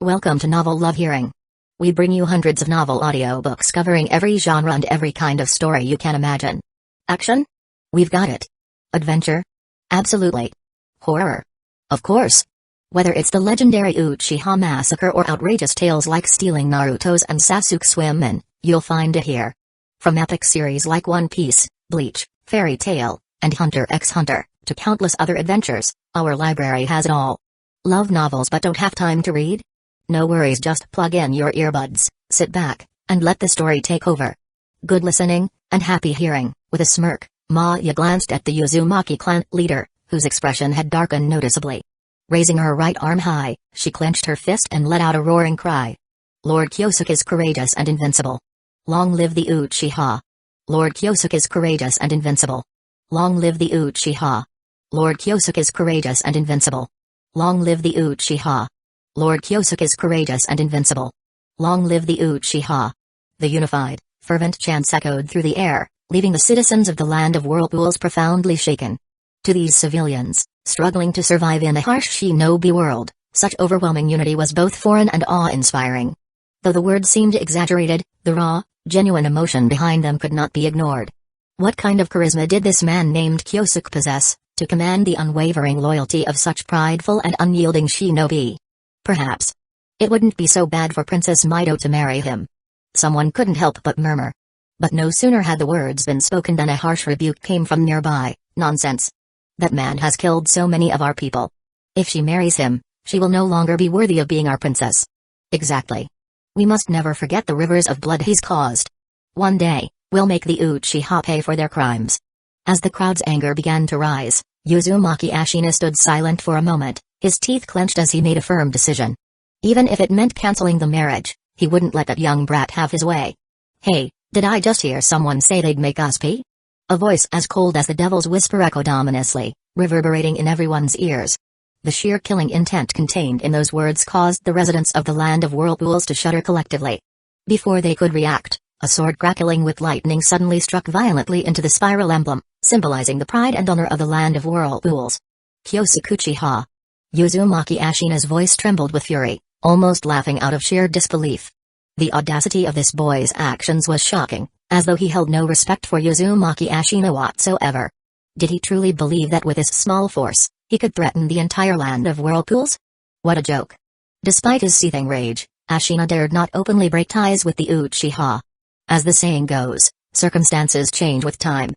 Welcome to Novel Love Hearing. We bring you hundreds of novel audiobooks covering every genre and every kind of story you can imagine. Action? We've got it. Adventure? Absolutely. Horror? Of course. Whether it's the legendary Uchiha massacre or outrageous tales like stealing Naruto's and Sasuke's women, you'll find it here. From epic series like One Piece, Bleach, Fairy Tail, and Hunter x Hunter, to countless other adventures, our library has it all. Love novels but don't have time to read? No worries, just plug in your earbuds, sit back, and let the story take over. Good listening, and happy hearing. With a smirk, Maya glanced at the Uzumaki clan leader, whose expression had darkened noticeably. Raising her right arm high, she clenched her fist and let out a roaring cry. Lord Kyosuke is courageous and invincible. Long live the Uchiha. Lord Kyosuke is courageous and invincible. Long live the Uchiha. Lord Kyosuke is courageous and invincible. Long live the Uchiha. Lord Kyosuke is courageous and invincible. Long live the Uchiha. The unified, fervent chants echoed through the air, leaving the citizens of the land of whirlpools profoundly shaken. To these civilians, struggling to survive in a harsh shinobi world, such overwhelming unity was both foreign and awe-inspiring. Though the words seemed exaggerated, the raw, genuine emotion behind them could not be ignored. What kind of charisma did this man named Kyosuke possess, to command the unwavering loyalty of such prideful and unyielding shinobi? Perhaps it wouldn't be so bad for Princess Mido to marry him. Someone couldn't help but murmur. But no sooner had the words been spoken than a harsh rebuke came from nearby. Nonsense. That man has killed so many of our people. If she marries him, she will no longer be worthy of being our princess. Exactly. We must never forget the rivers of blood he's caused. One day, we'll make the Uchiha pay for their crimes. As the crowd's anger began to rise, Uzumaki Ashina stood silent for a moment, his teeth clenched as he made a firm decision. Even if it meant canceling the marriage, he wouldn't let that young brat have his way. Hey, did I just hear someone say they'd make us pay? A voice as cold as the devil's whisper echoed ominously, reverberating in everyone's ears. The sheer killing intent contained in those words caused the residents of the land of whirlpools to shudder collectively. Before they could react, a sword crackling with lightning suddenly struck violently into the spiral emblem, symbolizing the pride and honor of the land of whirlpools. Kyosuke Uchiha. Uzumaki Ashina's voice trembled with fury, almost laughing out of sheer disbelief. The audacity of this boy's actions was shocking, as though he held no respect for Uzumaki Ashina whatsoever. Did he truly believe that with his small force, he could threaten the entire land of whirlpools? What a joke. Despite his seething rage, Ashina dared not openly break ties with the Uchiha. As the saying goes, circumstances change with time.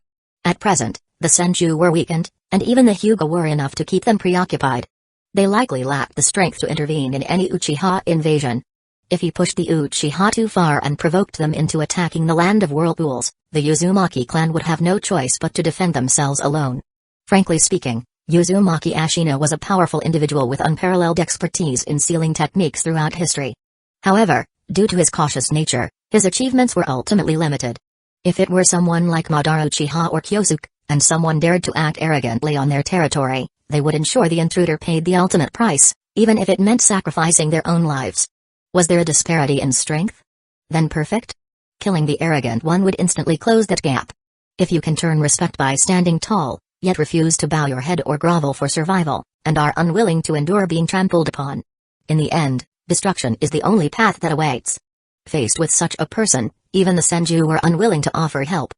At present, the Senju were weakened, and even the Hyuga were enough to keep them preoccupied. They likely lacked the strength to intervene in any Uchiha invasion. If he pushed the Uchiha too far and provoked them into attacking the land of whirlpools, the Uzumaki clan would have no choice but to defend themselves alone. Frankly speaking, Uzumaki Ashina was a powerful individual with unparalleled expertise in sealing techniques throughout history. However, due to his cautious nature, his achievements were ultimately limited. If it were someone like Madara Uchiha or Kyosuke, and someone dared to act arrogantly on their territory, they would ensure the intruder paid the ultimate price, even if it meant sacrificing their own lives. Was there a disparity in strength? Then perfect? Killing the arrogant one would instantly close that gap. If you can turn respect by standing tall, yet refuse to bow your head or grovel for survival, and are unwilling to endure being trampled upon. In the end, destruction is the only path that awaits. Faced with such a person, even the Senju were unwilling to offer help.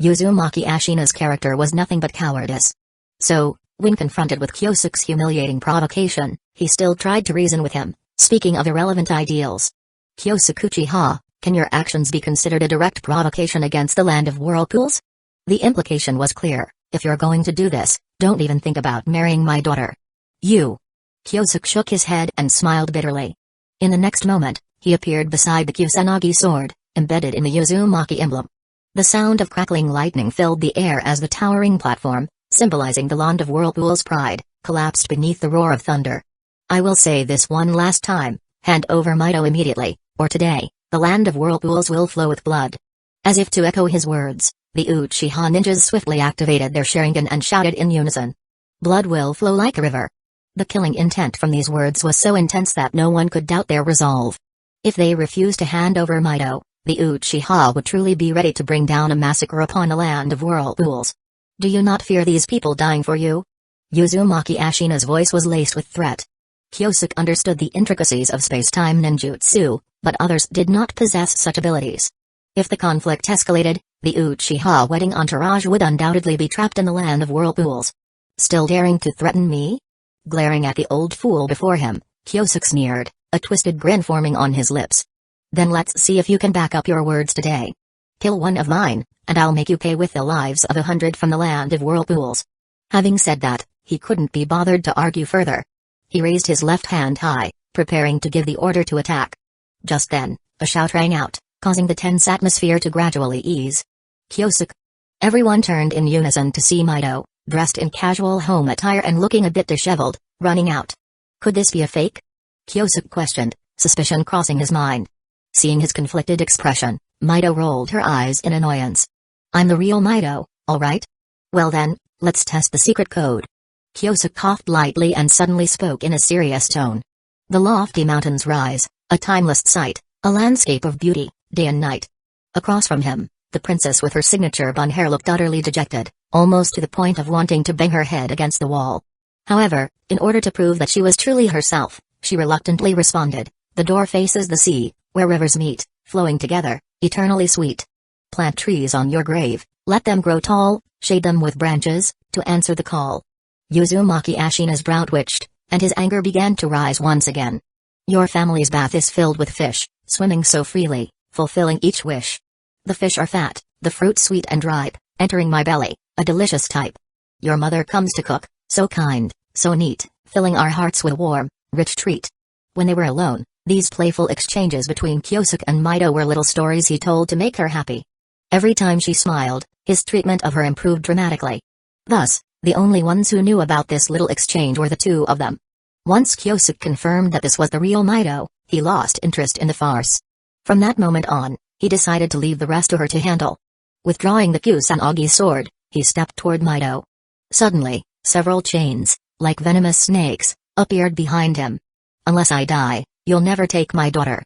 Uzumaki Ashina's character was nothing but cowardice. So, when confronted with Kyosuke's humiliating provocation, he still tried to reason with him, speaking of irrelevant ideals. Kyosuke Uchiha, can your actions be considered a direct provocation against the land of whirlpools? The implication was clear: if you're going to do this, don't even think about marrying my daughter. You. Kyosuke shook his head and smiled bitterly. In the next moment, he appeared beside the Kusanagi sword, embedded in the Uzumaki emblem. The sound of crackling lightning filled the air as the towering platform, symbolizing the land of whirlpools' pride, collapsed beneath the roar of thunder. I will say this one last time, hand over Mido immediately, or today, the land of whirlpools will flow with blood. As if to echo his words, the Uchiha ninjas swiftly activated their Sharingan and shouted in unison. Blood will flow like a river. The killing intent from these words was so intense that no one could doubt their resolve. If they refused to hand over Mido, the Uchiha would truly be ready to bring down a massacre upon a land of whirlpools. Do you not fear these people dying for you? Uzumaki Ashina's voice was laced with threat. Kyosuke understood the intricacies of space-time ninjutsu, but others did not possess such abilities. If the conflict escalated, the Uchiha wedding entourage would undoubtedly be trapped in the land of whirlpools. Still daring to threaten me? Glaring at the old fool before him, Kyosuke sneered, a twisted grin forming on his lips. Then let's see if you can back up your words today. Kill one of mine, and I'll make you pay with the lives of 100 from the land of whirlpools. Having said that, he couldn't be bothered to argue further. He raised his left hand high, preparing to give the order to attack. Just then, a shout rang out, causing the tense atmosphere to gradually ease. Kyosuke. Everyone turned in unison to see Mito, dressed in casual home attire and looking a bit disheveled, running out. Could this be a fake? Kyosuke questioned, suspicion crossing his mind. Seeing his conflicted expression, Mito rolled her eyes in annoyance. I'm the real Mito, alright? Well then, let's test the secret code. Kyosuke coughed lightly and suddenly spoke in a serious tone. The lofty mountains rise, a timeless sight, a landscape of beauty, day and night. Across from him, the princess with her signature bun hair looked utterly dejected, almost to the point of wanting to bang her head against the wall. However, in order to prove that she was truly herself, she reluctantly responded, the door faces the sea, where rivers meet, flowing together, eternally sweet. Plant trees on your grave, let them grow tall, shade them with branches, to answer the call. Uzumaki Ashina's brow twitched, and his anger began to rise once again. Your family's bath is filled with fish, swimming so freely, fulfilling each wish. The fish are fat, the fruit sweet and ripe, entering my belly, a delicious type. Your mother comes to cook, so kind, so neat, filling our hearts with warm, rich treat. When they were alone, these playful exchanges between Kyosuke and Mito were little stories he told to make her happy. Every time she smiled, his treatment of her improved dramatically. Thus, the only ones who knew about this little exchange were the two of them. Once Kyosuke confirmed that this was the real Mito, he lost interest in the farce. From that moment on, he decided to leave the rest to her to handle. Withdrawing the Kusanagi sword, he stepped toward Mito. Suddenly, several chains, like venomous snakes, appeared behind him. Unless I die, you'll never take my daughter.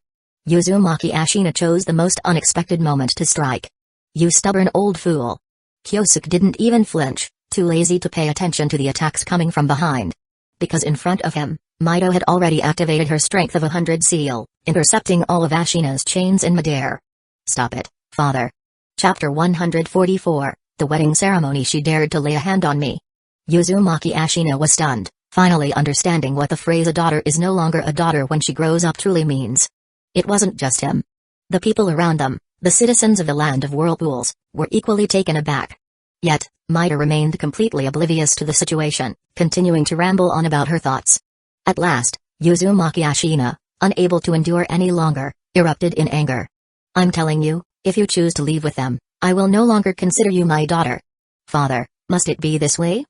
Uzumaki Ashina chose the most unexpected moment to strike. You stubborn old fool. Kyosuke didn't even flinch, too lazy to pay attention to the attacks coming from behind. Because in front of him, Mito had already activated her strength of 100 seal, intercepting all of Ashina's chains in midair. Stop it, father. Chapter 144, The Wedding Ceremony. She dared to lay a hand on me. Uzumaki Ashina was stunned, finally understanding what the phrase a daughter is no longer a daughter when she grows up truly means. It wasn't just him. The people around them, the citizens of the land of whirlpools, were equally taken aback. Yet, Mito remained completely oblivious to the situation, continuing to ramble on about her thoughts. At last, Uzumaki Ashina, unable to endure any longer, erupted in anger. I'm telling you, if you choose to leave with them, I will no longer consider you my daughter. Father, must it be this way?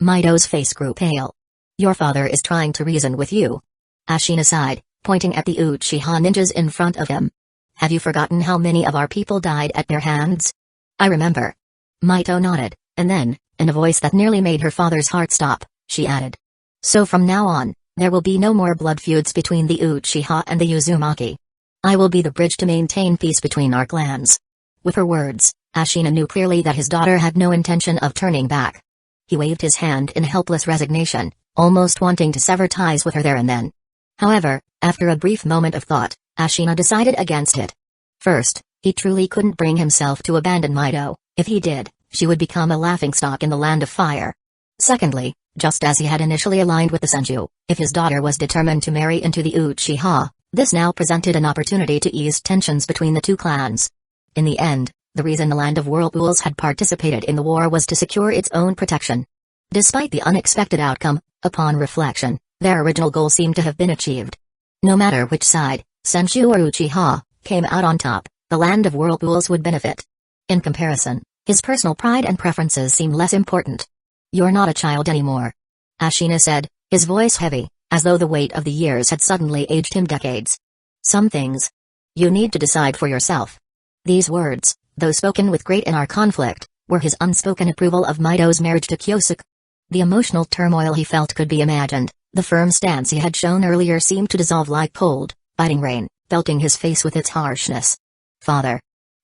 Mito's face grew pale. Your father is trying to reason with you. Ashina sighed, pointing at the Uchiha ninjas in front of him. Have you forgotten how many of our people died at their hands? I remember. Mito nodded, and then, in a voice that nearly made her father's heart stop, she added. So from now on, there will be no more blood feuds between the Uchiha and the Uzumaki. I will be the bridge to maintain peace between our clans. With her words, Ashina knew clearly that his daughter had no intention of turning back. He waved his hand in helpless resignation, almost wanting to sever ties with her there and then. However, after a brief moment of thought, Ashina decided against it. First, he truly couldn't bring himself to abandon Mito. If he did, she would become a laughingstock in the land of fire. Secondly, just as he had initially aligned with the Senju, if his daughter was determined to marry into the Uchiha, this now presented an opportunity to ease tensions between the two clans. In the end, the reason the land of whirlpools had participated in the war was to secure its own protection. Despite the unexpected outcome, upon reflection, their original goal seemed to have been achieved. No matter which side, Senju or Uchiha, came out on top, the land of whirlpools would benefit. In comparison, his personal pride and preferences seemed less important. You're not a child anymore. Ashina said, his voice heavy, as though the weight of the years had suddenly aged him decades. Some things. You need to decide for yourself. These words, though spoken with great inner conflict, were his unspoken approval of Mito's marriage to Kyosuke. The emotional turmoil he felt could be imagined. The firm stance he had shown earlier seemed to dissolve like cold, biting rain, belting his face with its harshness. Father.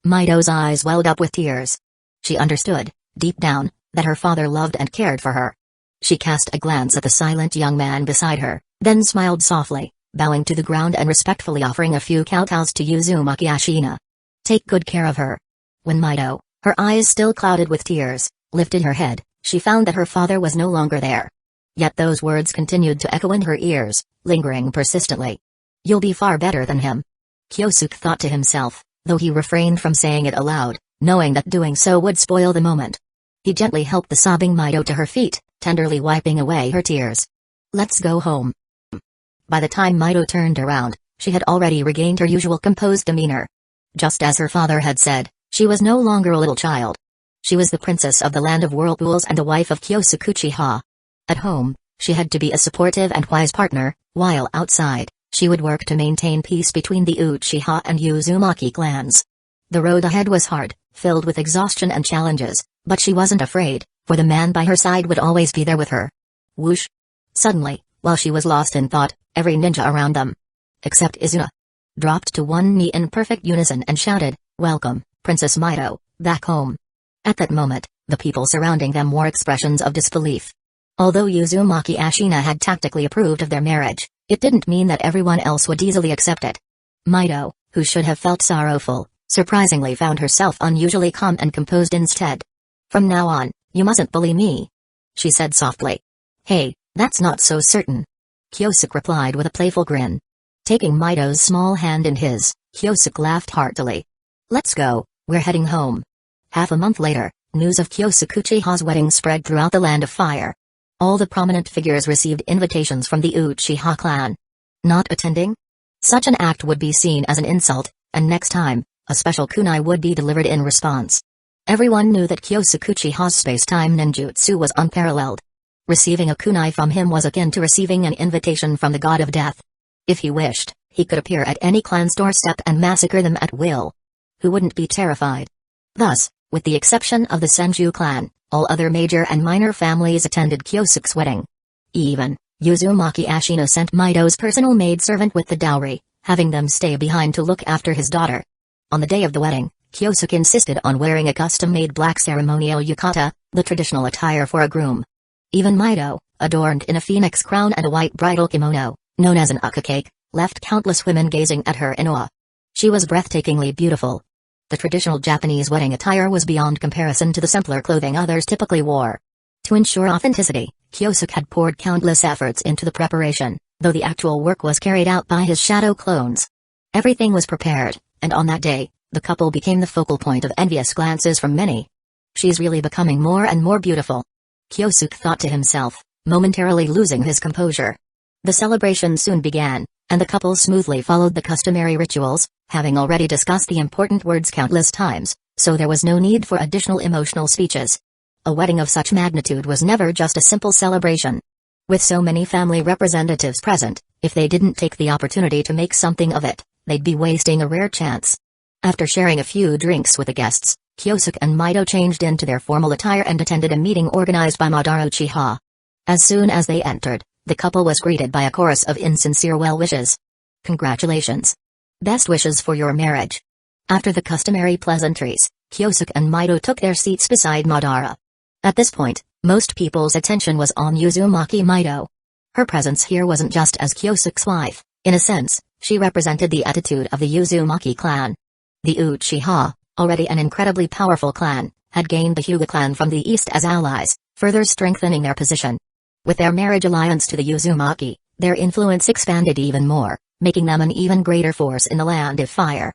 Mito's eyes welled up with tears. She understood, deep down, that her father loved and cared for her. She cast a glance at the silent young man beside her, then smiled softly, bowing to the ground and respectfully offering a few kowtows to Uzumaki Ashina. Take good care of her. When Mido, her eyes still clouded with tears, lifted her head, she found that her father was no longer there. Yet those words continued to echo in her ears, lingering persistently. You'll be far better than him. Kyosuke thought to himself, though he refrained from saying it aloud, knowing that doing so would spoil the moment. He gently helped the sobbing Mido to her feet, tenderly wiping away her tears. Let's go home. By the time Mido turned around, she had already regained her usual composed demeanor. Just as her father had said, she was no longer a little child. She was the princess of the land of whirlpools and the wife of Kyosuke Uchiha. At home, she had to be a supportive and wise partner, while outside, she would work to maintain peace between the Uchiha and Uzumaki clans. The road ahead was hard, filled with exhaustion and challenges, but she wasn't afraid, for the man by her side would always be there with her. Whoosh! Suddenly, while she was lost in thought, every ninja around them, except Izuna, dropped to one knee in perfect unison and shouted, "Welcome, Princess Mido, back home." At that moment, the people surrounding them wore expressions of disbelief. Although Uzumaki Ashina had tactically approved of their marriage, it didn't mean that everyone else would easily accept it. Mido, who should have felt sorrowful, surprisingly found herself unusually calm and composed instead. "From now on, you mustn't bully me," she said softly. "Hey, that's not so certain," Kyosuke replied with a playful grin. Taking Mido's small hand in his, Kyosuke laughed heartily. "Let's go, we're heading home." Half a month later, news of Kyosuke Uchiha's wedding spread throughout the Land of Fire. All the prominent figures received invitations from the Uchiha clan. Not attending? Such an act would be seen as an insult, and next time, a special kunai would be delivered in response. Everyone knew that Kyosuke Uchiha's space-time ninjutsu was unparalleled. Receiving a kunai from him was akin to receiving an invitation from the god of death. If he wished, he could appear at any clan's doorstep and massacre them at will. Who wouldn't be terrified? Thus, with the exception of the Senju clan, all other major and minor families attended Kyosuke's wedding. Even, Uzumaki Ashina sent Mido's personal maidservant with the dowry, having them stay behind to look after his daughter. On the day of the wedding, Kyosuke insisted on wearing a custom-made black ceremonial yukata, the traditional attire for a groom. Even Mido, adorned in a phoenix crown and a white bridal kimono, known as an uka-cake, left countless women gazing at her in awe. She was breathtakingly beautiful. The traditional Japanese wedding attire was beyond comparison to the simpler clothing others typically wore. To ensure authenticity, Kyosuke had poured countless efforts into the preparation, though the actual work was carried out by his shadow clones. Everything was prepared, and on that day, the couple became the focal point of envious glances from many. She's really becoming more and more beautiful, Kyosuke thought to himself, momentarily losing his composure. The celebration soon began, and the couple smoothly followed the customary rituals, having already discussed the important words countless times, so there was no need for additional emotional speeches. A wedding of such magnitude was never just a simple celebration. With so many family representatives present, if they didn't take the opportunity to make something of it, they'd be wasting a rare chance. After sharing a few drinks with the guests, Kyosuke and Mido changed into their formal attire and attended a meeting organized by Madara Uchiha. As soon as they entered, the couple was greeted by a chorus of insincere well wishes. "Congratulations. Best wishes for your marriage." After the customary pleasantries, Kyosuke and Mido took their seats beside Madara. At this point, most people's attention was on Uzumaki Mido. Her presence here wasn't just as Kyosuke's wife, in a sense, she represented the attitude of the Uzumaki clan. The Uchiha, already an incredibly powerful clan, had gained the Hyuga clan from the east as allies, further strengthening their position. With their marriage alliance to the Uzumaki, their influence expanded even more, making them an even greater force in the Land of Fire.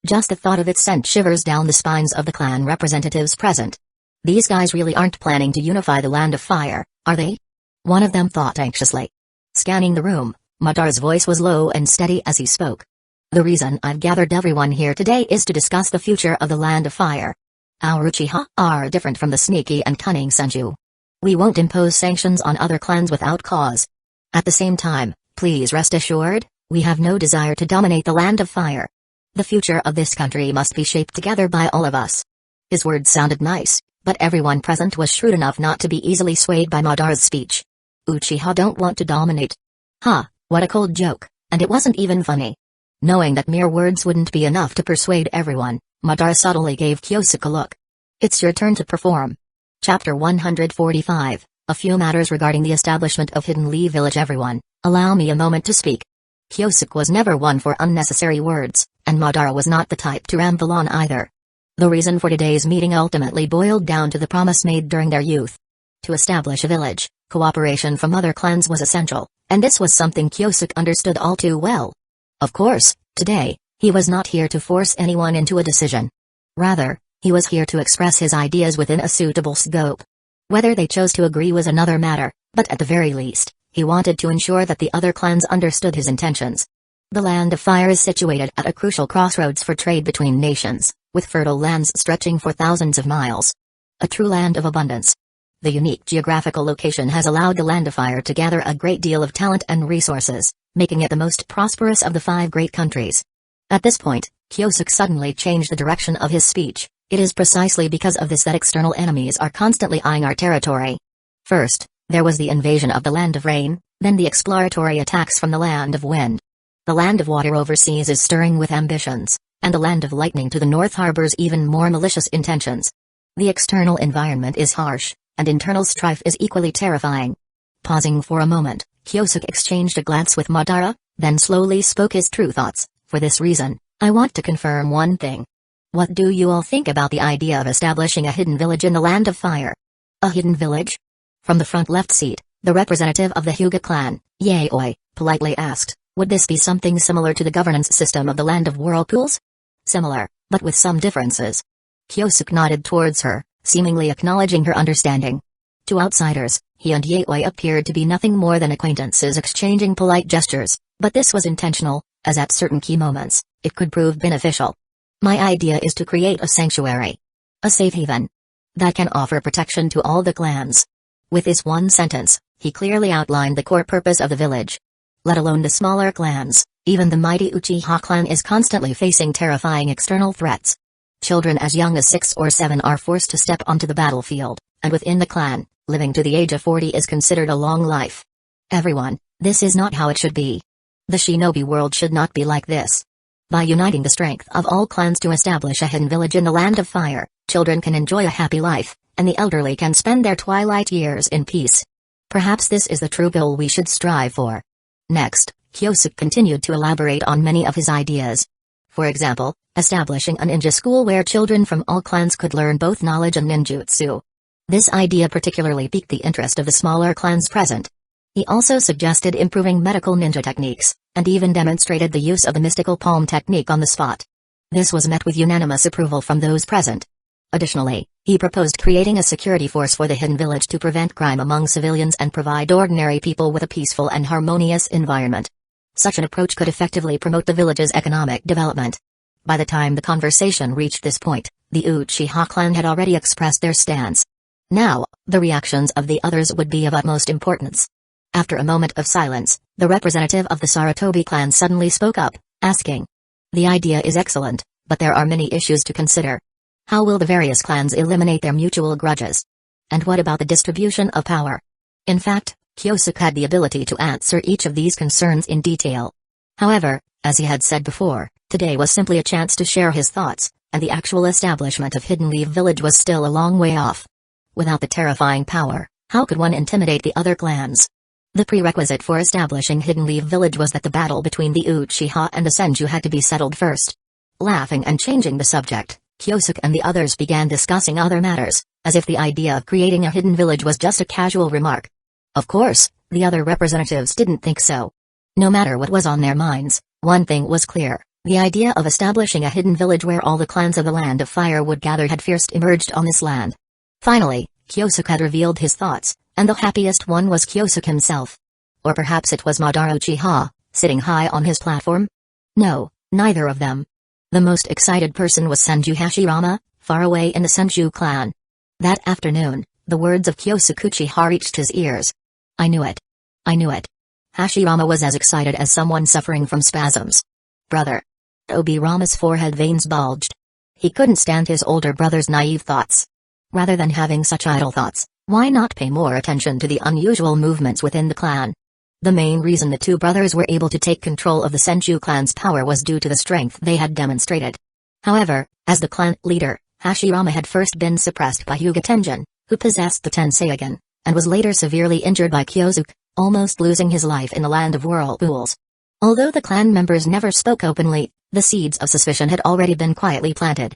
Just the thought of it sent shivers down the spines of the clan representatives present. These guys really aren't planning to unify the Land of Fire, are they? One of them thought anxiously. Scanning the room, Madara's voice was low and steady as he spoke. "The reason I've gathered everyone here today is to discuss the future of the Land of Fire. Our Uchiha are different from the sneaky and cunning Senju. We won't impose sanctions on other clans without cause. At the same time, please rest assured, we have no desire to dominate the Land of Fire. The future of this country must be shaped together by all of us." His words sounded nice, but everyone present was shrewd enough not to be easily swayed by Madara's speech. Uchiha don't want to dominate. What a cold joke, and it wasn't even funny. Knowing that mere words wouldn't be enough to persuade everyone, Madara subtly gave Kyosuke a look. "It's your turn to perform." Chapter 145, A few matters regarding the establishment of Hidden Lee Village. Everyone, Allow me a moment to speak. Kyosuke was never one for unnecessary words, and Madara was not the type to ramble on either. The reason for today's meeting ultimately boiled down to the promise made during their youth. To establish a village, cooperation from other clans was essential, and this was something Kyosuke understood all too well. Of course, today, he was not here to force anyone into a decision. Rather, he was here to express his ideas within a suitable scope. Whether they chose to agree was another matter, but at the very least, he wanted to ensure that the other clans understood his intentions. The Land of Fire is situated at a crucial crossroads for trade between nations, with fertile lands stretching for thousands of miles. A true land of abundance. The unique geographical location has allowed the Land of Fire to gather a great deal of talent and resources, making it the most prosperous of the 5 great countries. At this point, Kyosuke suddenly changed the direction of his speech. It is precisely because of this that external enemies are constantly eyeing our territory. First, there was the invasion of the Land of Rain, then the exploratory attacks from the Land of Wind. The Land of Water overseas is stirring with ambitions, and the Land of Lightning to the north harbors even more malicious intentions. The external environment is harsh, and internal strife is equally terrifying. Pausing for a moment, Kyosuke exchanged a glance with Madara, then slowly spoke his true thoughts. For this reason, I want to confirm one thing. What do you all think about the idea of establishing a hidden village in the Land of Fire? A hidden village? From the front left seat, the representative of the Hyuga clan, Yaoi, politely asked, would this be something similar to the governance system of the Land of Whirlpools? Similar, but with some differences. Kyosuke nodded towards her, seemingly acknowledging her understanding. To outsiders, he and Yaoi appeared to be nothing more than acquaintances exchanging polite gestures, but this was intentional, as at certain key moments, it could prove beneficial. My idea is to create a sanctuary. A safe haven. That can offer protection to all the clans. With this one sentence, he clearly outlined the core purpose of the village. Let alone the smaller clans, even the mighty Uchiha clan is constantly facing terrifying external threats. Children as young as 6 or 7 are forced to step onto the battlefield, and within the clan, living to the age of 40 is considered a long life. Everyone, this is not how it should be. The shinobi world should not be like this. By uniting the strength of all clans to establish a hidden village in the Land of Fire, children can enjoy a happy life, and the elderly can spend their twilight years in peace. Perhaps this is the true goal we should strive for. Next, Kyosuke continued to elaborate on many of his ideas. For example, establishing a ninja school where children from all clans could learn both knowledge and ninjutsu. This idea particularly piqued the interest of the smaller clans present. He also suggested improving medical ninja techniques, and even demonstrated the use of the mystical palm technique on the spot. This was met with unanimous approval from those present. Additionally, he proposed creating a security force for the hidden village to prevent crime among civilians and provide ordinary people with a peaceful and harmonious environment. Such an approach could effectively promote the village's economic development. By the time the conversation reached this point, the Uchiha clan had already expressed their stance. Now, the reactions of the others would be of utmost importance. After a moment of silence, the representative of the Sarutobi clan suddenly spoke up, asking. The idea is excellent, but there are many issues to consider. How will the various clans eliminate their mutual grudges? And what about the distribution of power? In fact, Kyosuke had the ability to answer each of these concerns in detail. However, as he had said before, today was simply a chance to share his thoughts, and the actual establishment of Hidden Leaf Village was still a long way off. Without the terrifying power, how could one intimidate the other clans? The prerequisite for establishing Hidden Leaf Village was that the battle between the Uchiha and the Senju had to be settled first. Laughing and changing the subject, Kyosuke and the others began discussing other matters, as if the idea of creating a hidden village was just a casual remark. Of course, the other representatives didn't think so. No matter what was on their minds, one thing was clear, the idea of establishing a hidden village where all the clans of the Land of Fire would gather had first emerged on this land. Finally, Kyosuke had revealed his thoughts, and the happiest one was Kyosuke himself. Or perhaps it was Madara Uchiha, sitting high on his platform? No, neither of them. The most excited person was Senju Hashirama, far away in the Senju clan. That afternoon, the words of Kyosuke Uchiha reached his ears. I knew it. I knew it. Hashirama was as excited as someone suffering from spasms. Brother. Obirama's forehead veins bulged. He couldn't stand his older brother's naive thoughts. Rather than having such idle thoughts, why not pay more attention to the unusual movements within the clan? The main reason the two brothers were able to take control of the Senju clan's power was due to the strength they had demonstrated. However, as the clan leader, Hashirama had first been suppressed by Hyuga Tenjin, who possessed the Tenseigan, and was later severely injured by Kyosuke, almost losing his life in the land of whirlpools. Although the clan members never spoke openly, the seeds of suspicion had already been quietly planted.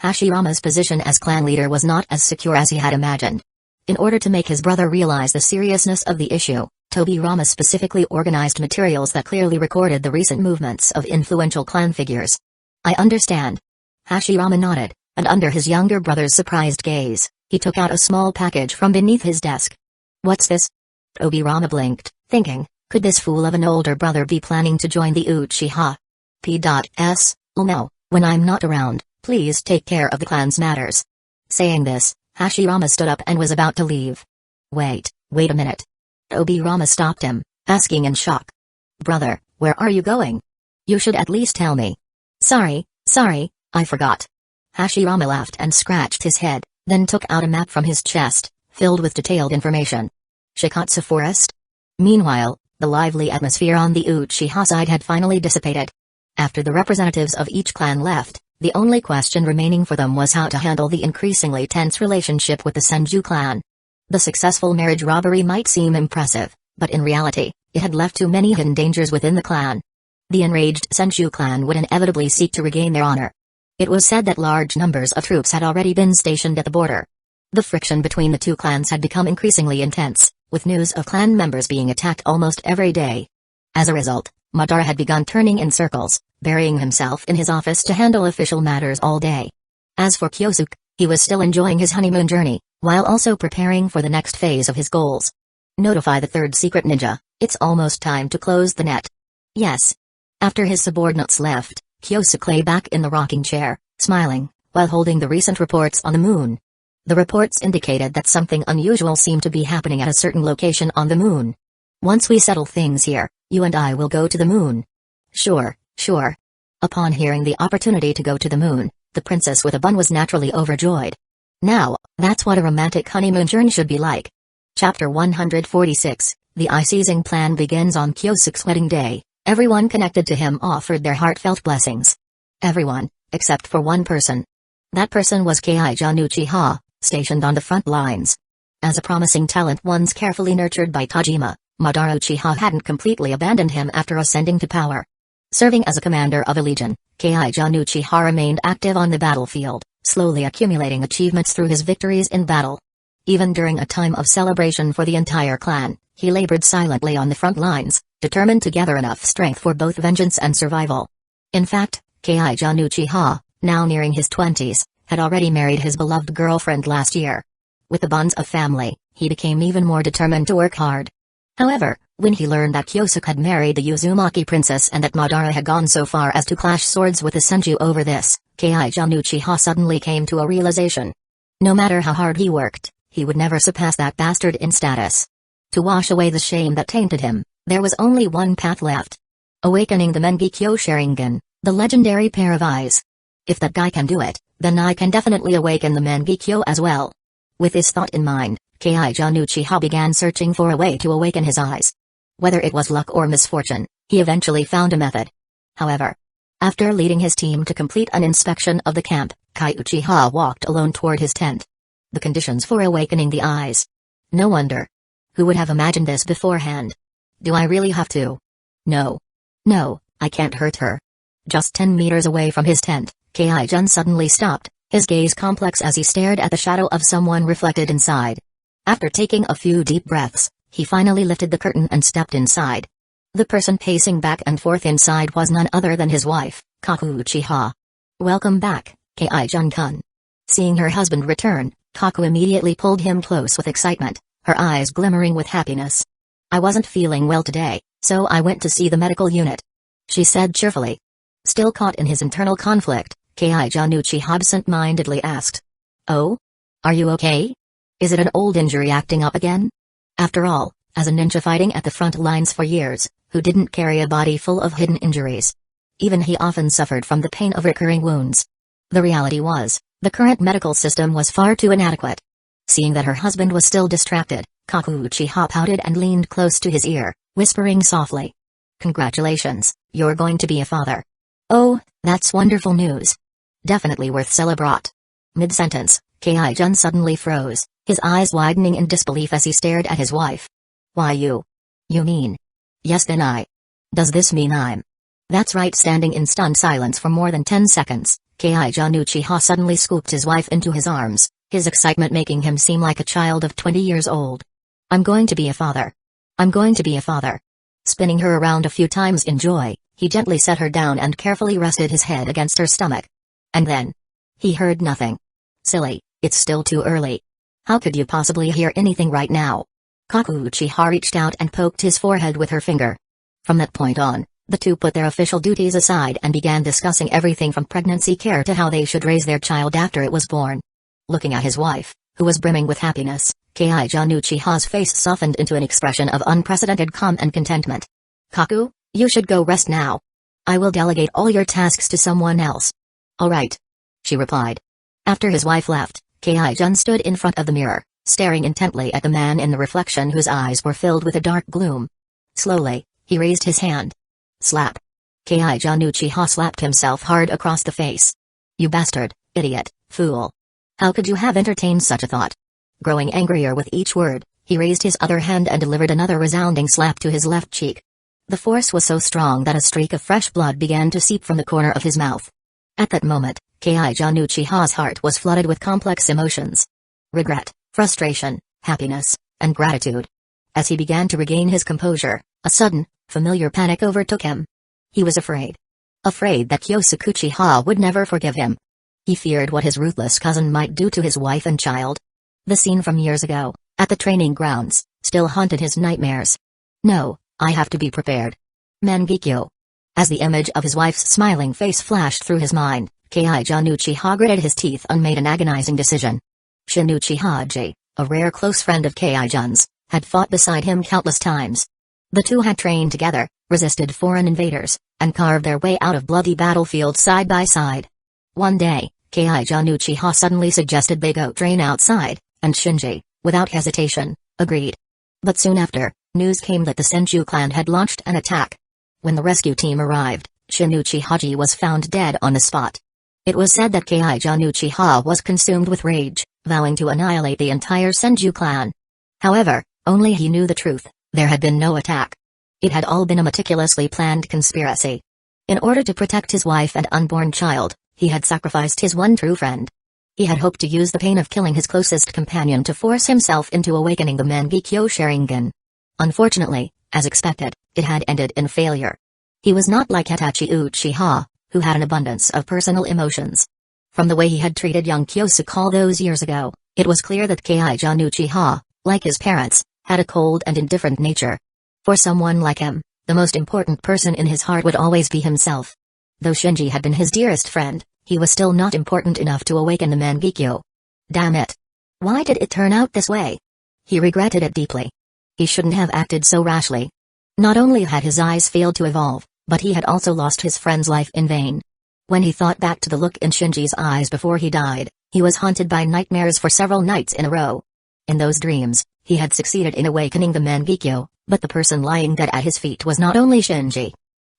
Hashirama's position as clan leader was not as secure as he had imagined. In order to make his brother realize the seriousness of the issue, Tobirama specifically organized materials that clearly recorded the recent movements of influential clan figures. I understand. Hashirama nodded, and under his younger brother's surprised gaze, he took out a small package from beneath his desk. What's this? Tobirama blinked, thinking, could this fool of an older brother be planning to join the Uchiha? P.S. No, when I'm not around, please take care of the clan's matters. Saying this, Hashirama stood up and was about to leave. Wait a minute. Tobirama stopped him, asking in shock. Brother, where are you going? You should at least tell me. Sorry, I forgot. Hashirama laughed and scratched his head, then took out a map from his chest, filled with detailed information. Shikatsu Forest? Meanwhile, the lively atmosphere on the Uchiha side had finally dissipated. After the representatives of each clan left, the only question remaining for them was how to handle the increasingly tense relationship with the Senju clan. The successful marriage robbery might seem impressive, but in reality, it had left too many hidden dangers within the clan. The enraged Senju clan would inevitably seek to regain their honor. It was said that large numbers of troops had already been stationed at the border. The friction between the two clans had become increasingly intense, with news of clan members being attacked almost every day. As a result, Madara had begun turning in circles, burying himself in his office to handle official matters all day. As for Kyosuke, he was still enjoying his honeymoon journey, while also preparing for the next phase of his goals. Notify the third secret ninja, it's almost time to close the net. Yes. After his subordinates left, Kyosuke lay back in the rocking chair, smiling, while holding the recent reports on the moon. The reports indicated that something unusual seemed to be happening at a certain location on the moon. Once we settle things here, you and I will go to the moon. Sure. Upon hearing the opportunity to go to the moon, the princess with a bun was naturally overjoyed. Now, that's what a romantic honeymoon journey should be like. Chapter 146, the eye-seizing plan begins on Kyosuke's wedding day. Everyone connected to him offered their heartfelt blessings. Everyone, except for one person. That person was Keijan Uchiha, stationed on the front lines. As a promising talent once carefully nurtured by Tajima, Madara Uchiha hadn't completely abandoned him after ascending to power. Serving as a commander of a legion, Keijan Uchiha remained active on the battlefield, slowly accumulating achievements through his victories in battle. Even during a time of celebration for the entire clan, he labored silently on the front lines, determined to gather enough strength for both vengeance and survival. In fact, Keijan Uchiha, now nearing his 20s, had already married his beloved girlfriend last year. With the bonds of family, he became even more determined to work hard. However, when he learned that Kyosuke had married the Uzumaki princess and that Madara had gone so far as to clash swords with the Senju over this, Keijan Uchiha suddenly came to a realization. No matter how hard he worked, he would never surpass that bastard in status. To wash away the shame that tainted him, there was only one path left. Awakening the Mengekyo Sharingan, the legendary pair of eyes. If that guy can do it, then I can definitely awaken the Mengekyo as well. With this thought in mind, Keijan Uchiha began searching for a way to awaken his eyes. Whether it was luck or misfortune, he eventually found a method. However, after leading his team to complete an inspection of the camp, Kai Uchiha walked alone toward his tent. The conditions for awakening the eyes. No wonder. Who would have imagined this beforehand? Do I really have to? No, I can't hurt her. Just 10 meters away from his tent, Keijan suddenly stopped, his gaze complex as he stared at the shadow of someone reflected inside. After taking a few deep breaths, he finally lifted the curtain and stepped inside. The person pacing back and forth inside was none other than his wife, Kaku Uchiha. Welcome back, Keijan-kun. Seeing her husband return, Kaku immediately pulled him close with excitement, her eyes glimmering with happiness. I wasn't feeling well today, so I went to see the medical unit, she said cheerfully. Still caught in his internal conflict, Keijan Uchiha absent-mindedly asked. Oh? Are you okay? Is it an old injury acting up again? After all, as a ninja fighting at the front lines for years, who didn't carry a body full of hidden injuries? Even he often suffered from the pain of recurring wounds. The reality was, the current medical system was far too inadequate. Seeing that her husband was still distracted, Kaku Uchiha pouted and leaned close to his ear, whispering softly. Congratulations, you're going to be a father. Oh, that's wonderful news. Definitely worth celebrate. Mid-sentence, Keijan suddenly froze, his eyes widening in disbelief as he stared at his wife. Why you? You mean? Yes, then Does this mean I'm? That's right. Standing in stunned silence for more than 10 seconds, Keiichun Uchiha suddenly scooped his wife into his arms, his excitement making him seem like a child of 20 years old. I'm going to be a father. I'm going to be a father. Spinning her around a few times in joy, he gently set her down and carefully rested his head against her stomach. And then, he heard nothing. Silly, it's still too early. How could you possibly hear anything right now? Kaku Uchiha reached out and poked his forehead with her finger. From that point on, the two put their official duties aside and began discussing everything from pregnancy care to how they should raise their child after it was born. Looking at his wife, who was brimming with happiness, Keiichun Uchiha's face softened into an expression of unprecedented calm and contentment. Kaku, you should go rest now. I will delegate all your tasks to someone else. All right. She replied. After his wife left, Keiichun stood in front of the mirror, staring intently at the man in the reflection whose eyes were filled with a dark gloom. Slowly, he raised his hand. Slap. Keiichun Uchiha slapped himself hard across the face. You bastard, idiot, fool. How could you have entertained such a thought? Growing angrier with each word, he raised his other hand and delivered another resounding slap to his left cheek. The force was so strong that a streak of fresh blood began to seep from the corner of his mouth. At that moment, Keiichun Uchiha's heart was flooded with complex emotions. Regret, frustration, happiness, and gratitude. As he began to regain his composure, a sudden, familiar panic overtook him. He was afraid. Afraid that Kyosuke Uchiha would never forgive him. He feared what his ruthless cousin might do to his wife and child. The scene from years ago, at the training grounds, still haunted his nightmares. No, I have to be prepared. Mangekyo. As the image of his wife's smiling face flashed through his mind, Keiichun Uchiha gritted his teeth and made an agonizing decision. Shin Uchiha-ji, a rare close friend of Keiichun's, had fought beside him countless times. The two had trained together, resisted foreign invaders, and carved their way out of bloody battlefields side by side. One day, Keiichun Uchiha suddenly suggested they go train outside, and Shinji, without hesitation, agreed. But soon after, news came that the Senju clan had launched an attack. When the rescue team arrived, Shin Uchiha-ji was found dead on the spot. It was said that Keiichun Uchiha was consumed with rage, vowing to annihilate the entire Senju clan. However, only he knew the truth. There had been no attack. It had all been a meticulously planned conspiracy. In order to protect his wife and unborn child, he had sacrificed his one true friend. He had hoped to use the pain of killing his closest companion to force himself into awakening the Mangekyo Sharingan. Unfortunately, as expected, it had ended in failure. He was not like Hitachi Uchiha, who had an abundance of personal emotions. From the way he had treated young Kyosuke all those years ago, it was clear that Keiichun Uchiha, like his parents, had a cold and indifferent nature. For someone like him, the most important person in his heart would always be himself. Though Shinji had been his dearest friend, he was still not important enough to awaken the Mangekyo. Damn it. Why did it turn out this way? He regretted it deeply. He shouldn't have acted so rashly. Not only had his eyes failed to evolve, but he had also lost his friend's life in vain. When he thought back to the look in Shinji's eyes before he died, he was haunted by nightmares for several nights in a row. In those dreams, he had succeeded in awakening the Mangekyo, but the person lying dead at his feet was not only Shinji.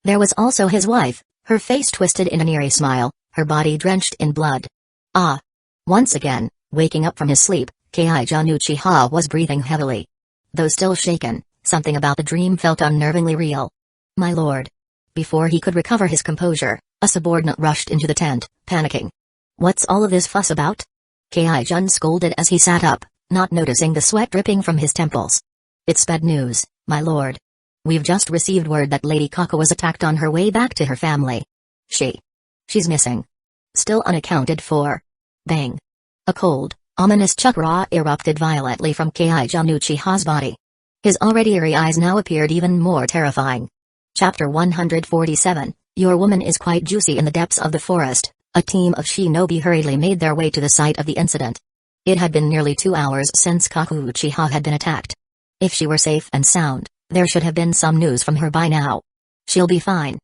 There was also his wife, her face twisted in an eerie smile, her body drenched in blood. Ah! Once again, waking up from his sleep, Keiichun Uchiha was breathing heavily. Though still shaken, something about the dream felt unnervingly real. My lord. Before he could recover his composure, a subordinate rushed into the tent, panicking. What's all of this fuss about? Keiichun scolded as he sat up, not noticing the sweat dripping from his temples. It's bad news, my lord. We've just received word that Lady Kaka was attacked on her way back to her family. She's missing. Still unaccounted for. Bang. A cold, ominous chakra erupted violently from Keiichun Uchiha's body. His already eerie eyes now appeared even more terrifying. Chapter 147, Your woman is quite juicy. In the depths of the forest, a team of shinobi hurriedly made their way to the site of the incident. It had been nearly 2 hours since Kaku Uchiha had been attacked. If she were safe and sound, there should have been some news from her by now. She'll be fine.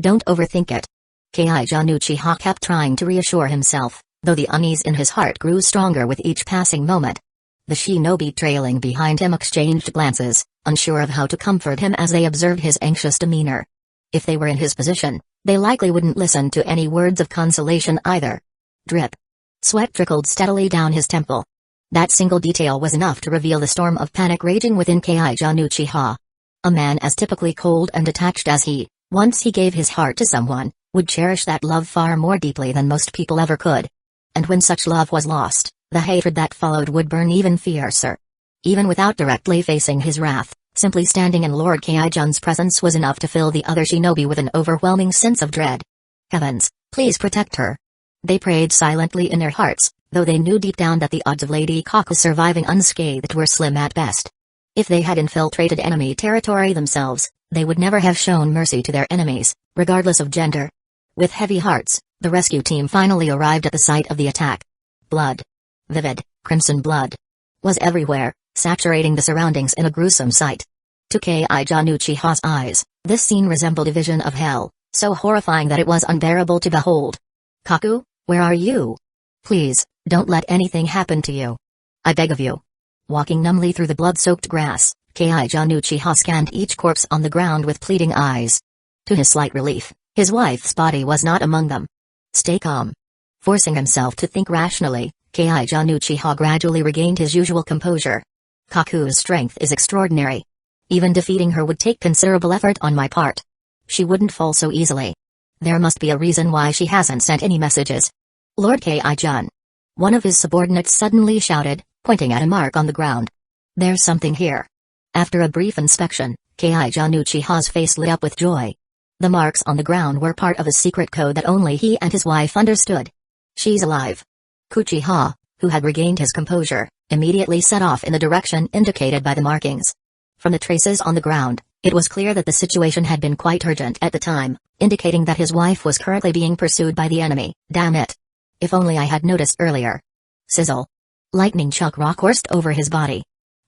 Don't overthink it. Keiichun Uchiha kept trying to reassure himself, though the unease in his heart grew stronger with each passing moment. The shinobi trailing behind him exchanged glances, unsure of how to comfort him as they observed his anxious demeanor. If they were in his position, they likely wouldn't listen to any words of consolation either. Drip. Sweat trickled steadily down his temple. That single detail was enough to reveal the storm of panic raging within Keiichun Uchiha. A man as typically cold and detached as he, once he gave his heart to someone, would cherish that love far more deeply than most people ever could. And when such love was lost, the hatred that followed would burn even fiercer. Even without directly facing his wrath, simply standing in Lord Kaijun's presence was enough to fill the other shinobi with an overwhelming sense of dread. Heavens, please protect her. They prayed silently in their hearts, though they knew deep down that the odds of Lady Kaku surviving unscathed were slim at best. If they had infiltrated enemy territory themselves, they would never have shown mercy to their enemies, regardless of gender. With heavy hearts, the rescue team finally arrived at the site of the attack. Blood. Vivid, crimson blood was everywhere, saturating the surroundings in a gruesome sight. To Kaijun Uchiha's eyes, this scene resembled a vision of hell, so horrifying that it was unbearable to behold. Kaku, where are you? Please, don't let anything happen to you. I beg of you. Walking numbly through the blood-soaked grass, Kaijun Uchiha scanned each corpse on the ground with pleading eyes. To his slight relief, his wife's body was not among them. Stay calm. Forcing himself to think rationally, Kaijun Uchiha gradually regained his usual composure. Kaku's strength is extraordinary. Even defeating her would take considerable effort on my part. She wouldn't fall so easily. There must be a reason why she hasn't sent any messages. Lord Kaijun. One of his subordinates suddenly shouted, pointing at a mark on the ground. There's something here. After a brief inspection, Kaijun Uchiha's face lit up with joy. The marks on the ground were part of a secret code that only he and his wife understood. She's alive. Uchiha, who had regained his composure, immediately set off in the direction indicated by the markings. From the traces on the ground, it was clear that the situation had been quite urgent at the time, indicating that his wife was currently being pursued by the enemy. Damn it. If only I had noticed earlier. Sizzle. Lightning chakra coursed over his body.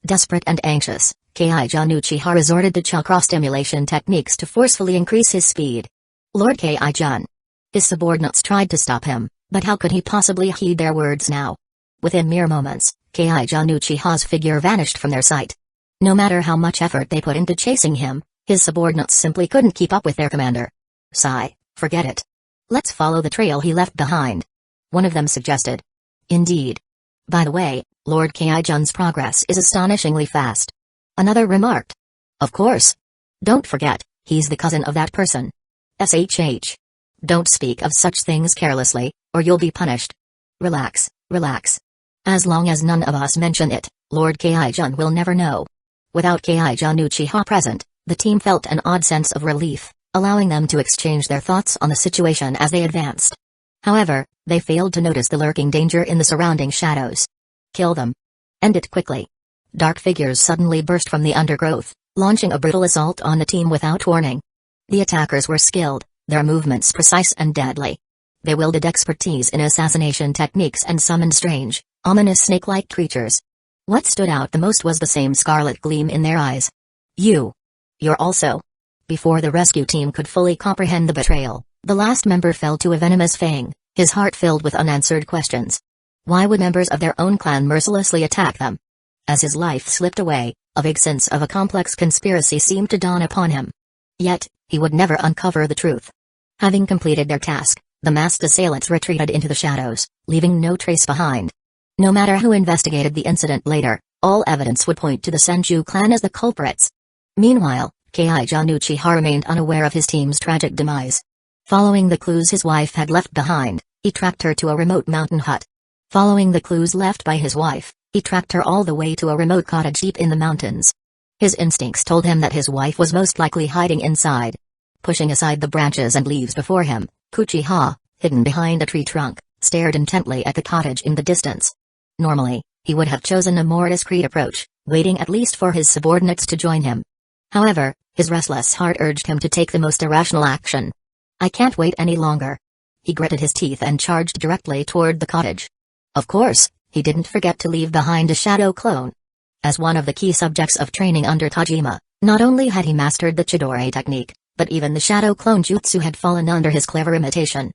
Desperate and anxious, Kaijun Uchiha resorted to chakra stimulation techniques to forcefully increase his speed. Lord Kaijun. His subordinates tried to stop him, but how could he possibly heed their words now? Within mere moments, Kaijun Uchiha's figure vanished from their sight. No matter how much effort they put into chasing him, his subordinates simply couldn't keep up with their commander. Sigh, forget it. Let's follow the trail he left behind. One of them suggested. Indeed. By the way, Lord Kaijun's progress is astonishingly fast. Another remarked. Of course. Don't forget, he's the cousin of that person. SHH. Don't speak of such things carelessly, or you'll be punished. Relax, relax. As long as none of us mention it, Lord Kaijun will never know. Without Kaijun Uchiha present, the team felt an odd sense of relief, allowing them to exchange their thoughts on the situation as they advanced. However, they failed to notice the lurking danger in the surrounding shadows. Kill them. End it quickly. Dark figures suddenly burst from the undergrowth, launching a brutal assault on the team without warning. The attackers were skilled, their movements precise and deadly. They wielded expertise in assassination techniques and summoned strange, ominous snake-like creatures. What stood out the most was the same scarlet gleam in their eyes. You're also. Before the rescue team could fully comprehend the betrayal, the last member fell to a venomous fang, his heart filled with unanswered questions. Why would members of their own clan mercilessly attack them? As his life slipped away, a vague sense of a complex conspiracy seemed to dawn upon him. Yet, he would never uncover the truth. Having completed their task, the masked assailants retreated into the shadows, leaving no trace behind. No matter who investigated the incident later, all evidence would point to the Senju clan as the culprits. Meanwhile, Kaijun Uchiha remained unaware of his team's tragic demise. Following the clues his wife had left behind, he tracked her to a remote mountain hut. Following the clues left by his wife, he tracked her all the way to a remote cottage deep in the mountains. His instincts told him that his wife was most likely hiding inside. Pushing aside the branches and leaves before him, Uchiha, hidden behind a tree trunk, stared intently at the cottage in the distance. Normally, he would have chosen a more discreet approach, waiting at least for his subordinates to join him. However, his restless heart urged him to take the most irrational action. I can't wait any longer. He gritted his teeth and charged directly toward the cottage. Of course, he didn't forget to leave behind a shadow clone. As one of the key subjects of training under Tajima, not only had he mastered the Chidori technique, but even the shadow clone jutsu had fallen under his clever imitation.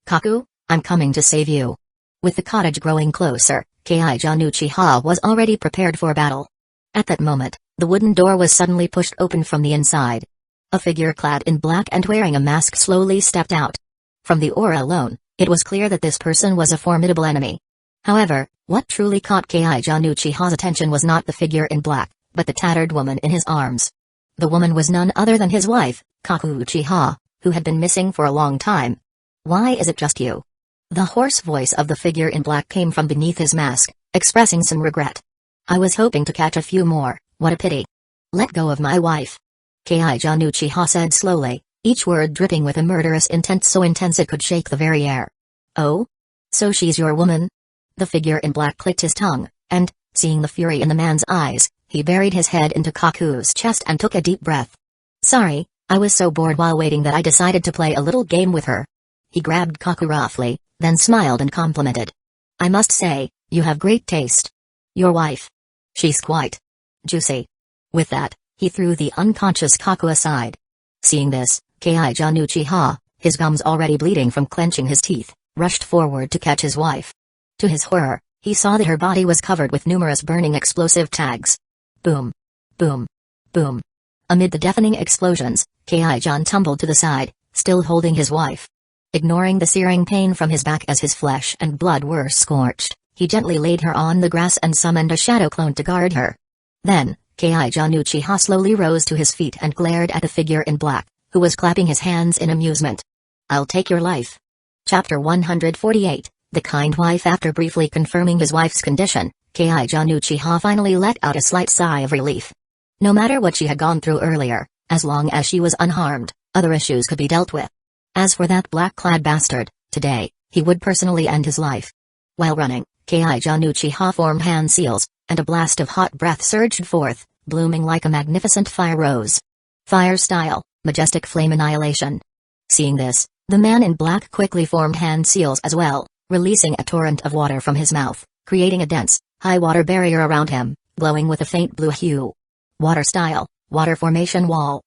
Kaku, I'm coming to save you. With the cottage growing closer, Kaijun Uchiha was already prepared for battle. At that moment, the wooden door was suddenly pushed open from the inside. A figure clad in black and wearing a mask slowly stepped out. From the aura alone, it was clear that this person was a formidable enemy. However, what truly caught Kaijun Uchiha's attention was not the figure in black, but the tattered woman in his arms. The woman was none other than his wife, Kaku Uchiha, who had been missing for a long time. "Why is it just you?" The hoarse voice of the figure in black came from beneath his mask, expressing some regret. "I was hoping to catch a few more, what a pity." "Let go of my wife," Kaijan Uchiha said slowly, each word dripping with a murderous intent so intense it could shake the very air. "Oh? So she's your woman?" The figure in black clicked his tongue, and, seeing the fury in the man's eyes, he buried his head into Kaku's chest and took a deep breath. "Sorry, I was so bored while waiting that I decided to play a little game with her." He grabbed Kaku roughly, then smiled and complimented. "I must say, you have great taste. Your wife. She's quite juicy." With that, he threw the unconscious Kaku aside. Seeing this, Kaijan Uchiha, his gums already bleeding from clenching his teeth, rushed forward to catch his wife. To his horror, he saw that her body was covered with numerous burning explosive tags. Boom. Boom. Boom. Amid the deafening explosions, Kaijan tumbled to the side, still holding his wife. Ignoring the searing pain from his back as his flesh and blood were scorched, he gently laid her on the grass and summoned a shadow clone to guard her. Then, Kaijan Uchiha slowly rose to his feet and glared at the figure in black, who was clapping his hands in amusement. "I'll take your life." Chapter 148, The Kind Wife. After briefly confirming his wife's condition, Kaijan Uchiha finally let out a slight sigh of relief. No matter what she had gone through earlier, as long as she was unharmed, other issues could be dealt with. As for that black-clad bastard, today, he would personally end his life. While running, Kaijan Uchiha formed hand seals, and a blast of hot breath surged forth, blooming like a magnificent fire rose. Fire style, majestic flame annihilation. Seeing this, the man in black quickly formed hand seals as well, releasing a torrent of water from his mouth, creating a dense, high water barrier around him, glowing with a faint blue hue. Water style, water formation wall.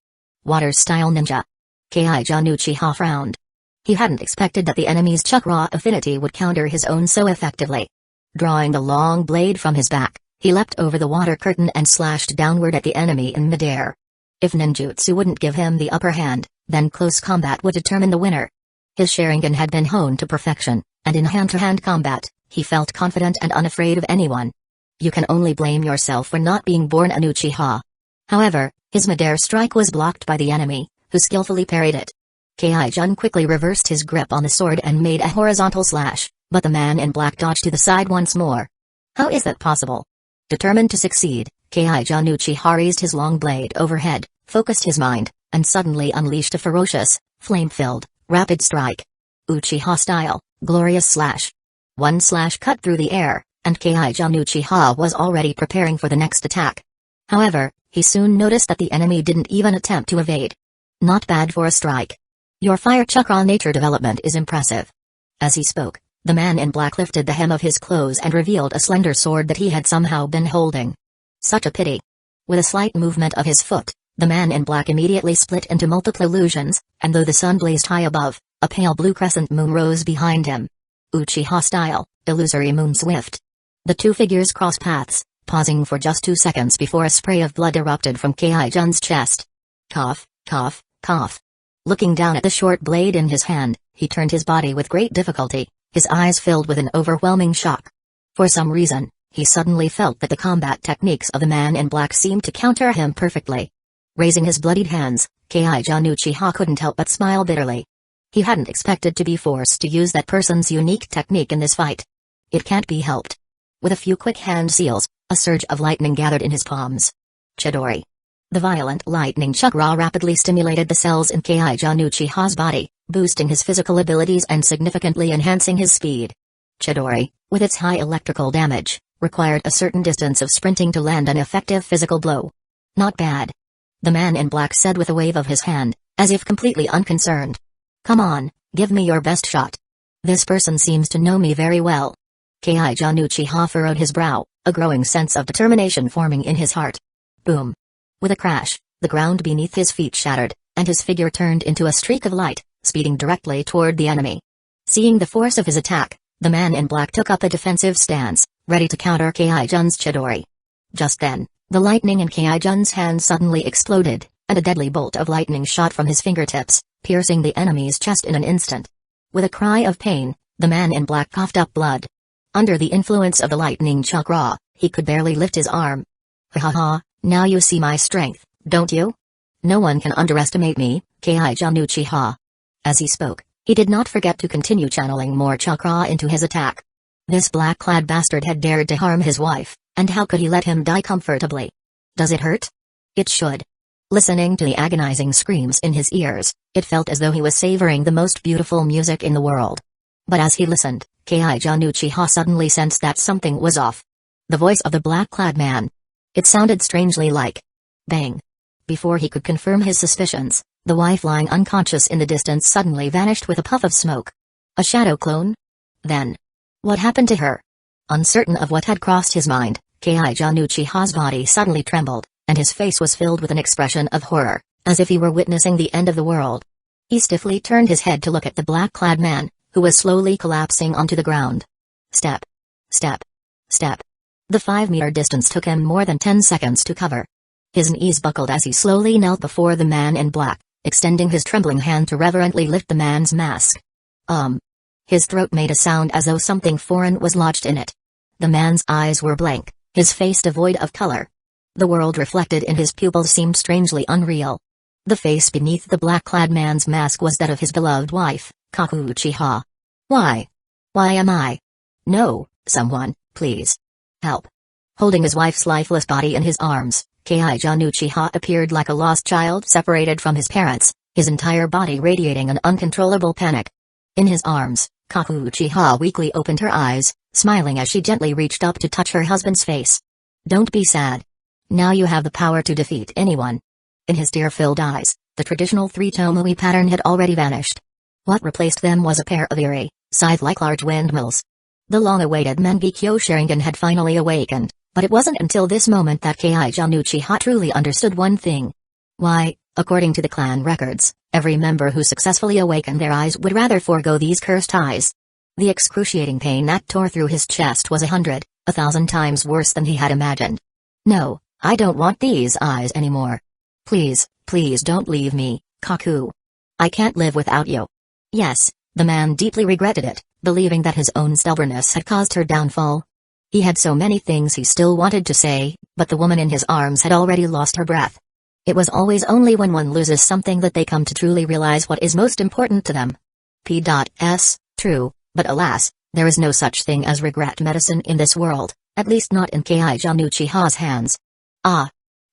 Water style ninja. Kaijan Uchiha frowned. He hadn't expected that the enemy's chakra affinity would counter his own so effectively. Drawing the long blade from his back, he leapt over the water curtain and slashed downward at the enemy in midair. If ninjutsu wouldn't give him the upper hand, then close combat would determine the winner. His Sharingan had been honed to perfection, and in hand-to-hand combat, he felt confident and unafraid of anyone. You can only blame yourself for not being born an Uchiha. However, his midair strike was blocked by the enemy, who skillfully parried it. Kaijan quickly reversed his grip on the sword and made a horizontal slash, but the man in black dodged to the side once more. How is that possible? Determined to succeed, Kaijan Uchiha raised his long blade overhead, focused his mind, and suddenly unleashed a ferocious, flame-filled, rapid strike. Uchiha style, glorious slash. One slash cut through the air, and Kaijan Uchiha was already preparing for the next attack. However, he soon noticed that the enemy didn't even attempt to evade. Not bad for a strike. Your fire chakra nature development is impressive. As he spoke, the man in black lifted the hem of his clothes and revealed a slender sword that he had somehow been holding. Such a pity. With a slight movement of his foot, the man in black immediately split into multiple illusions, and though the sun blazed high above, a pale blue crescent moon rose behind him. Uchiha style, illusory moon swift. The two figures crossed paths, pausing for just 2 seconds before a spray of blood erupted from Kaijan's chest. Cough, cough, cough. Looking down at the short blade in his hand, he turned his body with great difficulty, his eyes filled with an overwhelming shock. For some reason, he suddenly felt that the combat techniques of the man in black seemed to counter him perfectly. Raising his bloodied hands, Kaijan Uchiha couldn't help but smile bitterly. He hadn't expected to be forced to use that person's unique technique in this fight. It can't be helped. With a few quick hand seals, a surge of lightning gathered in his palms. Chidori. The violent lightning chakra rapidly stimulated the cells in Kaijan Uchiha's body, boosting his physical abilities and significantly enhancing his speed. Chidori, with its high electrical damage, required a certain distance of sprinting to land an effective physical blow. Not bad. The man in black said with a wave of his hand, as if completely unconcerned. Come on, give me your best shot. This person seems to know me very well. Kaijan Uchiha furrowed his brow, a growing sense of determination forming in his heart. Boom. With a crash, the ground beneath his feet shattered, and his figure turned into a streak of light, speeding directly toward the enemy. Seeing the force of his attack, the man in black took up a defensive stance, ready to counter Kaijan's Chidori. Just then, the lightning in Kaijan's hand suddenly exploded, and a deadly bolt of lightning shot from his fingertips, piercing the enemy's chest in an instant. With a cry of pain, the man in black coughed up blood. Under the influence of the lightning chakra, he could barely lift his arm. Ha ha ha, now you see my strength, don't you? No one can underestimate me, Kaijun Uchiha. As he spoke, he did not forget to continue channeling more chakra into his attack. This black-clad bastard had dared to harm his wife, and how could he let him die comfortably? Does it hurt? It should. Listening to the agonizing screams in his ears, it felt as though he was savoring the most beautiful music in the world. But as he listened, Kaijun Uchiha suddenly sensed that something was off. The voice of the black-clad man. It sounded strangely like bang. Before he could confirm his suspicions, the wife lying unconscious in the distance suddenly vanished with a puff of smoke. A shadow clone? Then, what happened to her? Uncertain of what had crossed his mind, Kaijun Uchiha's body suddenly trembled, and his face was filled with an expression of horror, as if he were witnessing the end of the world. He stiffly turned his head to look at the black-clad man, who was slowly collapsing onto the ground. Step. Step. Step. The 5-meter distance took him more than 10 seconds to cover. His knees buckled as he slowly knelt before the man in black, extending his trembling hand to reverently lift the man's mask. His throat made a sound as though something foreign was lodged in it. The man's eyes were blank, his face devoid of color. The world reflected in his pupils seemed strangely unreal. The face beneath the black-clad man's mask was that of his beloved wife, Kaku Uchiha. Why? Why am I? No, someone, please. Help. Holding his wife's lifeless body in his arms, Kaijun Uchiha appeared like a lost child separated from his parents, his entire body radiating an uncontrollable panic. In his arms, Kaku Uchiha weakly opened her eyes, smiling as she gently reached up to touch her husband's face. Don't be sad. Now you have the power to defeat anyone. In his tear-filled eyes, the traditional 3 tomoe pattern had already vanished. What replaced them was a pair of eerie, scythe-like large windmills. The long-awaited Mangekyo Sharingan had finally awakened, but it wasn't until this moment that Kaijun Uchiha truly understood one thing. Why, according to the clan records, every member who successfully awakened their eyes would rather forego these cursed eyes. The excruciating pain that tore through his chest was 1,000 times worse than he had imagined. No, I don't want these eyes anymore. Please, please don't leave me, Kaku. I can't live without you. Yes, the man deeply regretted it, believing that his own stubbornness had caused her downfall. He had so many things he still wanted to say, but the woman in his arms had already lost her breath. It was always only when one loses something that they come to truly realize what is most important to them. True, but alas, there is no such thing as regret medicine in this world, at least not in Kaijun Uchiha's hands.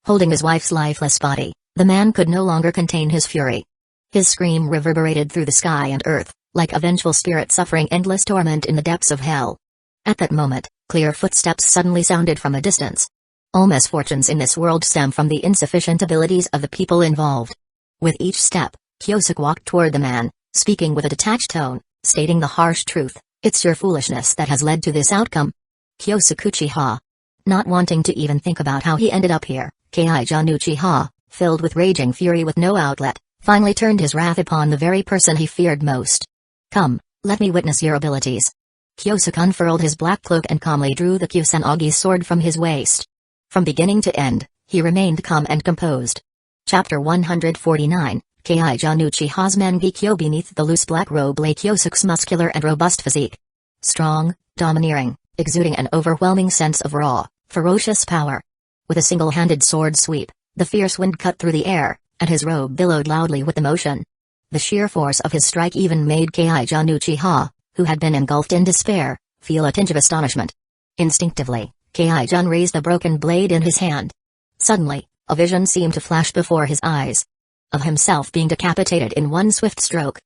Holding his wife's lifeless body, the man could no longer contain his fury. His scream reverberated through the sky and earth, like a vengeful spirit suffering endless torment in the depths of hell. At that moment, clear footsteps suddenly sounded from a distance. All misfortunes in this world stem from the insufficient abilities of the people involved. With each step, Kyosuke walked toward the man, speaking with a detached tone, stating the harsh truth, it's your foolishness that has led to this outcome. Kyosuke Uchiha. Not wanting to even think about how he ended up here, Kaijun Uchiha, filled with raging fury with no outlet, finally turned his wrath upon the very person he feared most. Come, let me witness your abilities. Kyosuke unfurled his black cloak and calmly drew the Kusanagi sword from his waist. From beginning to end, he remained calm and composed. Chapter 149, Kaijun Uchiha's Mangekyo. Beneath the loose black robe lay Kyosuke's muscular and robust physique. Strong, domineering, exuding an overwhelming sense of raw, ferocious power. With a single-handed sword sweep, the fierce wind cut through the air, and his robe billowed loudly with the motion. The sheer force of his strike even made Kaijun Uchiha, who had been engulfed in despair, feel a tinge of astonishment. Instinctively, Kaijun raised the broken blade in his hand. Suddenly, a vision seemed to flash before his eyes. Of himself being decapitated in one swift stroke.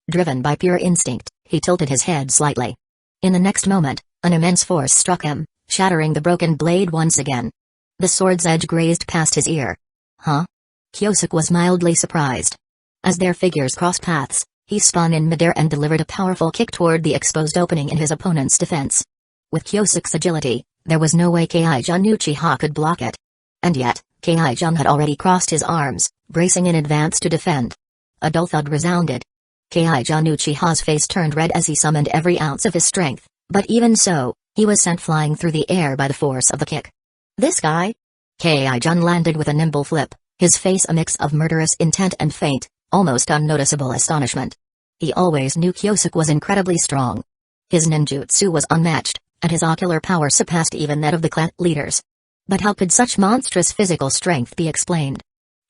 Driven by pure instinct, he tilted his head slightly. In the next moment, an immense force struck him, shattering the broken blade once again. The sword's edge grazed past his ear. Huh? Kyosuke was mildly surprised. As their figures crossed paths, he spun in midair and delivered a powerful kick toward the exposed opening in his opponent's defense. With Kyosuke's agility, there was no way Kaijun Uchiha could block it. And yet, Kaijun had already crossed his arms, bracing in advance to defend. A dull thud resounded. Kaijun Uchiha's face turned red as he summoned every ounce of his strength, but even so, he was sent flying through the air by the force of the kick. This guy? Kaijun landed with a nimble flip, his face a mix of murderous intent and faint, almost unnoticeable astonishment. He always knew Kyosuke was incredibly strong. His ninjutsu was unmatched, and his ocular power surpassed even that of the clan leaders. But how could such monstrous physical strength be explained?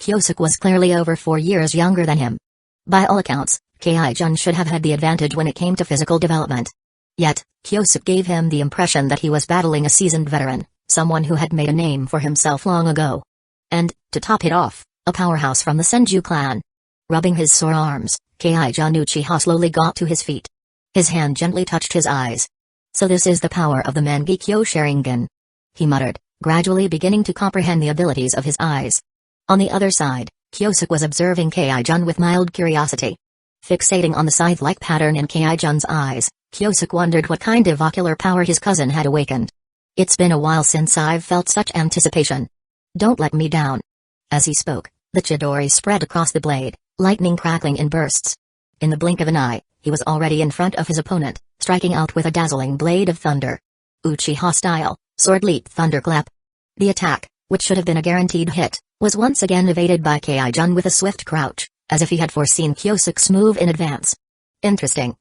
Kyosuke was clearly over 4 years younger than him. By all accounts, Kai-jun should have had the advantage when it came to physical development. Yet, Kyosuke gave him the impression that he was battling a seasoned veteran, someone who had made a name for himself long ago. And, to top it off, a powerhouse from the Senju clan. Rubbing his sore arms, Kai-jun Uchiha slowly got to his feet. His hand gently touched his eyes. So this is the power of the Mangekyo Sharingan. He muttered, gradually beginning to comprehend the abilities of his eyes. On the other side, Kyosuke was observing Kai-jun with mild curiosity. Fixating on the scythe-like pattern in Kai-jun's eyes, Kyosuke wondered what kind of ocular power his cousin had awakened. It's been a while since I've felt such anticipation. Don't let me down. As he spoke, the Chidori spread across the blade, lightning crackling in bursts. In the blink of an eye, he was already in front of his opponent, striking out with a dazzling blade of thunder. Uchiha style, sword leap thunderclap. The attack, which should have been a guaranteed hit, was once again evaded by Kai-jun with a swift crouch, as if he had foreseen Kyosuke's move in advance. Interesting.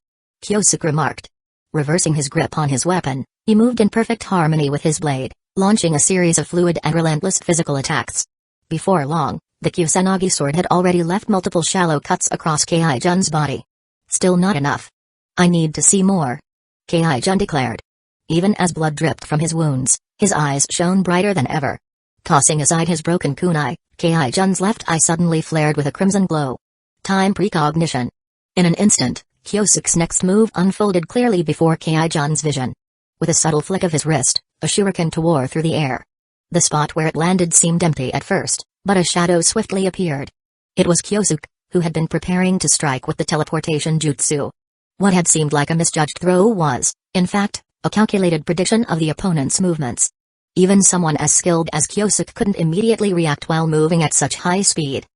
Kyosuke remarked. Reversing his grip on his weapon, he moved in perfect harmony with his blade, launching a series of fluid and relentless physical attacks. Before long, the Kusanagi sword had already left multiple shallow cuts across Kai-jun's body. Still not enough. I need to see more. Kai-jun declared. Even as blood dripped from his wounds, his eyes shone brighter than ever. Tossing aside his broken kunai, Kai-jun's left eye suddenly flared with a crimson glow. Time precognition. In an instant, Kyosuke's next move unfolded clearly before Kai-jun's vision. With a subtle flick of his wrist, a shuriken tore through the air. The spot where it landed seemed empty at first, but a shadow swiftly appeared. It was Kyosuke, who had been preparing to strike with the teleportation jutsu. What had seemed like a misjudged throw was, in fact, a calculated prediction of the opponent's movements. Even someone as skilled as Kyosuke couldn't immediately react while moving at such high speed.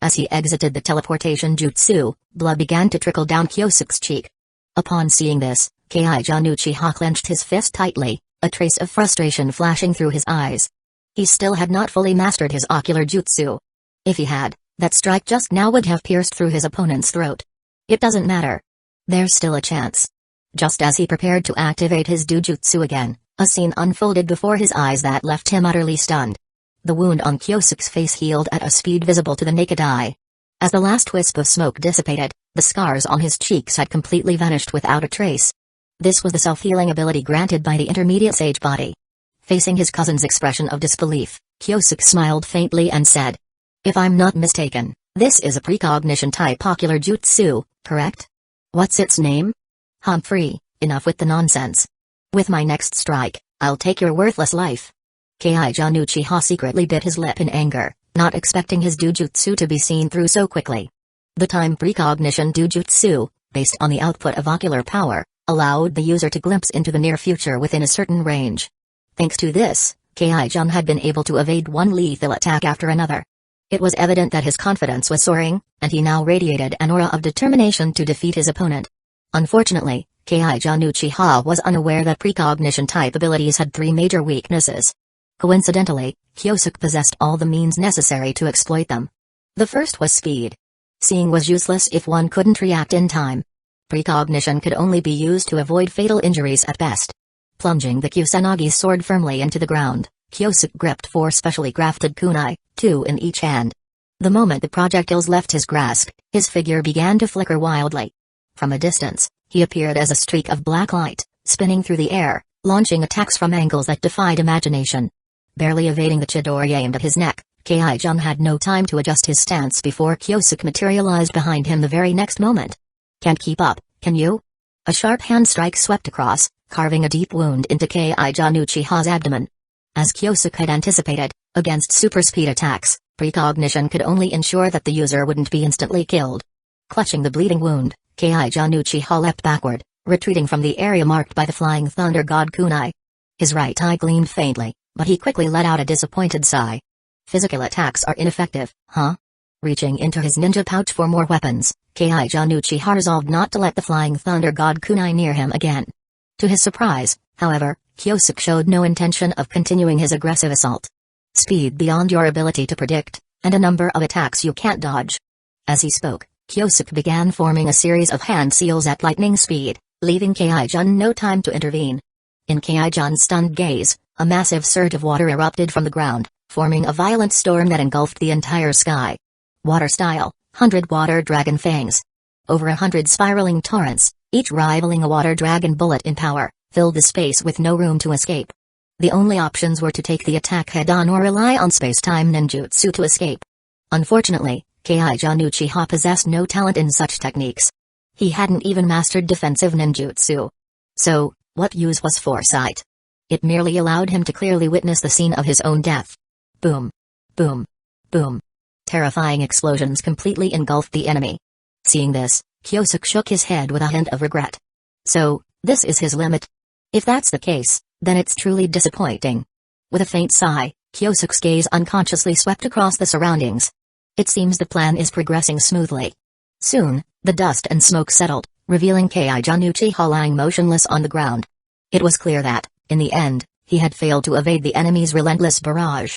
As he exited the teleportation jutsu, blood began to trickle down Kyosuke's cheek. Upon seeing this, Kai-jun Uchiha clenched his fist tightly, a trace of frustration flashing through his eyes. He still had not fully mastered his ocular jutsu. If he had, that strike just now would have pierced through his opponent's throat. It doesn't matter. There's still a chance. Just as he prepared to activate his dojutsu again, a scene unfolded before his eyes that left him utterly stunned. The wound on Kyosuke's face healed at a speed visible to the naked eye. As the last wisp of smoke dissipated, the scars on his cheeks had completely vanished without a trace. This was the self-healing ability granted by the intermediate sage body. Facing his cousin's expression of disbelief, Kyosuke smiled faintly and said, "If I'm not mistaken, this is a precognition type ocular jutsu, correct? What's its name?" "Humphrey, enough with the nonsense. With my next strike, I'll take your worthless life." Kai-jun Uchiha secretly bit his lip in anger, not expecting his dojutsu to be seen through so quickly. The time precognition dojutsu, based on the output of ocular power, allowed the user to glimpse into the near future within a certain range. Thanks to this, Kai-jun had been able to evade one lethal attack after another. It was evident that his confidence was soaring, and he now radiated an aura of determination to defeat his opponent. Unfortunately, Kai-jun Uchiha was unaware that precognition type abilities had 3 major weaknesses. Coincidentally, Kyosuke possessed all the means necessary to exploit them. The first was speed. Seeing was useless if one couldn't react in time. Precognition could only be used to avoid fatal injuries at best. Plunging the Kusanagi's sword firmly into the ground, Kyosuke gripped 4 specially crafted kunai, 2 in each hand. The moment the projectiles left his grasp, his figure began to flicker wildly. From a distance, he appeared as a streak of black light, spinning through the air, launching attacks from angles that defied imagination. Barely evading the chidori aimed at his neck, Kai-jun had no time to adjust his stance before Kyosuke materialized behind him the very next moment. "Can't keep up, can you?" A sharp hand strike swept across, carving a deep wound into Kai-jun Uchiha's abdomen. As Kyosuke had anticipated, against super speed attacks, precognition could only ensure that the user wouldn't be instantly killed. Clutching the bleeding wound, Kai-jun Uchiha leapt backward, retreating from the area marked by the flying thunder god kunai. His right eye gleamed faintly, but he quickly let out a disappointed sigh. Physical attacks are ineffective, huh? Reaching into his ninja pouch for more weapons, Kai-jun Uchiha resolved not to let the flying thunder god kunai near him again. To his surprise, however, Kyosuke showed no intention of continuing his aggressive assault. Speed beyond your ability to predict, and a number of attacks you can't dodge. As he spoke, Kyosuke began forming a series of hand seals at lightning speed, leaving Kai-jun no time to intervene. In Kai-jun's stunned gaze, a massive surge of water erupted from the ground, forming a violent storm that engulfed the entire sky. Water-style, 100 water dragon fangs. Over 100 spiraling torrents, each rivaling a water dragon bullet in power, filled the space with no room to escape. The only options were to take the attack head-on or rely on space-time ninjutsu to escape. Unfortunately, Keiichun Uchiha possessed no talent in such techniques. He hadn't even mastered defensive ninjutsu. So, what use was foresight? It merely allowed him to clearly witness the scene of his own death. Boom. Boom. Boom. Terrifying explosions completely engulfed the enemy. Seeing this, Kyosuke shook his head with a hint of regret. So, this is his limit? If that's the case, then it's truly disappointing. With a faint sigh, Kyosuke's gaze unconsciously swept across the surroundings. It seems the plan is progressing smoothly. Soon, the dust and smoke settled, revealing Keiichun Uchiha lying motionless on the ground. It was clear that, in the end, he had failed to evade the enemy's relentless barrage.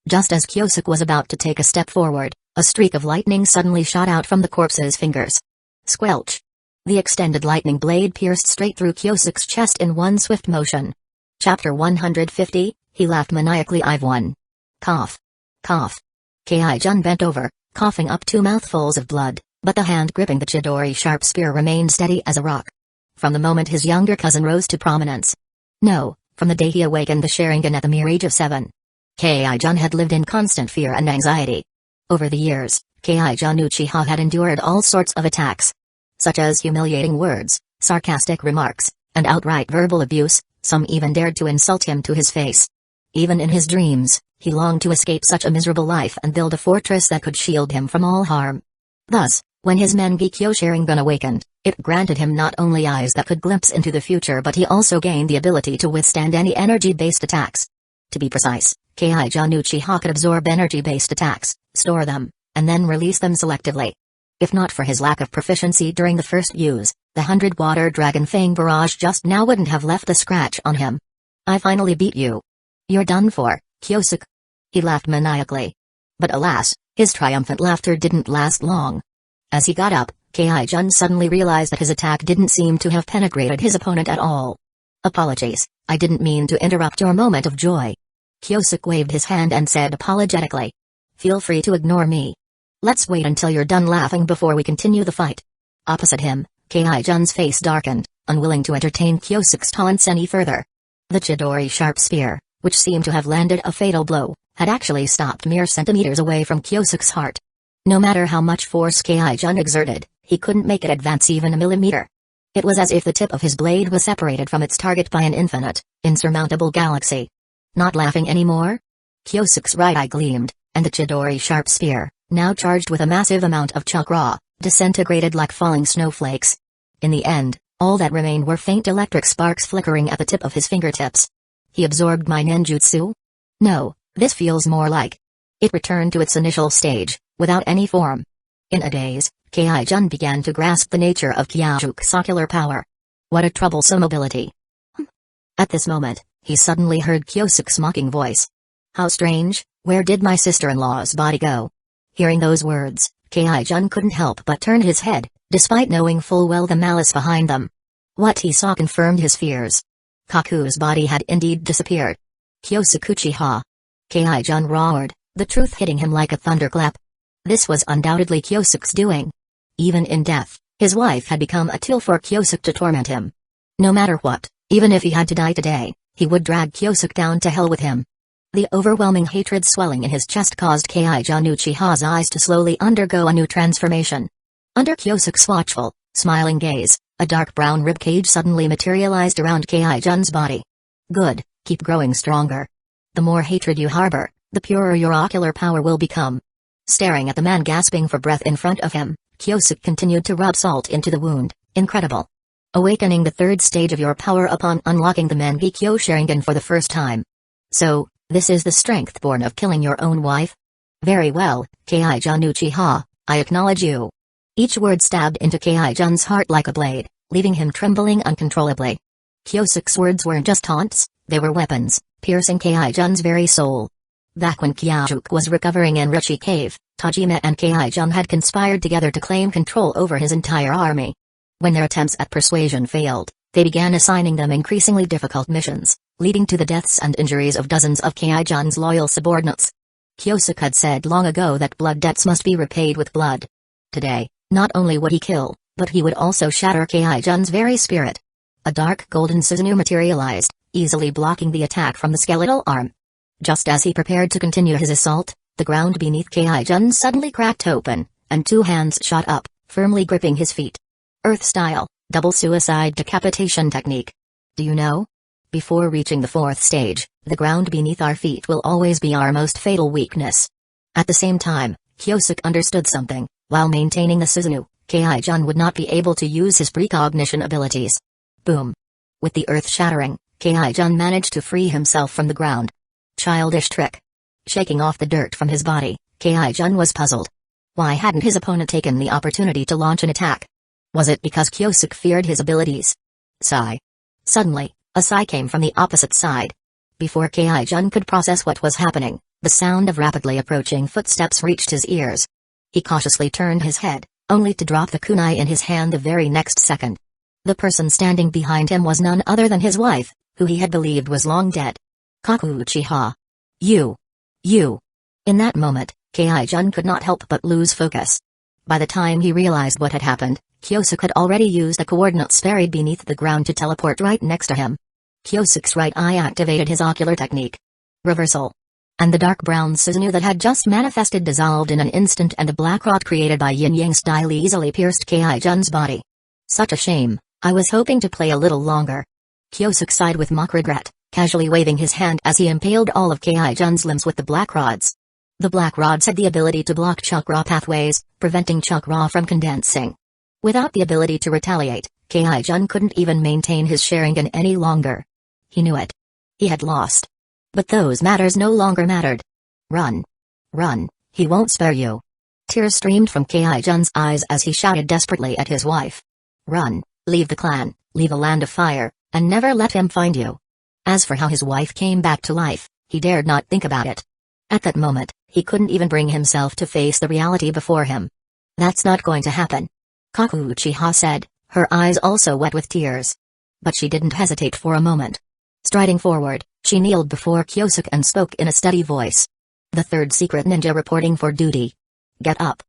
Just as Kyosuke was about to take a step forward, a streak of lightning suddenly shot out from the corpse's fingers. Squelch! The extended lightning blade pierced straight through Kyosuke's chest in one swift motion. Chapter 150, he laughed maniacally. I've won. Cough. Cough. Keiichun bent over, coughing up 2 mouthfuls of blood, but the hand gripping the Chidori sharp spear remained steady as a rock. From the moment his younger cousin rose to prominence. No, from the day he awakened the Sharingan at the mere age of 7. Keiichun had lived in constant fear and anxiety. Over the years, Keiichun Uchiha had endured all sorts of attacks, such as humiliating words, sarcastic remarks, and outright verbal abuse. Some even dared to insult him to his face. Even in his dreams, he longed to escape such a miserable life and build a fortress that could shield him from all harm. Thus, when his Mangekyo Sharingan awakened, it granted him not only eyes that could glimpse into the future, but he also gained the ability to withstand any energy-based attacks. To be precise, Keiichun Uchiha could absorb energy-based attacks, store them, and then release them selectively. If not for his lack of proficiency during the first use, the 100 water dragon fang barrage just now wouldn't have left a scratch on him. I finally beat you. You're done for, Kyosuke. He laughed maniacally. But alas, his triumphant laughter didn't last long. As he got up, Keiichun suddenly realized that his attack didn't seem to have penetrated his opponent at all. Apologies, I didn't mean to interrupt your moment of joy. Kyosuke waved his hand and said apologetically. Feel free to ignore me. Let's wait until you're done laughing before we continue the fight. Opposite him, Keiichun's face darkened, unwilling to entertain Kyosuke's taunts any further. The Chidori sharp spear, which seemed to have landed a fatal blow, had actually stopped mere centimeters away from Kyosuke's heart. No matter how much force Keiichun exerted, he couldn't make it advance even a millimeter. It was as if the tip of his blade was separated from its target by an infinite, insurmountable galaxy. Not laughing anymore? Kyosuke's right eye gleamed, and the Chidori sharp spear, now charged with a massive amount of chakra, disintegrated like falling snowflakes. In the end, all that remained were faint electric sparks flickering at the tip of his fingertips. He absorbed my ninjutsu? No, this feels more like. It returned to its initial stage, without any form. In a daze, Keiichun began to grasp the nature of Kyosuke's ocular power. What a troublesome ability. At this moment, he suddenly heard Kyosuke's mocking voice. How strange, where did my sister-in-law's body go? Hearing those words, Keiichun couldn't help but turn his head, despite knowing full well the malice behind them. What he saw confirmed his fears. Kaku's body had indeed disappeared. Kyosuke Uchiha. Keiichun roared, the truth hitting him like a thunderclap. This was undoubtedly Kyosuke's doing. Even in death, his wife had become a tool for Kyosuke to torment him. No matter what, even if he had to die today, he would drag Kyosuke down to hell with him. The overwhelming hatred swelling in his chest caused Keiichun Uchiha's eyes to slowly undergo a new transformation. Under Kyosuke's watchful, smiling gaze, a dark brown ribcage suddenly materialized around Keiichun's body. Good, keep growing stronger. The more hatred you harbor, the purer your ocular power will become. Staring at the man gasping for breath in front of him, Kyosuke continued to rub salt into the wound. Incredible. Awakening the third stage of your power upon unlocking the Mangekyo Sharingan for the first time. So, this is the strength born of killing your own wife? Very well, Keiichun Uchiha, I acknowledge you. Each word stabbed into Keiichun's heart like a blade, leaving him trembling uncontrollably. Kyosuke's words weren't just taunts, they were weapons, piercing Keiichun's very soul. Back when Kyosuke was recovering in Ruchi Cave, Tajima and Keiichun had conspired together to claim control over his entire army. When their attempts at persuasion failed, they began assigning them increasingly difficult missions, leading to the deaths and injuries of dozens of Keiichun's loyal subordinates. Kyosuke had said long ago that blood debts must be repaid with blood. Today, not only would he kill, but he would also shatter Kai-jun's very spirit. A dark golden Susanoo materialized, easily blocking the attack from the skeletal arm. Just as he prepared to continue his assault, the ground beneath Kai-jun suddenly cracked open, and two hands shot up, firmly gripping his feet. Earth-style, double suicide decapitation technique. Do you know? Before reaching the fourth stage, the ground beneath our feet will always be our most fatal weakness. At the same time, Kyosuke understood something. While maintaining the Susanoo, Kai-jun would not be able to use his precognition abilities. Boom. With the earth shattering, Kai-jun managed to free himself from the ground. Childish trick. Shaking off the dirt from his body, Kai-jun was puzzled. Why hadn't his opponent taken the opportunity to launch an attack? Was it because Kyosuke feared his abilities? Sigh. Suddenly, a sigh came from the opposite side. Before Kai-jun could process what was happening, the sound of rapidly approaching footsteps reached his ears. He cautiously turned his head, only to drop the kunai in his hand the very next second. The person standing behind him was none other than his wife, who he had believed was long dead. Kaku Uchiha. You. In that moment, Kai-jun could not help but lose focus. By the time he realized what had happened, Kyosuke had already used the coordinates buried beneath the ground to teleport right next to him. Kyosuke's right eye activated his ocular technique. Reversal. And the dark brown Susanoo that had just manifested dissolved in an instant, and the black rod created by yin-yang style easily pierced Kai-jun's body. Such a shame, I was hoping to play a little longer. Kyosuke sighed with mock regret, casually waving his hand as he impaled all of Kai-jun's limbs with the black rods. The black rods had the ability to block chakra pathways, preventing chakra from condensing. Without the ability to retaliate, Kai-jun couldn't even maintain his Sharingan any longer. He knew it. He had lost. But those matters no longer mattered. Run. Run, he won't spare you. Tears streamed from Kai-jun's eyes as he shouted desperately at his wife. Run, leave the clan, leave a land of fire, and never let him find you. As for how his wife came back to life, he dared not think about it. At that moment, he couldn't even bring himself to face the reality before him. That's not going to happen. Kaku Uchiha said, her eyes also wet with tears. But she didn't hesitate for a moment. Striding forward, she kneeled before Kyosuke and spoke in a steady voice. The third secret ninja reporting for duty. Get up.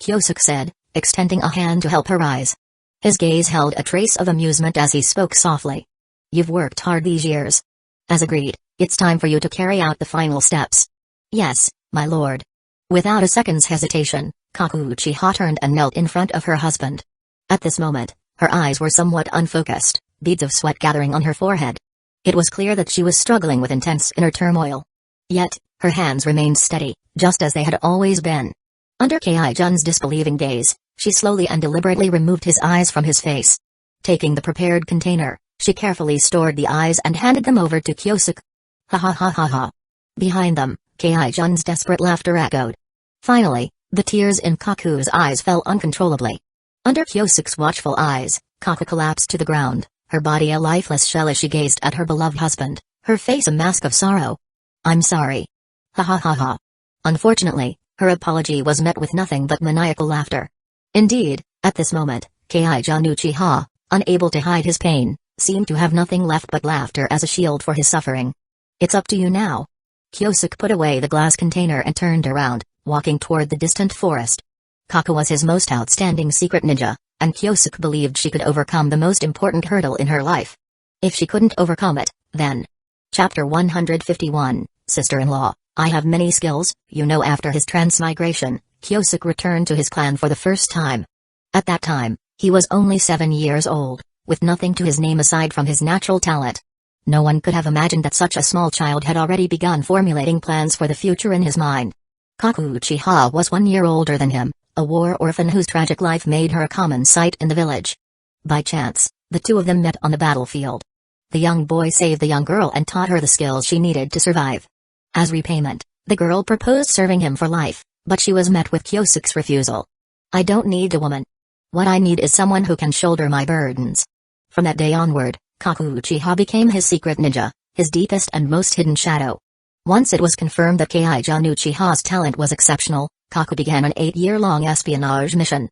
Kyosuke said, extending a hand to help her rise. His gaze held a trace of amusement as he spoke softly. You've worked hard these years. As agreed, it's time for you to carry out the final steps. Yes, my lord. Without a second's hesitation, Kaku Uchiha turned and knelt in front of her husband. At this moment, her eyes were somewhat unfocused, beads of sweat gathering on her forehead. It was clear that she was struggling with intense inner turmoil. Yet, her hands remained steady, just as they had always been. Under Kai-jun's disbelieving gaze, she slowly and deliberately removed his eyes from his face. Taking the prepared container, she carefully stored the eyes and handed them over to Kyosuke. Ha ha ha ha ha. Behind them, Kai-jun's desperate laughter echoed. Finally, the tears in Kaku's eyes fell uncontrollably. Under Kyosuke's watchful eyes, Kaku collapsed to the ground, her body a lifeless shell as she gazed at her beloved husband, her face a mask of sorrow. I'm sorry. Ha ha ha ha. Unfortunately, her apology was met with nothing but maniacal laughter. Indeed, at this moment, Kai-jun Uchiha, unable to hide his pain, seemed to have nothing left but laughter as a shield for his suffering. It's up to you now. Kyosuke put away the glass container and turned around, walking toward the distant forest. Kaku was his most outstanding secret ninja, and Kyosuke believed she could overcome the most important hurdle in her life. If she couldn't overcome it, then... Chapter 151, Sister-in-Law, I have many skills, After his transmigration, Kyosuke returned to his clan for the first time. At that time, he was only 7 years old, with nothing to his name aside from his natural talent. No one could have imagined that such a small child had already begun formulating plans for the future in his mind. Kaku Uchiha was 1 year older than him, a war orphan whose tragic life made her a common sight in the village. By chance, the two of them met on the battlefield. The young boy saved the young girl and taught her the skills she needed to survive. As repayment, the girl proposed serving him for life, but she was met with Kyosuke's refusal. I don't need a woman. What I need is someone who can shoulder my burdens. From that day onward, Kaku Uchiha became his secret ninja, his deepest and most hidden shadow. Once it was confirmed that Kai-jun Uchiha's talent was exceptional, Kaku began an 8-year-long espionage mission.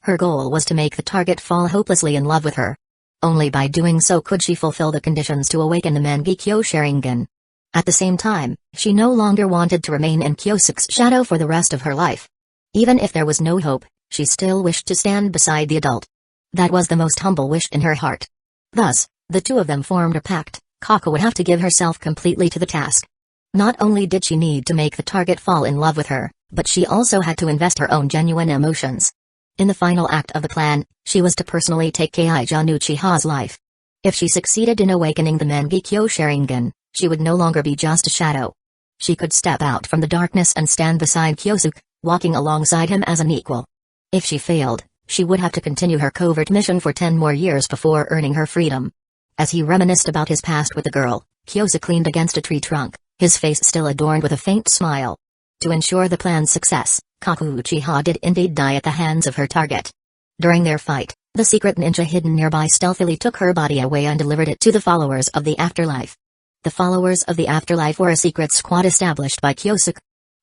Her goal was to make the target fall hopelessly in love with her. Only by doing so could she fulfill the conditions to awaken the Mangekyo Sharingan. At the same time, she no longer wanted to remain in Kyosuke's shadow for the rest of her life. Even if there was no hope, she still wished to stand beside the adult. That was the most humble wish in her heart. Thus, the two of them formed a pact. Kaku would have to give herself completely to the task. Not only did she need to make the target fall in love with her, but she also had to invest her own genuine emotions. In the final act of the plan, she was to personally take Kaijun Uchiha's life. If she succeeded in awakening the Mangekyo Sharingan, she would no longer be just a shadow. She could step out from the darkness and stand beside Kyosuke, walking alongside him as an equal. If she failed, she would have to continue her covert mission for 10 more years before earning her freedom. As he reminisced about his past with the girl, Kyosuke leaned against a tree trunk, his face still adorned with a faint smile. To ensure the plan's success, Kaku Uchiha did indeed die at the hands of her target. During their fight, the secret ninja hidden nearby stealthily took her body away and delivered it to the followers of the afterlife. The followers of the afterlife were a secret squad established by Kyosuke.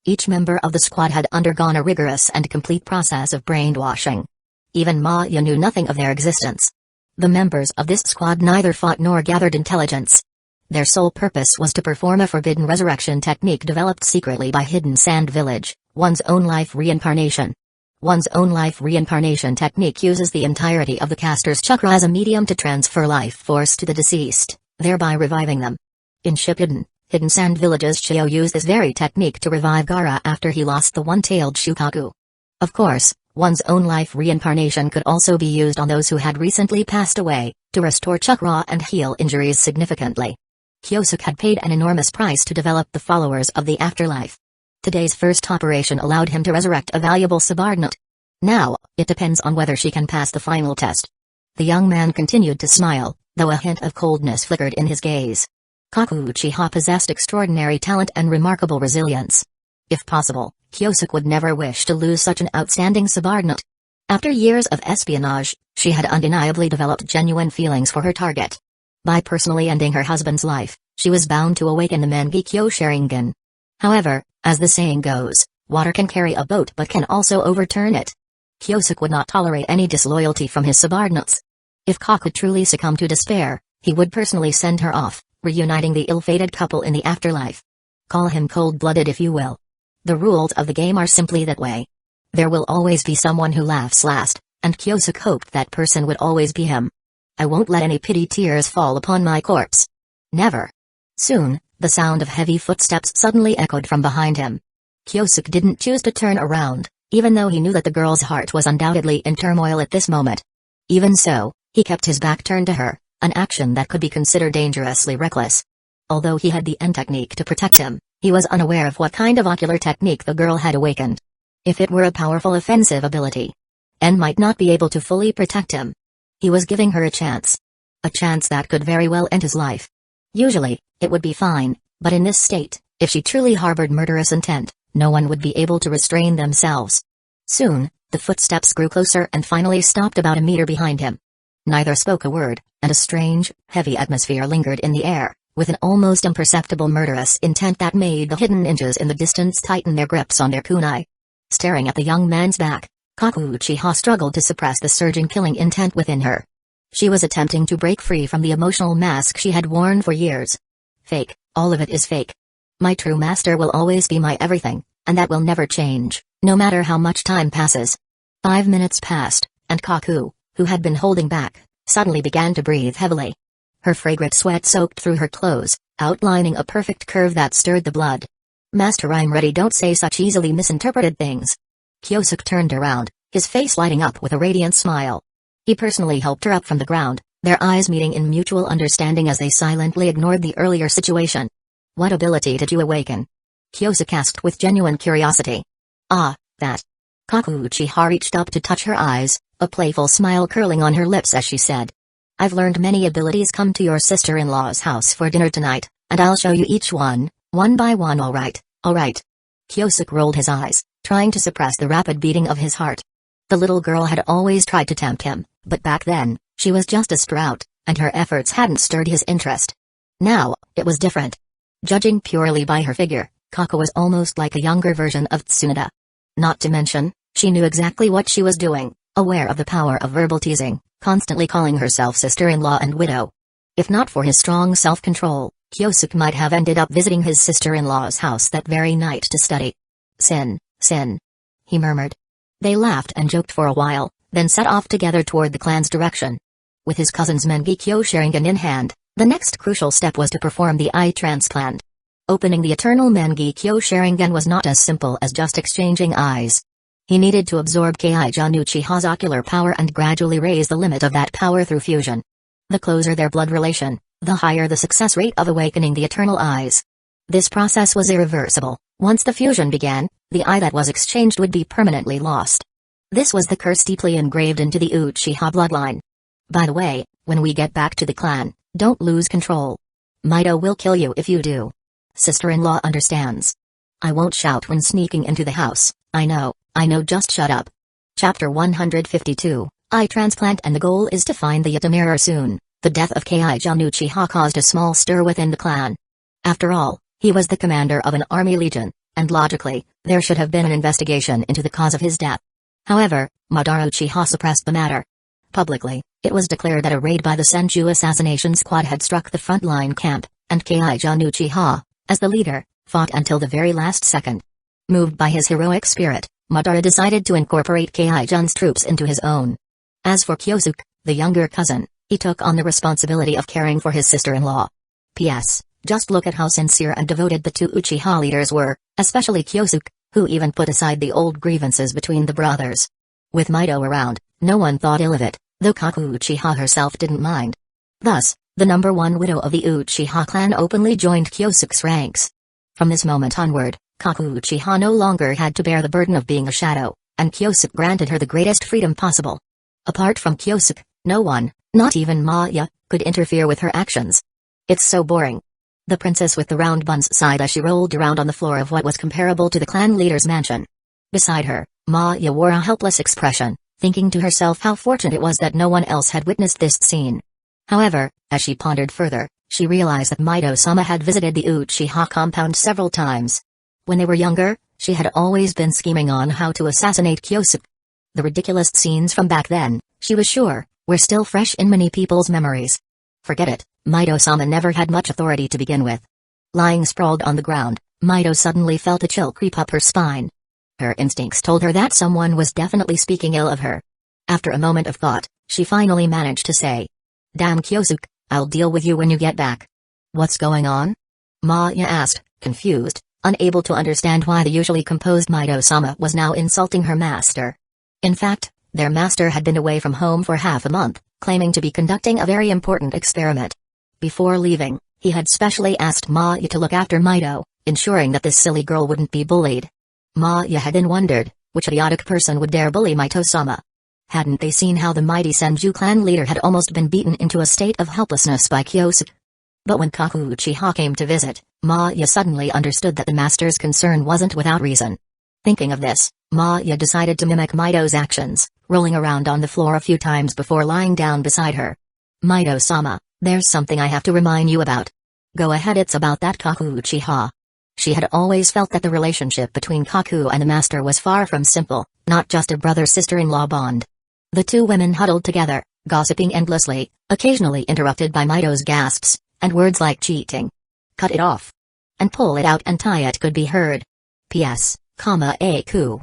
Each member of the squad had undergone a rigorous and complete process of brainwashing. Even Maya knew nothing of their existence. The members of this squad neither fought nor gathered intelligence. Their sole purpose was to perform a forbidden resurrection technique developed secretly by Hidden Sand Village, one's own life reincarnation. One's own life reincarnation technique uses the entirety of the caster's chakra as a medium to transfer life force to the deceased, thereby reviving them. In Shippuden, Hidden Sand Village's Shio used this very technique to revive Gaara after he lost the one-tailed Shukaku. Of course, one's own life reincarnation could also be used on those who had recently passed away, to restore chakra and heal injuries significantly. Kyosuke had paid an enormous price to develop the followers of the afterlife. Today's first operation allowed him to resurrect a valuable subordinate. Now, it depends on whether she can pass the final test. The young man continued to smile, though a hint of coldness flickered in his gaze. Kaku Uchiha possessed extraordinary talent and remarkable resilience. If possible, Kyosuke would never wish to lose such an outstanding subordinate. After years of espionage, she had undeniably developed genuine feelings for her target. By personally ending her husband's life, she was bound to awaken the Mangekyo Sharingan. However, as the saying goes, water can carry a boat but can also overturn it. Kyosuke would not tolerate any disloyalty from his subordinates. If Kaku truly succumbed to despair, he would personally send her off, reuniting the ill-fated couple in the afterlife. Call him cold-blooded if you will. The rules of the game are simply that way. There will always be someone who laughs last, and Kyosuke hoped that person would always be him. I won't let any pity tears fall upon my corpse. Never. Soon, the sound of heavy footsteps suddenly echoed from behind him. Kyosuke didn't choose to turn around, even though he knew that the girl's heart was undoubtedly in turmoil at this moment. Even so, he kept his back turned to her, an action that could be considered dangerously reckless. Although he had the N technique to protect him, he was unaware of what kind of ocular technique the girl had awakened. If it were a powerful offensive ability, N might not be able to fully protect him. He was giving her a chance. A chance that could very well end his life. Usually, it would be fine, but in this state, if she truly harbored murderous intent, no one would be able to restrain themselves. Soon, the footsteps grew closer and finally stopped about a meter behind him. Neither spoke a word, and a strange, heavy atmosphere lingered in the air, with an almost imperceptible murderous intent that made the hidden ninjas in the distance tighten their grips on their kunai. Staring at the young man's back, Kaku Uchiha struggled to suppress the surging killing intent within her. She was attempting to break free from the emotional mask she had worn for years. Fake, all of it is fake. My true master will always be my everything, and that will never change, no matter how much time passes. 5 minutes passed, and Kaku, who had been holding back, suddenly began to breathe heavily. Her fragrant sweat soaked through her clothes, outlining a perfect curve that stirred the blood. Master, I'm ready, don't say such easily misinterpreted things. Kyosuke turned around, his face lighting up with a radiant smile. He personally helped her up from the ground, their eyes meeting in mutual understanding as they silently ignored the earlier situation. What ability did you awaken? Kyosuke asked with genuine curiosity. Ah, that. Kaku Uchiha reached up to touch her eyes, a playful smile curling on her lips as she said. I've learned many abilities. Come to your sister-in-law's house for dinner tonight, and I'll show you each one by one. Alright. Kyosuke rolled his eyes, trying to suppress the rapid beating of his heart. The little girl had always tried to tempt him, but back then, she was just a sprout, and her efforts hadn't stirred his interest. Now, it was different. Judging purely by her figure, Kaku was almost like a younger version of Tsunade. Not to mention, she knew exactly what she was doing, aware of the power of verbal teasing, constantly calling herself sister-in-law and widow. If not for his strong self-control, Kyosuke might have ended up visiting his sister-in-law's house that very night to study. Sin, he murmured. They laughed and joked for a while, then set off together toward the clan's direction. With his cousin's Mangekyo Sharingan in hand, the next crucial step was to perform the eye transplant. Opening the eternal Mangekyo Sharingan was not as simple as just exchanging eyes. He needed to absorb Keijan Uchiha's ocular power and gradually raise the limit of that power through fusion. The closer their blood relation, the higher the success rate of awakening the eternal eyes. This process was irreversible. Once the fusion began, the eye that was exchanged would be permanently lost. This was the curse deeply engraved into the Uchiha bloodline. By the way, when we get back to the clan, don't lose control. Mito will kill you if you do. Sister-in-law understands. I won't shout when sneaking into the house. I know, just shut up. Chapter 152, Eye Transplant, and the goal is to find the Yatamura soon. The death of Keijan Uchiha caused a small stir within the clan. After all, he was the commander of an army legion, and logically, there should have been an investigation into the cause of his death. However, Madara Uchiha suppressed the matter. Publicly, it was declared that a raid by the Senju assassination squad had struck the frontline camp, and Keijan Uchiha, as the leader, fought until the very last second. Moved by his heroic spirit, Madara decided to incorporate Keijan's troops into his own. As for Kyosuke, the younger cousin, he took on the responsibility of caring for his sister-in-law. P.S. Just look at how sincere and devoted the two Uchiha leaders were, especially Kyosuke, who even put aside the old grievances between the brothers. With Mito around, no one thought ill of it, though Kaku Uchiha herself didn't mind. Thus, the number one widow of the Uchiha clan openly joined Kyosuke's ranks. From this moment onward, Kaku Uchiha no longer had to bear the burden of being a shadow, and Kyosuke granted her the greatest freedom possible. Apart from Kyosuke, no one, not even Maya, could interfere with her actions. It's so boring. The princess with the round buns sighed as she rolled around on the floor of what was comparable to the clan leader's mansion. Beside her, Maya wore a helpless expression, thinking to herself how fortunate it was that no one else had witnessed this scene. However, as she pondered further, she realized that Mito-sama had visited the Uchiha compound several times. When they were younger, she had always been scheming on how to assassinate Kyosuke. The ridiculous scenes from back then, she was sure, were still fresh in many people's memories. Forget it, Mito-sama never had much authority to begin with. Lying sprawled on the ground, Mito suddenly felt a chill creep up her spine. Her instincts told her that someone was definitely speaking ill of her. After a moment of thought, she finally managed to say, "Damn Kyosuke, I'll deal with you when you get back." "What's going on?" Maya asked, confused, unable to understand why the usually composed Mito-sama was now insulting her master. In fact, their master had been away from home for half a month, claiming to be conducting a very important experiment. Before leaving, he had specially asked Maya to look after Mito, ensuring that this silly girl wouldn't be bullied. Maya had then wondered, which idiotic person would dare bully Mito-sama? Hadn't they seen how the mighty Senju clan leader had almost been beaten into a state of helplessness by Kyosuke? But when Kaku Uchiha came to visit, Maya suddenly understood that the master's concern wasn't without reason. Thinking of this, Maya decided to mimic Mito's actions, rolling around on the floor a few times before lying down beside her. "Mito-sama, there's something I have to remind you about." "Go ahead, it's about that Kaku Uchiha." She had always felt that the relationship between Kaku and the master was far from simple, not just a brother-sister-in-law bond. The two women huddled together, gossiping endlessly, occasionally interrupted by Mito's gasps, and words like cheating. "Cut it off. And pull it out and tie it" could be heard. P.S. Aku.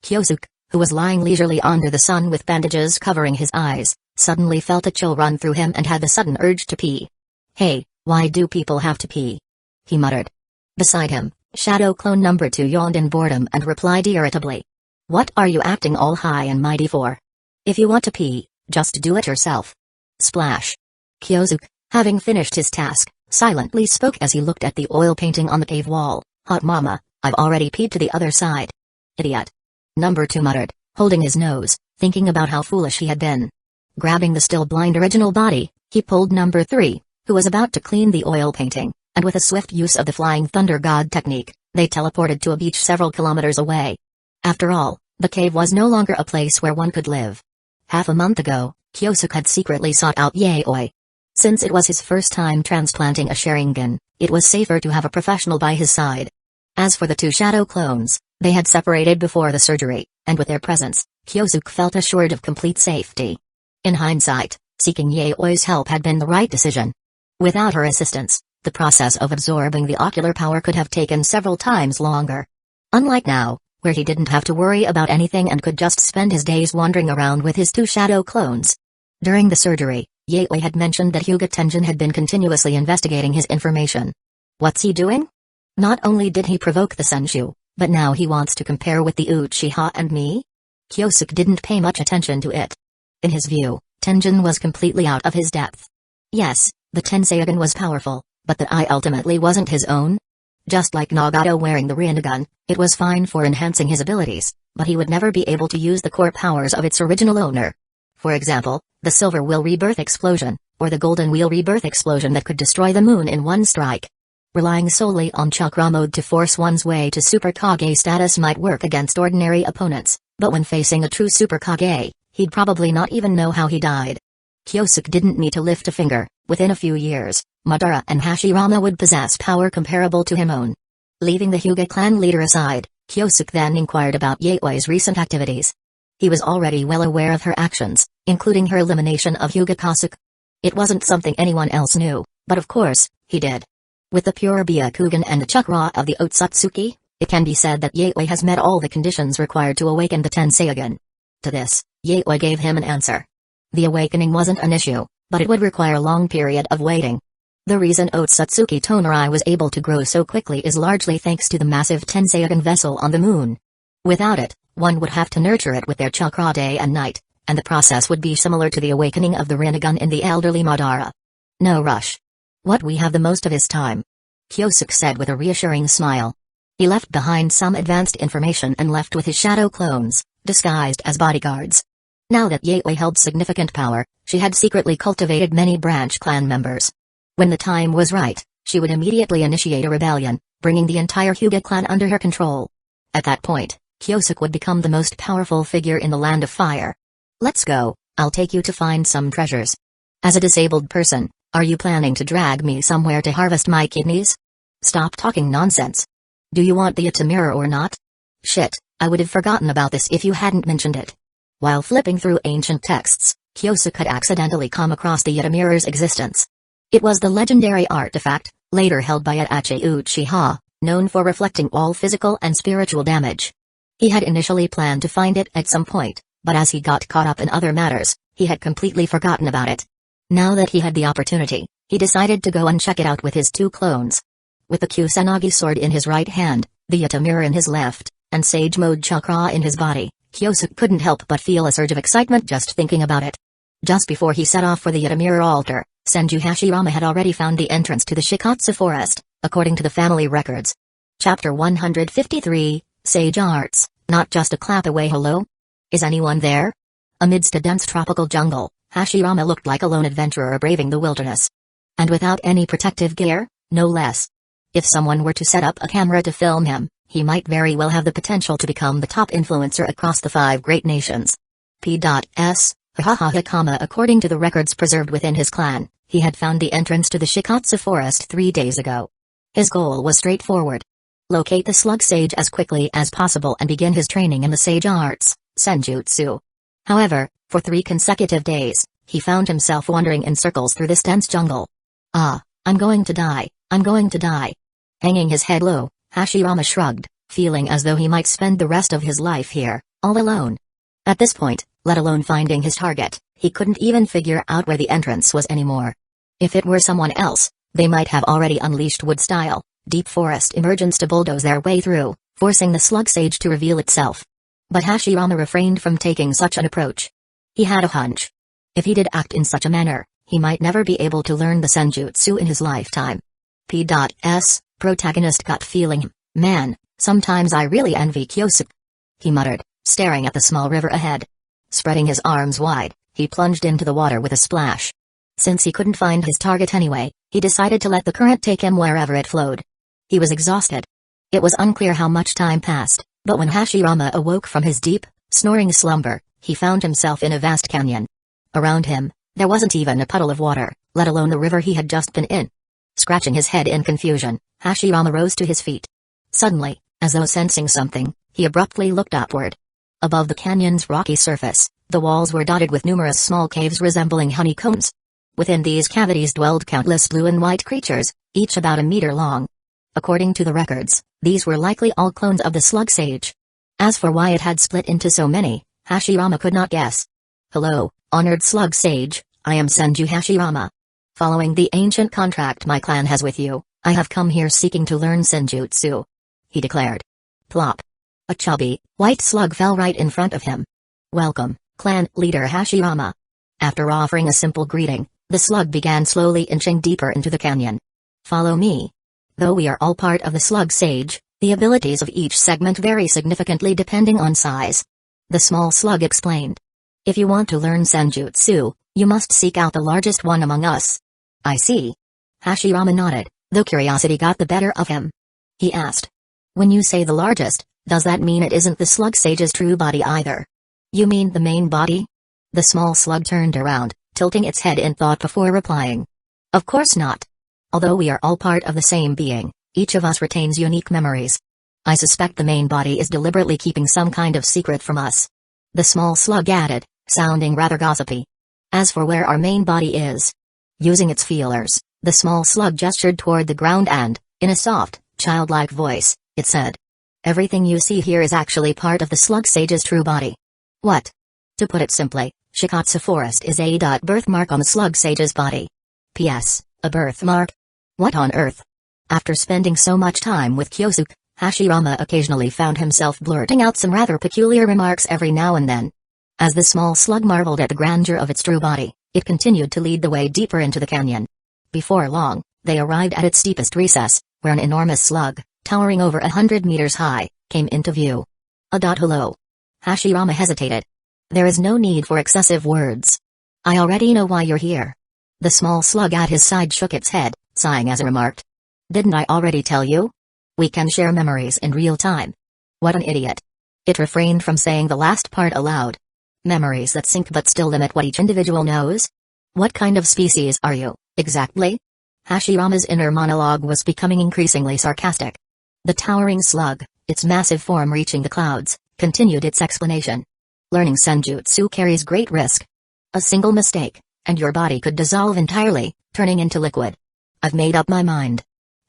Kyosuke, who was lying leisurely under the sun with bandages covering his eyes, suddenly felt a chill run through him and had the sudden urge to pee. "Hey, why do people have to pee?" he muttered. Beside him, Shadow Clone number 2 yawned in boredom and replied irritably. "What are you acting all high and mighty for? If you want to pee, just do it yourself." Splash. Kyosuke, having finished his task, silently spoke as he looked at the oil painting on the cave wall. "Hot mama, I've already peed to the other side." "Idiot." Number 2 muttered, holding his nose, thinking about how foolish he had been. Grabbing the still blind original body, he pulled number 3, who was about to clean the oil painting, and with a swift use of the Flying Thunder God technique, they teleported to a beach several kilometers away. After all, the cave was no longer a place where one could live. Half a month ago, Kyosuke had secretly sought out Yaoi. Since it was his first time transplanting a Sharingan, it was safer to have a professional by his side. As for the two shadow clones, they had separated before the surgery, and with their presence, Kyosuke felt assured of complete safety. In hindsight, seeking Yaoi's help had been the right decision. Without her assistance, The process of absorbing the ocular power could have taken several times longer. Unlike now, where he didn't have to worry about anything and could just spend his days wandering around with his two shadow clones. During the surgery, Yatewei had mentioned that Hyuga Tenjin had been continuously investigating his information. What's he doing? Not only did he provoke the Senju, but now he wants to compare with the Uchiha and me? Kyosuke didn't pay much attention to it. In his view, Tenjin was completely out of his depth. Yes, the Tenseigan was powerful, but that eye ultimately wasn't his own. Just like Nagato wearing the Rinnegan, it was fine for enhancing his abilities, but he would never be able to use the core powers of its original owner. For example, the Silver Wheel Rebirth Explosion, or the Golden Wheel Rebirth Explosion that could destroy the moon in one strike. Relying solely on chakra mode to force one's way to Super Kage status might work against ordinary opponents, but when facing a true Super Kage, he'd probably not even know how he died. Kyosuke didn't need to lift a finger. Within a few years, Madara and Hashirama would possess power comparable to him own. Leaving the Hyuga clan leader aside, Kyosuke then inquired about Yatewei's recent activities. He was already well aware of her actions, including her elimination of Hyuga Kasuke. It wasn't something anyone else knew, but of course, he did. With the pure Byakugan and the chakra of the Otsutsuki, it can be said that Yatewei has met all the conditions required to awaken the Tenseigan. To this, Yatewei gave him an answer. The awakening wasn't an issue, but it would require a long period of waiting. The reason Otsutsuki Tonorai was able to grow so quickly is largely thanks to the massive Tenseigan vessel on the moon. Without it, one would have to nurture it with their chakra day and night, and the process would be similar to the awakening of the Rinnegan in the elderly Madara. No rush. What we have the most of is time. Kyosuke said with a reassuring smile. He left behind some advanced information and left with his shadow clones, disguised as bodyguards. Now that Yatewei held significant power, she had secretly cultivated many branch clan members. When the time was right, she would immediately initiate a rebellion, bringing the entire Hyuga clan under her control. At that point, Kyosuke would become the most powerful figure in the Land of Fire. Let's go, I'll take you to find some treasures. As a disabled person, are you planning to drag me somewhere to harvest my kidneys? Stop talking nonsense. Do you want the Yatamura or not? Shit, I would have forgotten about this if you hadn't mentioned it. While flipping through ancient texts, Kyosuke had accidentally come across the Yatamura's existence. It was the legendary artifact, later held by Itachi Uchiha, known for reflecting all physical and spiritual damage. He had initially planned to find it at some point, but as he got caught up in other matters, he had completely forgotten about it. Now that he had the opportunity, he decided to go and check it out with his two clones. With the Kusanagi sword in his right hand, the Yatamura in his left, and Sage Mode chakra in his body, Kyosuke couldn't help but feel a surge of excitement just thinking about it. Just before he set off for the Yatamura altar, Senju Hashirama had already found the entrance to the Shikatsu forest, according to the family records. Chapter 153, Sage Arts, not just a clap away. Hello? Is anyone there? Amidst a dense tropical jungle, Hashirama looked like a lone adventurer braving the wilderness. And without any protective gear, no less. If someone were to set up a camera to film him, he might very well have the potential to become the top influencer across the 5 great nations. P.S. According to the records preserved within his clan, he had found the entrance to the Shikatsu forest 3 days ago. His goal was straightforward. Locate the slug sage as quickly as possible and begin his training in the sage arts, Senjutsu. However, for 3 consecutive days, he found himself wandering in circles through this dense jungle. I'm going to die, I'm going to die. Hanging his head low, Hashirama shrugged, feeling as though he might spend the rest of his life here, all alone. At this point, let alone finding his target, he couldn't even figure out where the entrance was anymore. If it were someone else, they might have already unleashed wood-style, deep forest emergence to bulldoze their way through, forcing the slug sage to reveal itself. But Hashirama refrained from taking such an approach. He had a hunch. If he did act in such a manner, he might never be able to learn the senjutsu in his lifetime. P.S. Protagonist gut feeling, man, sometimes I really envy Kyosuke. He muttered, staring at the small river ahead. Spreading his arms wide, he plunged into the water with a splash. Since he couldn't find his target anyway, he decided to let the current take him wherever it flowed. He was exhausted. It was unclear how much time passed, but when Hashirama awoke from his deep, snoring slumber, he found himself in a vast canyon. Around him, there wasn't even a puddle of water, let alone the river he had just been in. Scratching his head in confusion, Hashirama rose to his feet. Suddenly, as though sensing something, he abruptly looked upward. Above the canyon's rocky surface, the walls were dotted with numerous small caves resembling honeycombs. Within these cavities dwelled countless blue and white creatures, each about a meter long. According to the records, these were likely all clones of the slug sage. As for why it had split into so many, Hashirama could not guess. Hello, honored slug sage, I am Senju Hashirama. Following the ancient contract my clan has with you, I have come here seeking to learn senjutsu, he declared. Plop. A chubby, white slug fell right in front of him. Welcome, clan leader Hashirama. After offering a simple greeting, the slug began slowly inching deeper into the canyon. Follow me. Though we are all part of the slug sage, the abilities of each segment vary significantly depending on size. The small slug explained. If you want to learn senjutsu, you must seek out the largest one among us. I see. Hashirama nodded, though curiosity got the better of him. He asked. When you say the largest, does that mean it isn't the slug sage's true body either? You mean the main body? The small slug turned around, tilting its head in thought before replying. Of course not. Although we are all part of the same being, each of us retains unique memories. I suspect the main body is deliberately keeping some kind of secret from us. The small slug added, sounding rather gossipy. As for where our main body is. Using its feelers, the small slug gestured toward the ground and, in a soft, childlike voice, it said. Everything you see here is actually part of the slug sage's true body. What? To put it simply, Shikatsu Forest is a birthmark on the slug sage's body. P.S. A birthmark? What on earth? After spending so much time with Kyosuke, Hashirama occasionally found himself blurting out some rather peculiar remarks every now and then. As the small slug marveled at the grandeur of its true body, it continued to lead the way deeper into the canyon. Before long, they arrived at its steepest recess, where an enormous slug, towering over 100 meters high, came into view. Hello. Hashirama hesitated. There is no need for excessive words. I already know why you're here. The small slug at his side shook its head, sighing as it remarked. Didn't I already tell you? We can share memories in real time. What an idiot. It refrained from saying the last part aloud. Memories that sync but still limit what each individual knows? What kind of species are you, exactly? Hashirama's inner monologue was becoming increasingly sarcastic. The towering slug, its massive form reaching the clouds, continued its explanation. Learning senjutsu carries great risk. A single mistake, and your body could dissolve entirely, turning into liquid. I've made up my mind.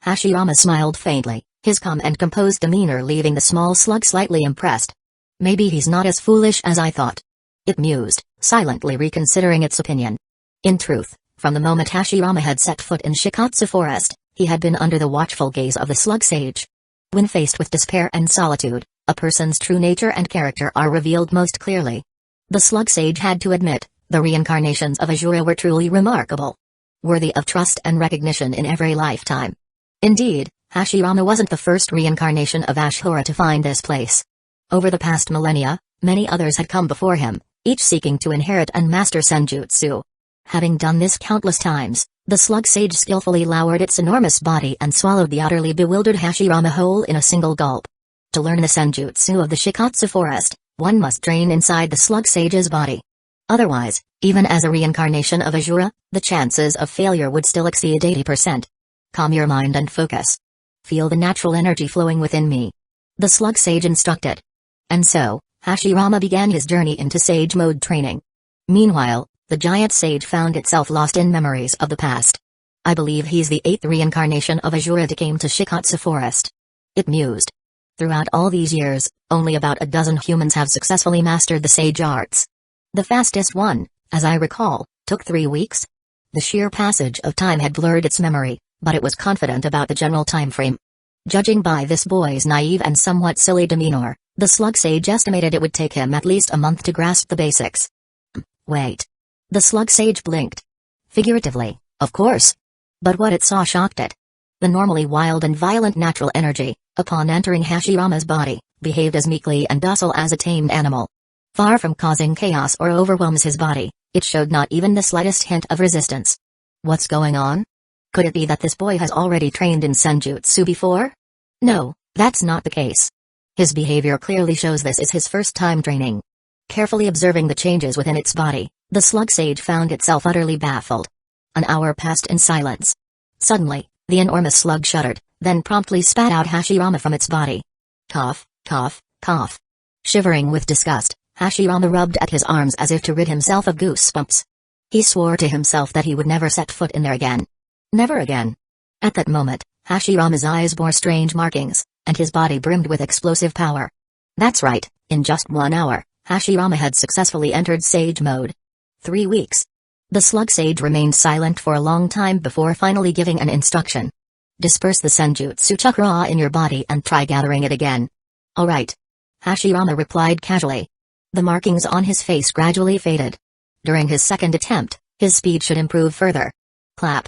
Hashirama smiled faintly, his calm and composed demeanor leaving the small slug slightly impressed. Maybe he's not as foolish as I thought. It mused, silently reconsidering its opinion. In truth, from the moment Hashirama had set foot in Shikatsu Forest, he had been under the watchful gaze of the slug sage. When faced with despair and solitude, a person's true nature and character are revealed most clearly. The slug sage had to admit, the reincarnations of Ashura were truly remarkable. Worthy of trust and recognition in every lifetime. Indeed, Hashirama wasn't the first reincarnation of Ashura to find this place. Over the past millennia, many others had come before him, each seeking to inherit and master senjutsu. Having done this countless times, the slug sage skillfully lowered its enormous body and swallowed the utterly bewildered Hashirama whole in a single gulp. To learn the senjutsu of the Shikatsu Forest, one must drain inside the slug sage's body. Otherwise, even as a reincarnation of Ashura, the chances of failure would still exceed 80%. Calm your mind and focus. Feel the natural energy flowing within me. The slug sage instructed. And so, Hashirama began his journey into sage mode training. Meanwhile, the giant sage found itself lost in memories of the past. I believe he's the 8th reincarnation of Ashura that came to Shikatsu Forest. It mused. Throughout all these years, only about a dozen humans have successfully mastered the sage arts. The fastest one, as I recall, took 3 weeks. The sheer passage of time had blurred its memory, but it was confident about the general time frame. Judging by this boy's naive and somewhat silly demeanor, the slug sage estimated it would take him at least a month to grasp the basics. Wait. The slug sage blinked. Figuratively, of course. But what it saw shocked it. The normally wild and violent natural energy, upon entering Hashirama's body, behaved as meekly and docile as a tamed animal. Far from causing chaos or overwhelms his body, it showed not even the slightest hint of resistance. What's going on? Could it be that this boy has already trained in senjutsu before? No, that's not the case. His behavior clearly shows this is his first time training. Carefully observing the changes within its body, the slug sage found itself utterly baffled. An hour passed in silence. Suddenly, the enormous slug shuddered, then promptly spat out Hashirama from its body. Cough, cough, cough. Shivering with disgust, Hashirama rubbed at his arms as if to rid himself of goosebumps. He swore to himself that he would never set foot in there again. Never again. At that moment, Hashirama's eyes bore strange markings, and his body brimmed with explosive power. That's right, in just 1 hour, Hashirama had successfully entered Sage mode. 3 weeks. The slug sage remained silent for a long time before finally giving an instruction. Disperse the Senjutsu chakra in your body and try gathering it again. Alright. Hashirama replied casually. The markings on his face gradually faded. During his second attempt, his speed should improve further. Clap.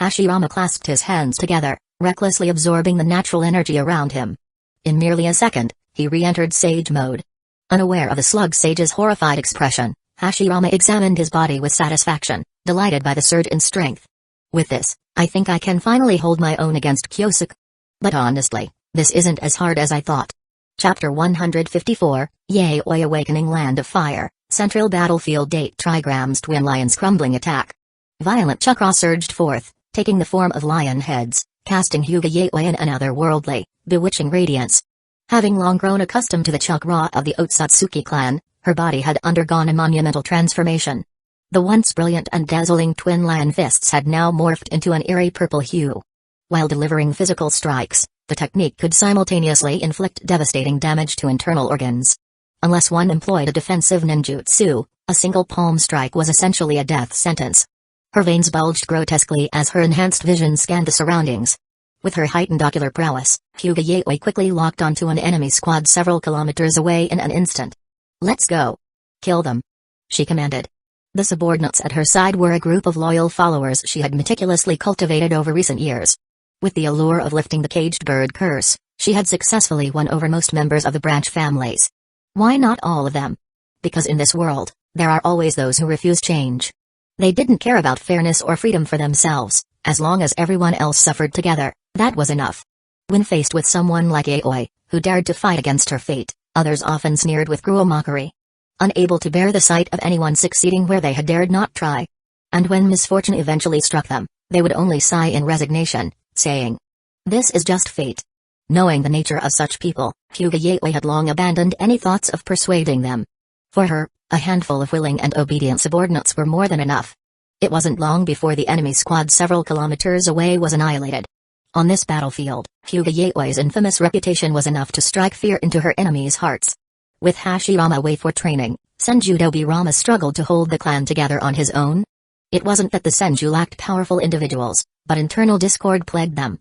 Hashirama clasped his hands together, recklessly absorbing the natural energy around him. In merely a second, he re-entered Sage mode. Unaware of the slug sage's horrified expression, Hashirama examined his body with satisfaction, delighted by the surge in strength. With this, I think I can finally hold my own against Kyosuke. But honestly, this isn't as hard as I thought. Chapter 154, Yaoi Awakening Land of Fire, Central Battlefield Date Trigrams Twin Lions Crumbling Attack. Violent chakra surged forth, taking the form of lion heads, casting Hyuga Yaoi in an otherworldly, bewitching radiance. Having long grown accustomed to the chakra of the Otsutsuki clan, her body had undergone a monumental transformation. The once brilliant and dazzling twin lion fists had now morphed into an eerie purple hue. While delivering physical strikes, the technique could simultaneously inflict devastating damage to internal organs. Unless one employed a defensive ninjutsu, a single palm strike was essentially a death sentence. Her veins bulged grotesquely as her enhanced vision scanned the surroundings. With her heightened ocular prowess, Hyuga Yaoi quickly locked onto an enemy squad several kilometers away in an instant. Let's go. Kill them. She commanded. The subordinates at her side were a group of loyal followers she had meticulously cultivated over recent years. With the allure of lifting the caged bird curse, she had successfully won over most members of the branch families. Why not all of them? Because in this world, there are always those who refuse change. They didn't care about fairness or freedom for themselves, as long as everyone else suffered together, that was enough. When faced with someone like Yaoi, who dared to fight against her fate, others often sneered with cruel mockery. Unable to bear the sight of anyone succeeding where they had dared not try. And when misfortune eventually struck them, they would only sigh in resignation, saying, "This is just fate." Knowing the nature of such people, Hyuga Yaoi had long abandoned any thoughts of persuading them. For her, a handful of willing and obedient subordinates were more than enough. It wasn't long before the enemy squad several kilometers away was annihilated. On this battlefield, Hyuga Yaoi's infamous reputation was enough to strike fear into her enemies' hearts. With Hashirama away for training, Senju Dobirama struggled to hold the clan together on his own. It wasn't that the Senju lacked powerful individuals, but internal discord plagued them.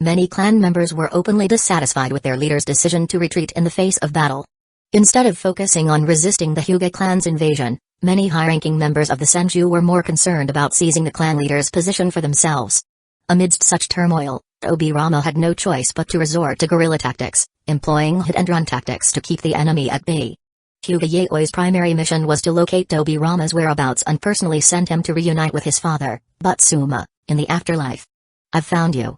Many clan members were openly dissatisfied with their leader's decision to retreat in the face of battle. Instead of focusing on resisting the Hyuga clan's invasion, many high-ranking members of the Senju were more concerned about seizing the clan leader's position for themselves. Amidst such turmoil, Dobirama had no choice but to resort to guerrilla tactics, employing hit-and-run tactics to keep the enemy at bay. Hyuga Yaoi's primary mission was to locate Dobirama's whereabouts and personally send him to reunite with his father, Butsuma, in the afterlife. "I've found you."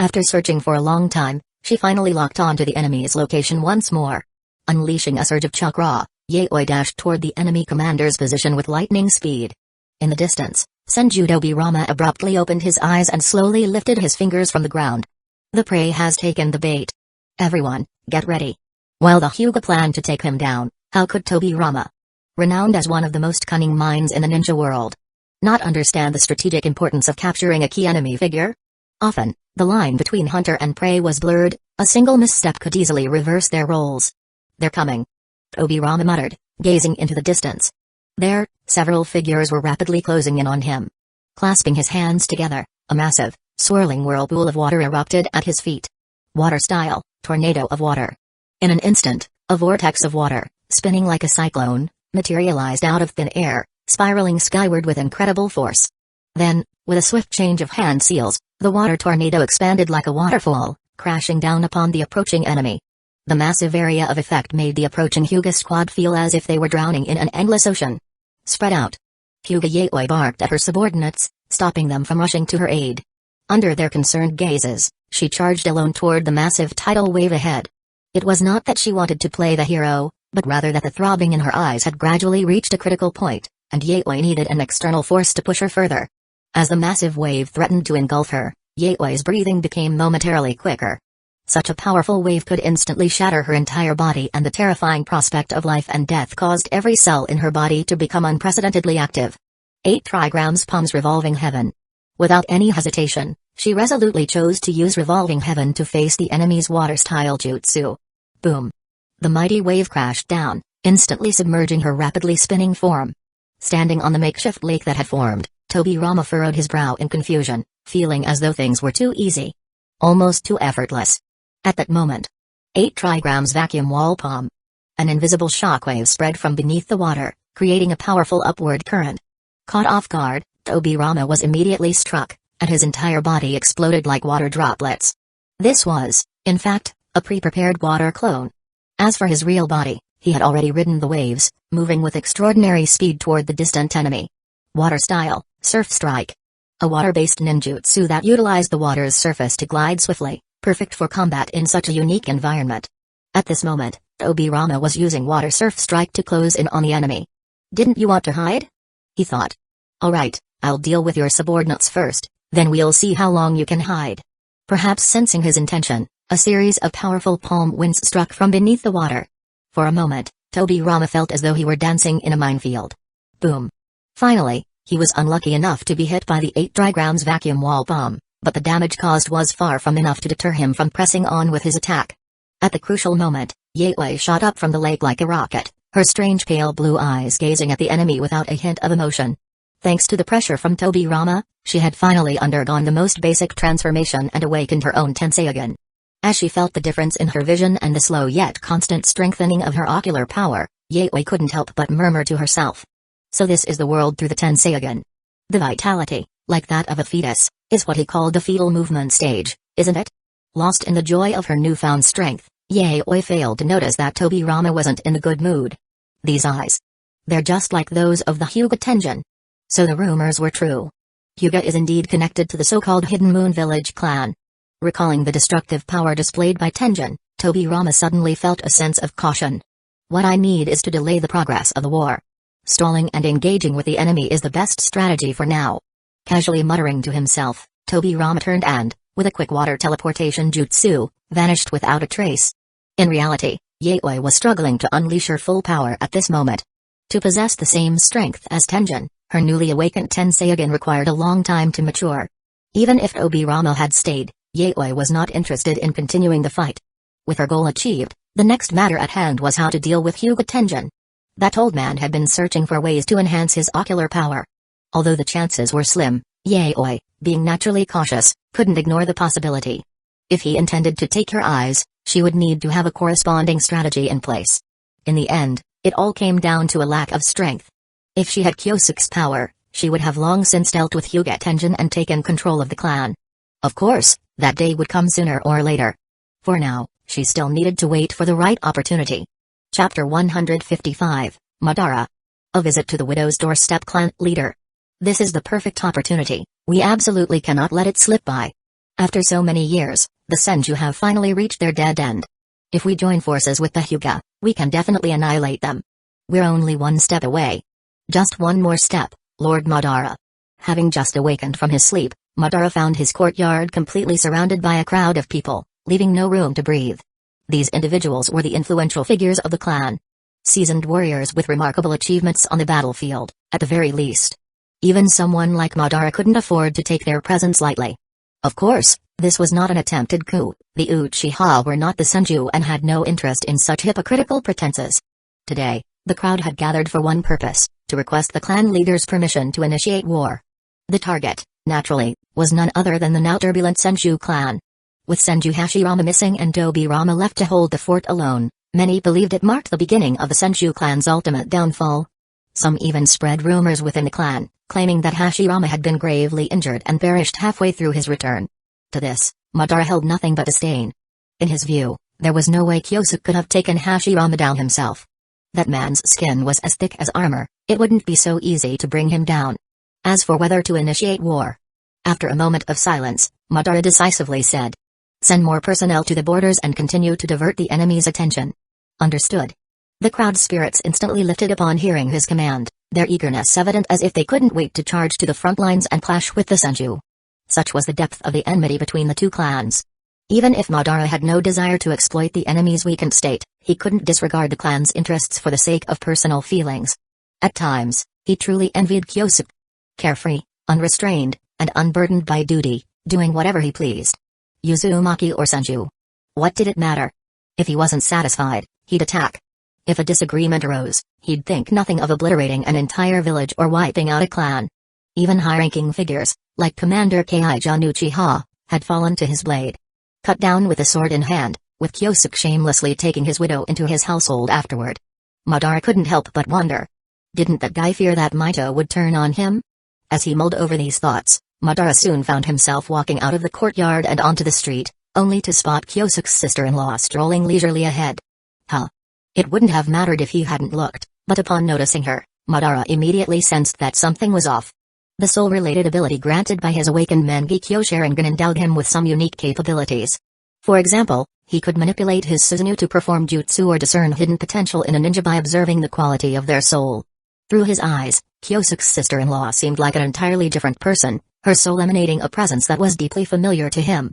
After searching for a long time, she finally locked on to the enemy's location once more. Unleashing a surge of chakra, Yaoi dashed toward the enemy commander's position with lightning speed. In the distance, Senju Dobirama abruptly opened his eyes and slowly lifted his fingers from the ground. The prey has taken the bait. Everyone, get ready. While the Hyuga planned to take him down, how could Dobirama, renowned as one of the most cunning minds in the ninja world, not understand the strategic importance of capturing a key enemy figure? Often, the line between hunter and prey was blurred, a single misstep could easily reverse their roles. "They're coming," Dobirama muttered, gazing into the distance. There, several figures were rapidly closing in on him. Clasping his hands together, a massive, swirling whirlpool of water erupted at his feet. Water-style, tornado of water. In an instant, a vortex of water, spinning like a cyclone, materialized out of thin air, spiraling skyward with incredible force. Then, with a swift change of hand seals, the water tornado expanded like a waterfall, crashing down upon the approaching enemy. The massive area of effect made the approaching Hyuga squad feel as if they were drowning in an endless ocean. "Spread out." Hyuga Yaoi barked at her subordinates, stopping them from rushing to her aid. Under their concerned gazes, she charged alone toward the massive tidal wave ahead. It was not that she wanted to play the hero, but rather that the throbbing in her eyes had gradually reached a critical point, and Yaoi needed an external force to push her further. As the massive wave threatened to engulf her, Yaoi's breathing became momentarily quicker. Such a powerful wave could instantly shatter her entire body, and the terrifying prospect of life and death caused every cell in her body to become unprecedentedly active. 8 trigrams palms revolving heaven. Without any hesitation, she resolutely chose to use revolving heaven to face the enemy's water-style jutsu. Boom. The mighty wave crashed down, instantly submerging her rapidly spinning form. Standing on the makeshift lake that had formed, Tobirama furrowed his brow in confusion, feeling as though things were too easy. Almost too effortless. At that moment, 8 trigrams vacuum wall palm. An invisible shockwave spread from beneath the water, creating a powerful upward current. Caught off guard, Tobirama was immediately struck, and his entire body exploded like water droplets. This was, in fact, a pre-prepared water clone. As for his real body, he had already ridden the waves, moving with extraordinary speed toward the distant enemy. Water style, surf strike. A water-based ninjutsu that utilized the water's surface to glide swiftly, perfect for combat in such a unique environment. At this moment, Tobirama was using water surf strike to close in on the enemy. "Didn't you want to hide?" he thought. "Alright, I'll deal with your subordinates first, then we'll see how long you can hide." Perhaps sensing his intention, a series of powerful palm winds struck from beneath the water. For a moment, Tobirama felt as though he were dancing in a minefield. Boom. Finally, he was unlucky enough to be hit by the 8 trigrams vacuum wall bomb, but the damage caused was far from enough to deter him from pressing on with his attack. At the crucial moment, Yaoi shot up from the lake like a rocket, her strange pale blue eyes gazing at the enemy without a hint of emotion. Thanks to the pressure from Tobirama, she had finally undergone the most basic transformation and awakened her own Tenseigan. As she felt the difference in her vision and the slow yet constant strengthening of her ocular power, Yaoi couldn't help but murmur to herself. So this is the world through the Tenseigan. The vitality, like that of a fetus, is what he called the fetal movement stage, isn't it? Lost in the joy of her newfound strength, Yaoi failed to notice that Tobirama wasn't in a good mood. These eyes. They're just like those of the Hyuga Tenjin. So the rumors were true. Hyuga is indeed connected to the so-called Hidden Moon Village clan. Recalling the destructive power displayed by Tenjin, Tobirama suddenly felt a sense of caution. What I need is to delay the progress of the war. Stalling and engaging with the enemy is the best strategy for now. Casually muttering to himself, Tobirama turned and, with a quick water teleportation jutsu, vanished without a trace. In reality, Yaoi was struggling to unleash her full power at this moment. To possess the same strength as Tenjin, her newly awakened Tenseigan required a long time to mature. Even if Tobirama had stayed, Yaoi was not interested in continuing the fight. With her goal achieved, the next matter at hand was how to deal with Hyuga Tenjin. That old man had been searching for ways to enhance his ocular power. Although the chances were slim, Yaoi, being naturally cautious, couldn't ignore the possibility. If he intended to take her eyes, she would need to have a corresponding strategy in place. In the end, it all came down to a lack of strength. If she had Kyosuke's power, she would have long since dealt with Hyuga Tenjin and taken control of the clan. Of course, that day would come sooner or later. For now, she still needed to wait for the right opportunity. Chapter 155, Madara. A visit to the widow's doorstep clan leader. This is the perfect opportunity, we absolutely cannot let it slip by. After so many years, the Senju have finally reached their dead end. If we join forces with the Hyuga, we can definitely annihilate them. We're only one step away. Just one more step, Lord Madara. Having just awakened from his sleep, Madara found his courtyard completely surrounded by a crowd of people, leaving no room to breathe. These individuals were the influential figures of the clan. Seasoned warriors with remarkable achievements on the battlefield, at the very least. Even someone like Madara couldn't afford to take their presence lightly. Of course, this was not an attempted coup. The Uchiha were not the Senju and had no interest in such hypocritical pretenses. Today, the crowd had gathered for one purpose, to request the clan leader's permission to initiate war. The target, naturally, was none other than the now turbulent Senju clan. With Senju Hashirama missing and Tobirama left to hold the fort alone, many believed it marked the beginning of the Senju clan's ultimate downfall. Some even spread rumors within the clan, claiming that Hashirama had been gravely injured and perished halfway through his return. To this, Madara held nothing but disdain. In his view, there was no way Kyosuke could have taken Hashirama down himself. That man's skin was as thick as armor, it wouldn't be so easy to bring him down. As for whether to initiate war. After a moment of silence, Madara decisively said, "Send more personnel to the borders and continue to divert the enemy's attention." Understood. The crowd's spirits instantly lifted upon hearing his command, their eagerness evident as if they couldn't wait to charge to the front lines and clash with the Senju. Such was the depth of the enmity between the two clans. Even if Madara had no desire to exploit the enemy's weakened state, he couldn't disregard the clan's interests for the sake of personal feelings. At times, he truly envied Kyosuke. carefree, unrestrained, and unburdened by duty, doing whatever he pleased. Uzumaki or Senju. What did it matter? If he wasn't satisfied, he'd attack. If a disagreement arose, he'd think nothing of obliterating an entire village or wiping out a clan. Even high-ranking figures, like Commander Kaija Uchiha, had fallen to his blade. Cut down with a sword in hand, with Kyosuke shamelessly taking his widow into his household afterward. Madara couldn't help but wonder. Didn't that guy fear that Maito would turn on him? As he mulled over these thoughts, Madara soon found himself walking out of the courtyard and onto the street, only to spot Kyosuke's sister-in-law strolling leisurely ahead. It wouldn't have mattered if he hadn't looked, but upon noticing her, Madara immediately sensed that something was off. The soul-related ability granted by his awakened Mangekyo Sharingan endowed him with some unique capabilities. For example, he could manipulate his Susanoo to perform jutsu or discern hidden potential in a ninja by observing the quality of their soul. Through his eyes, Kyosuke's sister-in-law seemed like an entirely different person, her soul emanating a presence that was deeply familiar to him.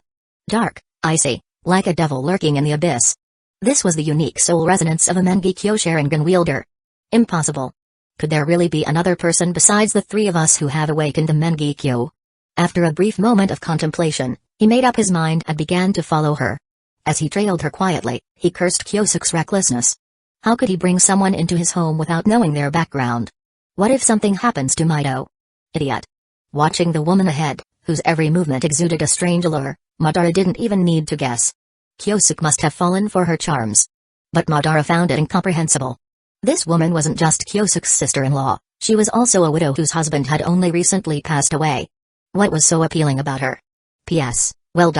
Dark, icy, like a devil lurking in the abyss. This was the unique soul resonance of a Mangekyo Sharingan wielder. Impossible. Could there really be another person besides the three of us who have awakened the Mangekyo? After a brief moment of contemplation, he made up his mind and began to follow her. As he trailed her quietly, he cursed Kyosuke's recklessness. How could he bring someone into his home without knowing their background? What if something happens to Maito? Idiot. Watching the woman ahead, whose every movement exuded a strange allure, Madara didn't even need to guess. Kyosuke must have fallen for her charms. But Madara found it incomprehensible. This woman wasn't just Kyosuke's sister-in-law, she was also a widow whose husband had only recently passed away. What was so appealing about her? P.S. Well.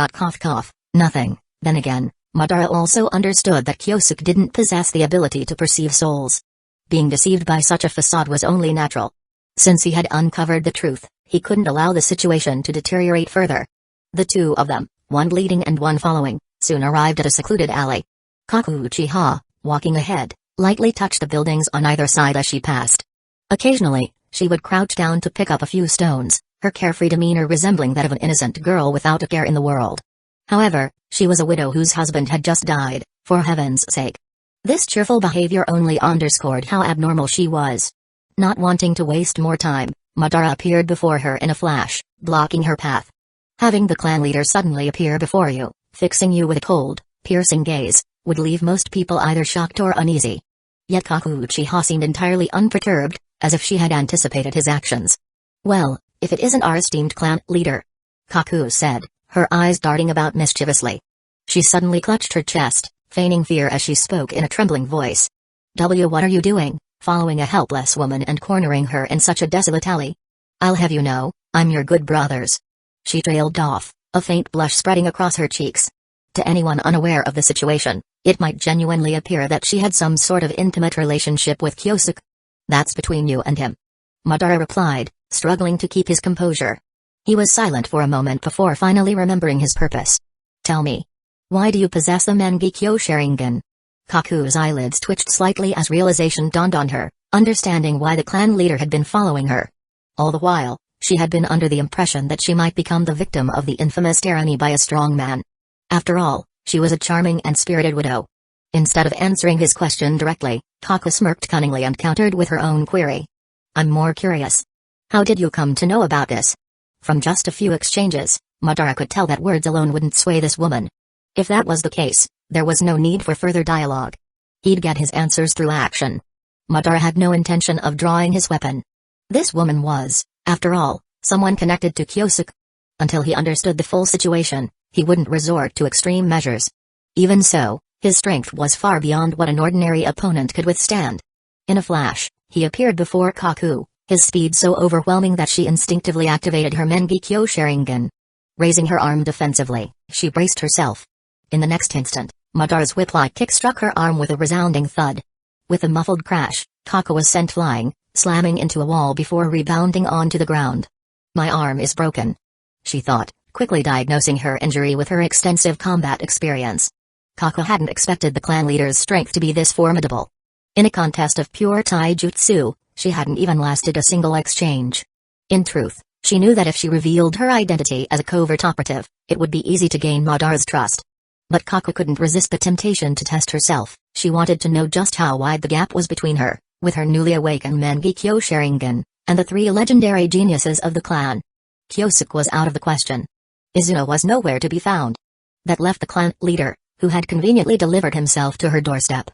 Nothing. Then again, Madara also understood that Kyosuke didn't possess the ability to perceive souls. Being deceived by such a facade was only natural. Since he had uncovered the truth, he couldn't allow the situation to deteriorate further. The two of them, one leading and one following, soon arrived at a secluded alley. Kaku Uchiha, walking ahead, lightly touched the buildings on either side as she passed. Occasionally, she would crouch down to pick up a few stones, her carefree demeanor resembling that of an innocent girl without a care in the world. However, she was a widow whose husband had just died, for heaven's sake. This cheerful behavior only underscored how abnormal she was. Not wanting to waste more time, Madara appeared before her in a flash, blocking her path. Having the clan leader suddenly appear before you, fixing you with a cold, piercing gaze, would leave most people either shocked or uneasy. Yet Kaku Uchiha seemed entirely unperturbed, as if she had anticipated his actions. Well, if it isn't our esteemed clan leader, Kaku said, her eyes darting about mischievously. She suddenly clutched her chest, feigning fear as she spoke in a trembling voice. What are you doing, following a helpless woman and cornering her in such a desolate alley? I'll have you know, I'm your good brothers. She trailed off, a faint blush spreading across her cheeks. To anyone unaware of the situation, it might genuinely appear that she had some sort of intimate relationship with Kyosuke. That's between you and him. Madara replied, struggling to keep his composure. He was silent for a moment before finally remembering his purpose. Tell me. Why do you possess the Mangekyo Sharingan? Kaku's eyelids twitched slightly as realization dawned on her, understanding why the clan leader had been following her. All the while, she had been under the impression that she might become the victim of the infamous tyranny by a strong man. After all, she was a charming and spirited widow. Instead of answering his question directly, Kaku smirked cunningly and countered with her own query. I'm more curious. How did you come to know about this? From just a few exchanges, Madara could tell that words alone wouldn't sway this woman. If that was the case, there was no need for further dialogue. He'd get his answers through action. Madara had no intention of drawing his weapon. This woman was, after all, someone connected to Kyosuke. Until he understood the full situation, he wouldn't resort to extreme measures. Even so, his strength was far beyond what an ordinary opponent could withstand. In a flash, he appeared before Kaku, his speed so overwhelming that she instinctively activated her Mangekyo Sharingan. Raising her arm defensively, she braced herself. In the next instant, Madara's whip-like kick struck her arm with a resounding thud. With a muffled crash, Kaku was sent flying, slamming into a wall before rebounding onto the ground. My arm is broken, she thought, quickly diagnosing her injury with her extensive combat experience. Kaku hadn't expected the clan leader's strength to be this formidable. In a contest of pure taijutsu, she hadn't even lasted a single exchange. In truth, she knew that if she revealed her identity as a covert operative, it would be easy to gain Madara's trust. But Kaku couldn't resist the temptation to test herself. She wanted to know just how wide the gap was between her, with her newly awakened Mangekyo Sharingan, and the 3 legendary geniuses of the clan. Kyosuke was out of the question. Izuna was nowhere to be found. That left the clan leader, who had conveniently delivered himself to her doorstep.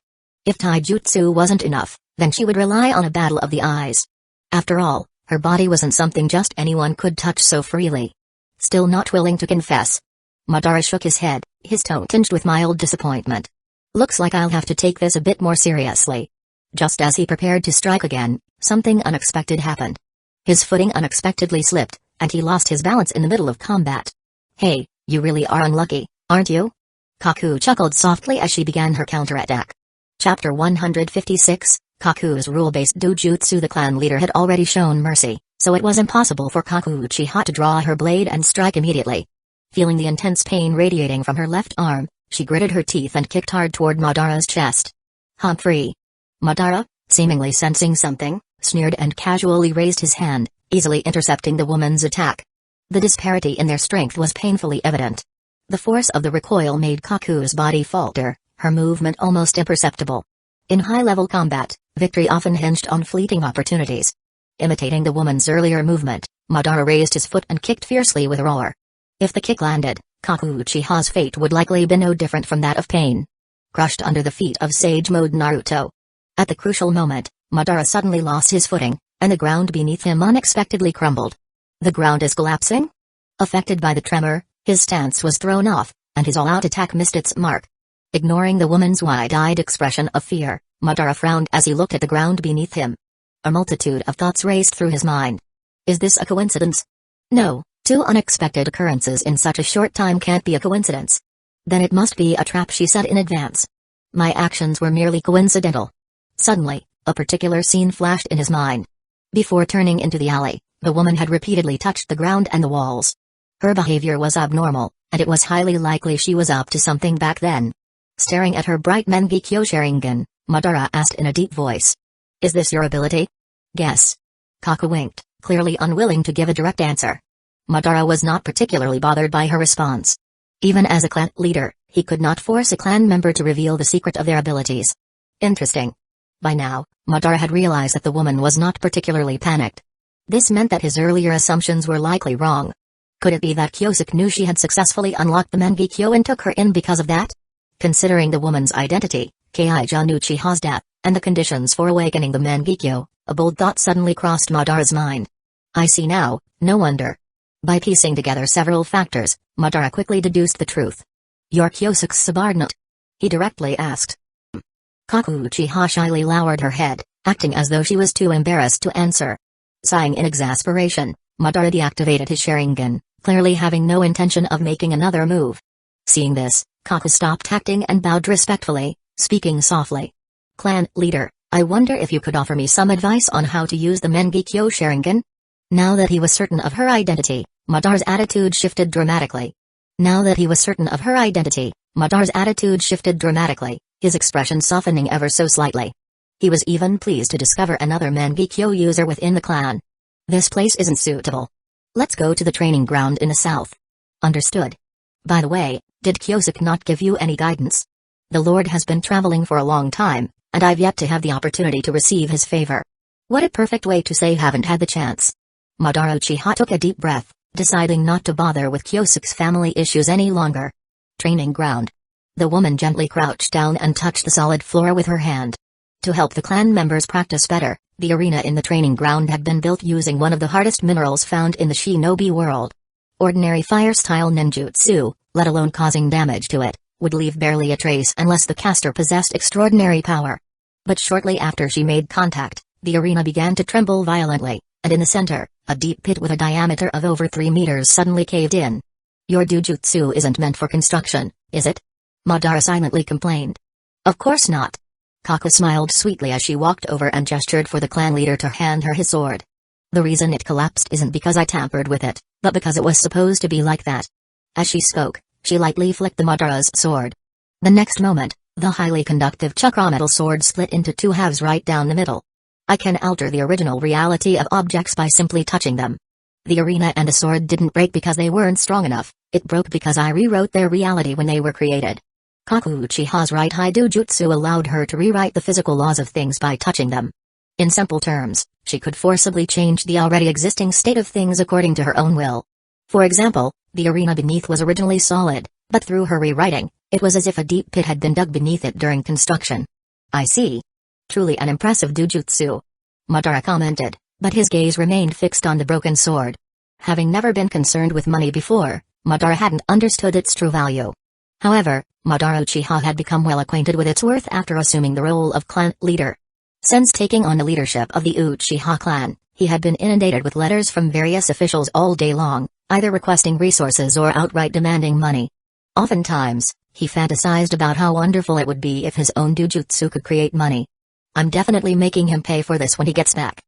If taijutsu wasn't enough, then she would rely on a battle of the eyes. After all, her body wasn't something just anyone could touch so freely. Still not willing to confess, Madara shook his head, his tone tinged with mild disappointment. Looks like I'll have to take this a bit more seriously. Just as he prepared to strike again, something unexpected happened. His footing unexpectedly slipped, and he lost his balance in the middle of combat. Hey, you really are unlucky, aren't you? Kaku chuckled softly as she began her counterattack. Chapter 156, Kaku's rule-based dojutsu. The clan leader had already shown mercy, so it was impossible for Kaku Uchiha to draw her blade and strike immediately. Feeling the intense pain radiating from her left arm, she gritted her teeth and kicked hard toward Madara's chest. Humphrey. Madara, seemingly sensing something, sneered and casually raised his hand, easily intercepting the woman's attack. The disparity in their strength was painfully evident. The force of the recoil made Kaku's body falter, her movement almost imperceptible. In high-level combat, victory often hinged on fleeting opportunities. Imitating the woman's earlier movement, Madara raised his foot and kicked fiercely with a roar. If the kick landed, Kaku Uchiha's fate would likely be no different from that of Pain. Crushed under the feet of Sage Mode Naruto. At the crucial moment, Madara suddenly lost his footing, and the ground beneath him unexpectedly crumbled. The ground is collapsing? Affected by the tremor, his stance was thrown off, and his all-out attack missed its mark. Ignoring the woman's wide-eyed expression of fear, Madara frowned as he looked at the ground beneath him. A multitude of thoughts raced through his mind. Is this a coincidence? No, 2 unexpected occurrences in such a short time can't be a coincidence. Then it must be a trap, she said in advance. My actions were merely coincidental. Suddenly, a particular scene flashed in his mind. Before turning into the alley, the woman had repeatedly touched the ground and the walls. Her behavior was abnormal, and it was highly likely she was up to something back then. Staring at her bright Mangekyo Sharingan, Madara asked in a deep voice. Is this your ability? Guess. Kaku winked, clearly unwilling to give a direct answer. Madara was not particularly bothered by her response. Even as a clan leader, he could not force a clan member to reveal the secret of their abilities. Interesting. By now, Madara had realized that the woman was not particularly panicked. This meant that his earlier assumptions were likely wrong. Could it be that Kyosuke knew she had successfully unlocked the Mangekyo and took her in because of that? Considering the woman's identity, Keijan Uchiha's death, and the conditions for awakening the Mangekyo, a bold thought suddenly crossed Madara's mind. I see now, no wonder. By piecing together several factors, Madara quickly deduced the truth. You're Kyosuke's subordinate? He directly asked. Kaku Uchiha shyly lowered her head, acting as though she was too embarrassed to answer. Sighing in exasperation, Madara deactivated his Sharingan, clearly having no intention of making another move. Seeing this, Kaku stopped acting and bowed respectfully, speaking softly. Clan leader, I wonder if you could offer me some advice on how to use the Mangekyo Sharingan? Now that he was certain of her identity, Madara's attitude shifted dramatically. His expression softening ever so slightly. He was even pleased to discover another Mangekyo user within the clan. This place isn't suitable. Let's go to the training ground in the south. Understood. By the way, did Kyosuke not give you any guidance? The Lord has been traveling for a long time, and I've yet to have the opportunity to receive his favor. What a perfect way to say haven't had the chance. Madara Uchiha took a deep breath, deciding not to bother with Kyosuke's family issues any longer. Training ground. The woman gently crouched down and touched the solid floor with her hand. To help the clan members practice better, the arena in the training ground had been built using one of the hardest minerals found in the shinobi world. Ordinary fire-style ninjutsu, let alone causing damage to it, would leave barely a trace unless the caster possessed extraordinary power. But shortly after she made contact, the arena began to tremble violently, and in the center, a deep pit with a diameter of over 3 meters suddenly caved in. Your dojutsu isn't meant for construction, is it? Madara silently complained. Of course not. Kaku smiled sweetly as she walked over and gestured for the clan leader to hand her his sword. The reason it collapsed isn't because I tampered with it, but because it was supposed to be like that. As she spoke, she lightly flicked the Madara's sword. The next moment, the highly conductive chakra metal sword split into 2 halves right down the middle. I can alter the original reality of objects by simply touching them. The arena and the sword didn't break because they weren't strong enough, it broke because I rewrote their reality when they were created. Kaku Uchiha's right eye dojutsu allowed her to rewrite the physical laws of things by touching them. In simple terms, she could forcibly change the already existing state of things according to her own will. For example, the arena beneath was originally solid, but through her rewriting, it was as if a deep pit had been dug beneath it during construction. I see. Truly an impressive dujutsu. Madara commented, but his gaze remained fixed on the broken sword. Having never been concerned with money before, Madara hadn't understood its true value. However, Madara Uchiha had become well acquainted with its worth after assuming the role of clan leader. Since taking on the leadership of the Uchiha clan, he had been inundated with letters from various officials all day long, either requesting resources or outright demanding money. Oftentimes, he fantasized about how wonderful it would be if his own dujutsu could create money. I'm definitely making him pay for this when he gets back.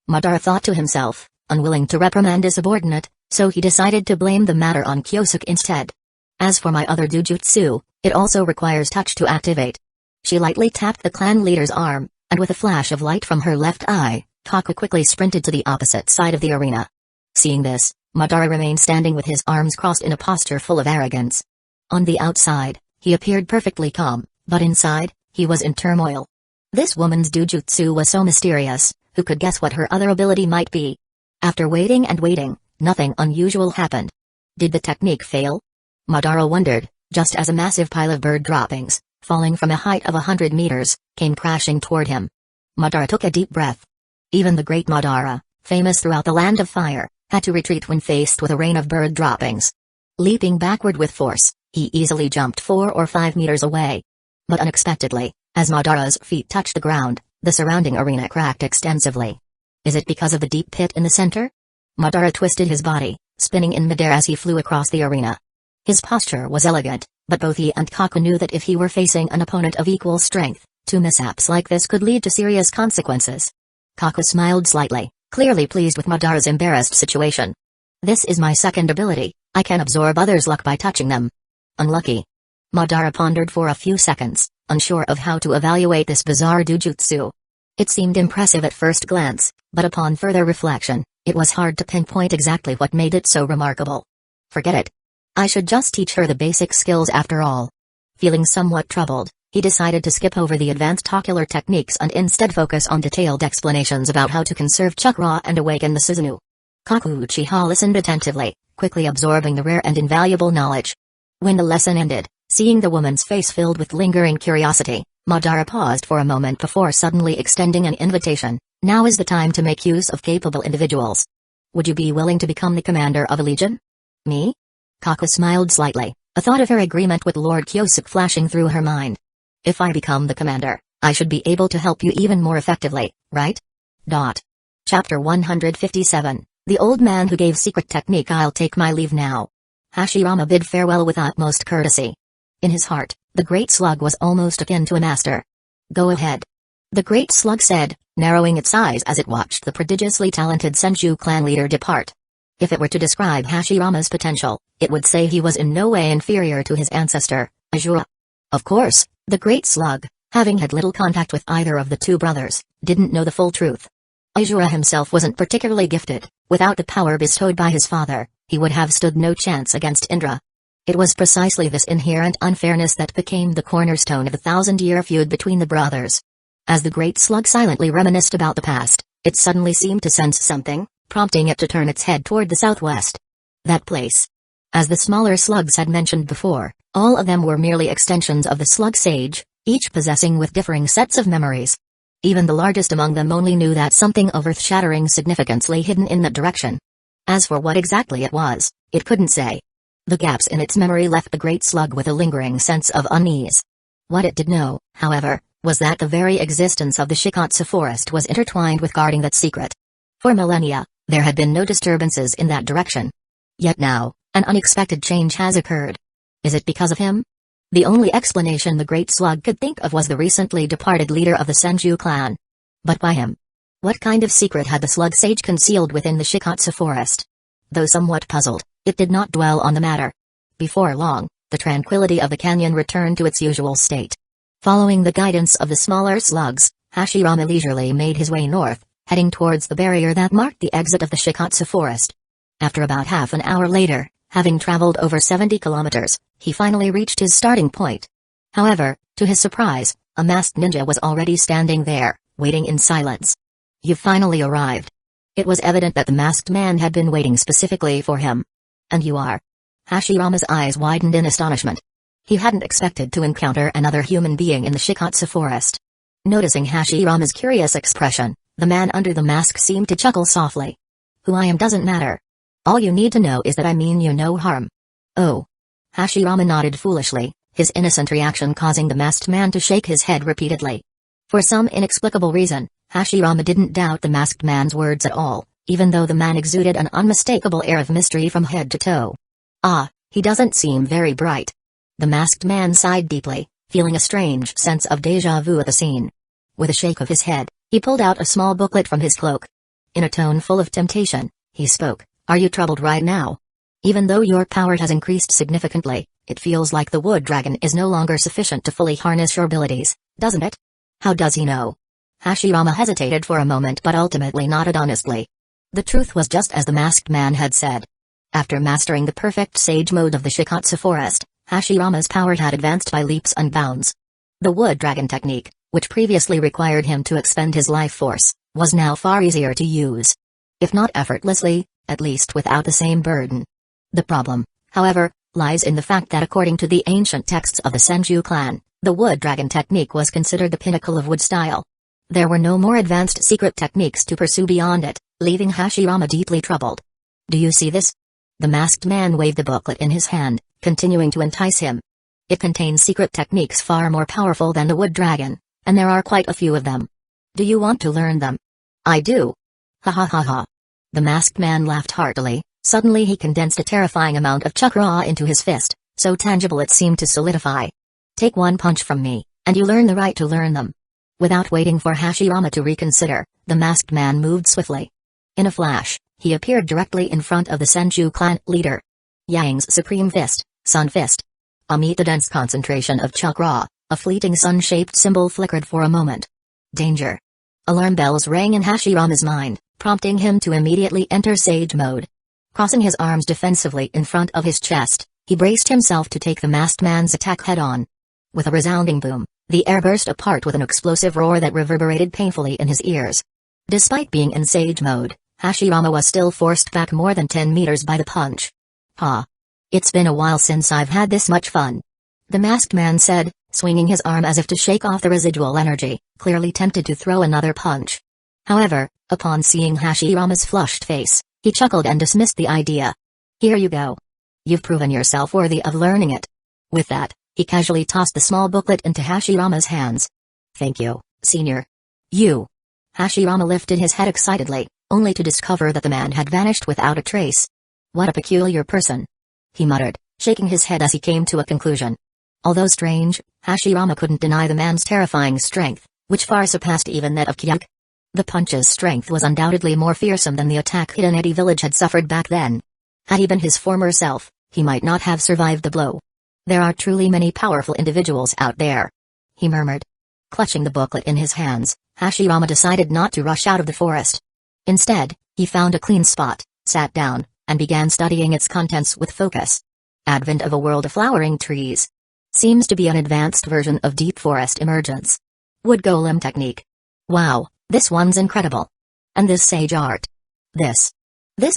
Madara thought to himself, unwilling to reprimand his subordinate, so he decided to blame the matter on Kyosuke instead. As for my other dujutsu, it also requires touch to activate. She lightly tapped the clan leader's arm, and with a flash of light from her left eye, Kaku quickly sprinted to the opposite side of the arena. Seeing this, Madara remained standing with his arms crossed in a posture full of arrogance. On the outside, he appeared perfectly calm, but inside, he was in turmoil. This woman's dujutsu was so mysterious, who could guess what her other ability might be? After waiting and waiting, nothing unusual happened. Did the technique fail? Madara wondered, just as a massive pile of bird droppings, falling from a height of 100 meters, came crashing toward him. Madara took a deep breath. Even the great Madara, famous throughout the land of fire, had to retreat when faced with a rain of bird droppings. Leaping backward with force, he easily jumped 4 or 5 meters away. But unexpectedly, as Madara's feet touched the ground, the surrounding arena cracked extensively. Is it because of the deep pit in the center? Madara twisted his body, spinning in midair as he flew across the arena. His posture was elegant, but both he and Kaku knew that if he were facing an opponent of equal strength, 2 mishaps like this could lead to serious consequences. Kaku smiled slightly, clearly pleased with Madara's embarrassed situation. This is my second ability, I can absorb others' luck by touching them. Unlucky. Madara pondered for a few seconds, unsure of how to evaluate this bizarre dujutsu. It seemed impressive at first glance, but upon further reflection, it was hard to pinpoint exactly what made it so remarkable. Forget it. I should just teach her the basic skills after all. Feeling somewhat troubled, he decided to skip over the advanced ocular techniques and instead focus on detailed explanations about how to conserve chakra and awaken the Susanoo. Kaku Uchiha listened attentively, quickly absorbing the rare and invaluable knowledge. When the lesson ended, seeing the woman's face filled with lingering curiosity, Madara paused for a moment before suddenly extending an invitation. Now is the time to make use of capable individuals. Would you be willing to become the commander of a legion? Me? Kaku smiled slightly, a thought of her agreement with Lord Kyosuke flashing through her mind. If I become the commander, I should be able to help you even more effectively, right? Chapter 157, The Old Man Who Gave Secret Technique. I'll take my leave now. Hashirama bid farewell with utmost courtesy. In his heart, the great slug was almost akin to a master. Go ahead. The great slug said, narrowing its eyes as it watched the prodigiously talented Senju clan leader depart. If it were to describe Hashirama's potential, it would say he was in no way inferior to his ancestor, Azura. Of course, the great slug, having had little contact with either of the two brothers, didn't know the full truth. Azura himself wasn't particularly gifted. Without the power bestowed by his father, he would have stood no chance against Indra. It was precisely this inherent unfairness that became the cornerstone of the 1,000-year feud between the brothers. As the great slug silently reminisced about the past, it suddenly seemed to sense something, prompting it to turn its head toward the southwest. That place. As the smaller slugs had mentioned before, all of them were merely extensions of the slug sage, each possessing with differing sets of memories. Even the largest among them only knew that something of earth-shattering significance lay hidden in that direction. As for what exactly it was, it couldn't say. The gaps in its memory left the great slug with a lingering sense of unease. What it did know, however, was that the very existence of the Shikatsu forest was intertwined with guarding that secret. For millennia, there had been no disturbances in that direction. Yet now, an unexpected change has occurred. Is it because of him? The only explanation the great slug could think of was the recently departed leader of the Senju clan. But why him? What kind of secret had the slug sage concealed within the Shikatsu forest? Though somewhat puzzled, it did not dwell on the matter. Before long, the tranquility of the canyon returned to its usual state. Following the guidance of the smaller slugs, Hashirama leisurely made his way north, heading towards the barrier that marked the exit of the Shikatsu forest. After about half an hour later, having traveled over 70 kilometers, he finally reached his starting point. However, to his surprise, a masked ninja was already standing there, waiting in silence. "You've finally arrived." It was evident that the masked man had been waiting specifically for him. "And you are?" Hashirama's eyes widened in astonishment. He hadn't expected to encounter another human being in the Shikatsu forest. Noticing Hashirama's curious expression, the man under the mask seemed to chuckle softly. "Who I am doesn't matter. All you need to know is that I mean you no harm." "Oh." Hashirama nodded foolishly, his innocent reaction causing the masked man to shake his head repeatedly. For some inexplicable reason, Hashirama didn't doubt the masked man's words at all, even though the man exuded an unmistakable air of mystery from head to toe. "Ah, he doesn't seem very bright." The masked man sighed deeply, feeling a strange sense of déjà vu at the scene. With a shake of his head, he pulled out a small booklet from his cloak. In a tone full of temptation, he spoke, "Are you troubled right now? Even though your power has increased significantly, it feels like the wood dragon is no longer sufficient to fully harness your abilities, doesn't it?" "How does he know?" Hashirama hesitated for a moment but ultimately nodded honestly. The truth was just as the masked man had said. After mastering the perfect sage mode of the Shikatsu forest, Hashirama's power had advanced by leaps and bounds. The wood dragon technique, which previously required him to expend his life force, was now far easier to use. If not effortlessly, at least without the same burden. The problem, however, lies in the fact that according to the ancient texts of the Senju clan, the wood dragon technique was considered the pinnacle of wood style. There were no more advanced secret techniques to pursue beyond it, leaving Hashirama deeply troubled. "Do you see this?" The masked man waved the booklet in his hand, continuing to entice him. "It contains secret techniques far more powerful than the wood dragon, and there are quite a few of them. Do you want to learn them?" "I do." "Ha ha ha ha." The masked man laughed heartily. Suddenly he condensed a terrifying amount of chakra into his fist, so tangible it seemed to solidify. "Take one punch from me, and you learn the right to learn them." Without waiting for Hashirama to reconsider, the masked man moved swiftly. In a flash, he appeared directly in front of the Senju clan leader. Yang's supreme fist, Sun Fist. Amid the dense concentration of chakra, a fleeting sun-shaped symbol flickered for a moment. Danger. Alarm bells rang in Hashirama's mind, prompting him to immediately enter sage mode. Crossing his arms defensively in front of his chest, he braced himself to take the masked man's attack head-on. With a resounding boom, the air burst apart with an explosive roar that reverberated painfully in his ears. Despite being in sage mode, Hashirama was still forced back more than 10 meters by the punch. "Ha! It's been a while since I've had this much fun," the masked man said, swinging his arm as if to shake off the residual energy, clearly tempted to throw another punch. However, upon seeing Hashirama's flushed face, he chuckled and dismissed the idea. "Here you go. You've proven yourself worthy of learning it." With that, he casually tossed the small booklet into Hashirama's hands. "Thank you, senior." "You." Hashirama lifted his head excitedly, only to discover that the man had vanished without a trace. "What a peculiar person," he muttered, shaking his head as he came to a conclusion. Although strange, Hashirama couldn't deny the man's terrifying strength, which far surpassed even that of Kyak. The punch's strength was undoubtedly more fearsome than the attack Hidaneti village had suffered back then. Had he been his former self, he might not have survived the blow. "There are truly many powerful individuals out there," he murmured. Clutching the booklet in his hands, Hashirama decided not to rush out of the forest. Instead, he found a clean spot, sat down, and began studying its contents with focus. Advent of a world of flowering trees. Seems to be an advanced version of deep forest emergence. Wood golem technique. Wow, this one's incredible. And this sage art. This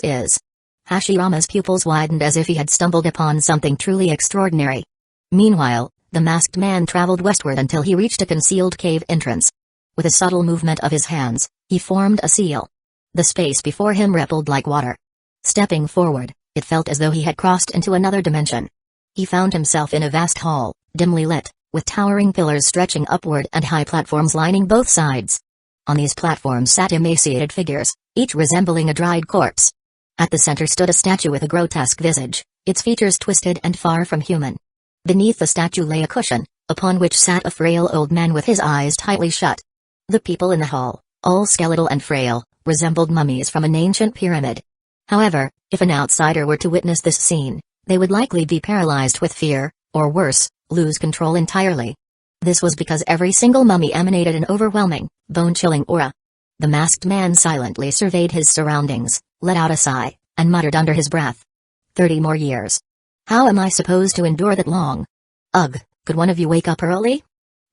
is. Hashirama's pupils widened as if he had stumbled upon something truly extraordinary. Meanwhile, the masked man traveled westward until he reached a concealed cave entrance. With a subtle movement of his hands, he formed a seal. The space before him rippled like water. Stepping forward, it felt as though he had crossed into another dimension. He found himself in a vast hall, dimly lit, with towering pillars stretching upward and high platforms lining both sides. On these platforms sat emaciated figures, each resembling a dried corpse. At the center stood a statue with a grotesque visage, its features twisted and far from human. Beneath the statue lay a cushion, upon which sat a frail old man with his eyes tightly shut. The people in the hall, all skeletal and frail, resembled mummies from an ancient pyramid. However, if an outsider were to witness this scene, they would likely be paralyzed with fear, or worse, lose control entirely. This was because every single mummy emanated an overwhelming, bone-chilling aura. The masked man silently surveyed his surroundings, let out a sigh, and muttered under his breath. 30 more years. How am I supposed to endure that long? Ugh, could one of you wake up early?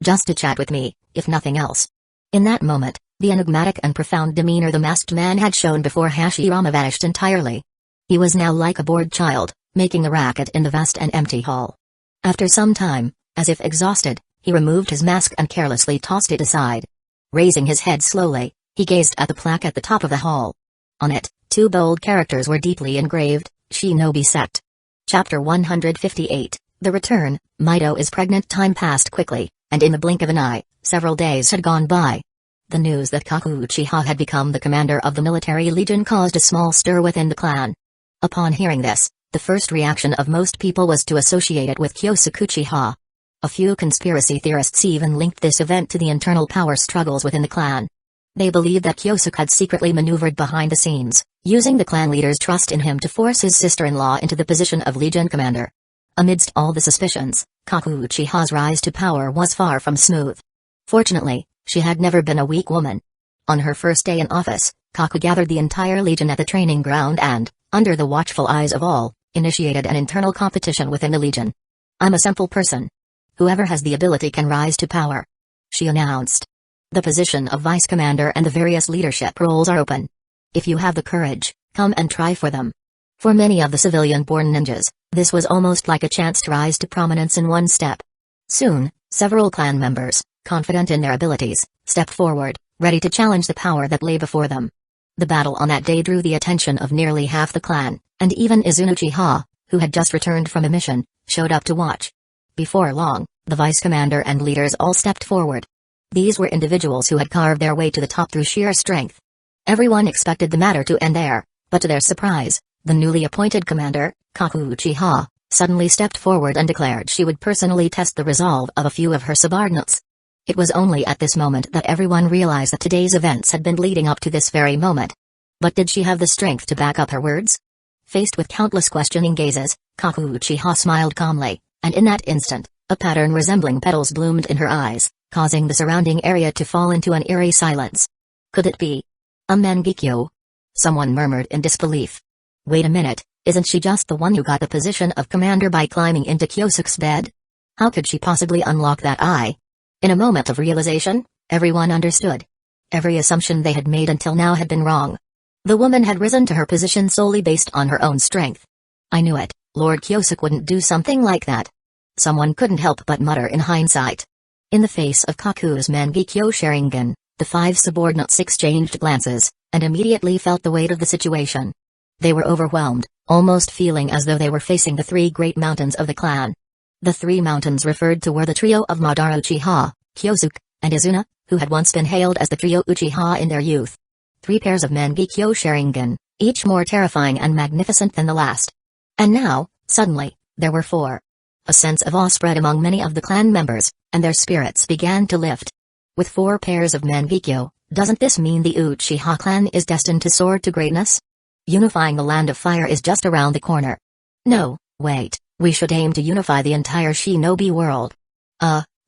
Just to chat with me, if nothing else. In that moment, The enigmatic and profound demeanor the masked man had shown before Hashirama vanished entirely. He was now like a bored child, making a racket in the vast and empty hall. After some time, as if exhausted, he removed his mask and carelessly tossed it aside. Raising his head slowly, he gazed at the plaque at the top of the hall. On it, 2 bold characters were deeply engraved: Shinobi Sect. Chapter 158, The Return. Mido is pregnant. Time passed quickly, and in the blink of an eye, several days had gone by. The news that Kaku Uchiha had become the commander of the military legion caused a small stir within the clan. Upon hearing this, the first reaction of most people was to associate it with Kyosuke Uchiha. A few conspiracy theorists even linked this event to the internal power struggles within the clan. They believed that Kyosuke had secretly maneuvered behind the scenes, using the clan leader's trust in him to force his sister-in-law into the position of legion commander. Amidst all the suspicions, Kaku Uchiha's rise to power was far from smooth. Fortunately, she had never been a weak woman. On her first day in office, Kaku gathered the entire legion at the training ground and, under the watchful eyes of all, initiated an internal competition within the legion. "I'm a simple person. Whoever has the ability can rise to power," she announced. "The position of vice commander and the various leadership roles are open. If you have the courage, come and try for them." For many of the civilian-born ninjas, this was almost like a chance to rise to prominence in one step. Soon, several clan members, confident in their abilities, stepped forward, ready to challenge the power that lay before them. The battle on that day drew the attention of nearly half the clan, and even Izuna Uchiha, who had just returned from a mission, showed up to watch. Before long, the vice commander and leaders all stepped forward. These were individuals who had carved their way to the top through sheer strength. Everyone expected the matter to end there, but to their surprise, the newly appointed commander, Kaku Uchiha, suddenly stepped forward and declared she would personally test the resolve of a few of her subordinates. It was only at this moment that everyone realized that today's events had been leading up to this very moment. But did she have the strength to back up her words? Faced with countless questioning gazes, Kaku Uchiha smiled calmly, and in that instant, a pattern resembling petals bloomed in her eyes, causing the surrounding area to fall into an eerie silence. Could it be a Mangekyo? Someone murmured in disbelief. Wait a minute, isn't she just the one who got the position of commander by climbing into Kyosuke's bed? How could she possibly unlock that eye? In a moment of realization, everyone understood. Every assumption they had made until now had been wrong. The woman had risen to her position solely based on her own strength. "I knew it, Lord Kyosuke wouldn't do something like that." Someone couldn't help but mutter in hindsight. In the face of Kaku's Mangekyo Sharingan, the 5 subordinates exchanged glances, and immediately felt the weight of the situation. They were overwhelmed, almost feeling as though they were facing the 3 great mountains of the clan. The 3 mountains referred to were the trio of Madara Uchiha, Kyosuke, and Izuna, who had once been hailed as the trio Uchiha in their youth. 3 pairs of Mangekyo Sharingan, each more terrifying and magnificent than the last. And now, suddenly, there were 4. A sense of awe spread among many of the clan members, and their spirits began to lift. With 4 pairs of Mangekyo, doesn't this mean the Uchiha clan is destined to soar to greatness? Unifying the Land of Fire is just around the corner. No, wait, we should aim to unify the entire shinobi world.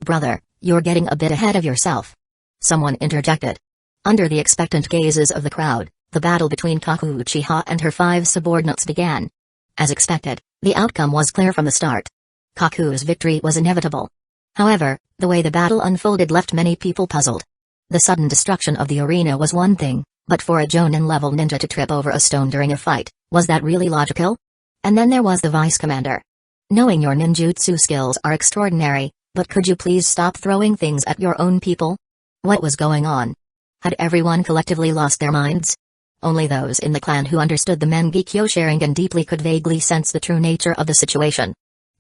Brother, you're getting a bit ahead of yourself," someone interjected. Under the expectant gazes of the crowd, the battle between Kaku Uchiha and her 5 subordinates began. As expected, the outcome was clear from the start. Kaku's victory was inevitable. However, the way the battle unfolded left many people puzzled. The sudden destruction of the arena was one thing, but for a Jonin-level ninja to trip over a stone during a fight, was that really logical? And then there was the vice commander. "Knowing your ninjutsu skills are extraordinary, but could you please stop throwing things at your own people?" What was going on? Had everyone collectively lost their minds? Only those in the clan who understood the Mangekyo Sharingan deeply could vaguely sense the true nature of the situation.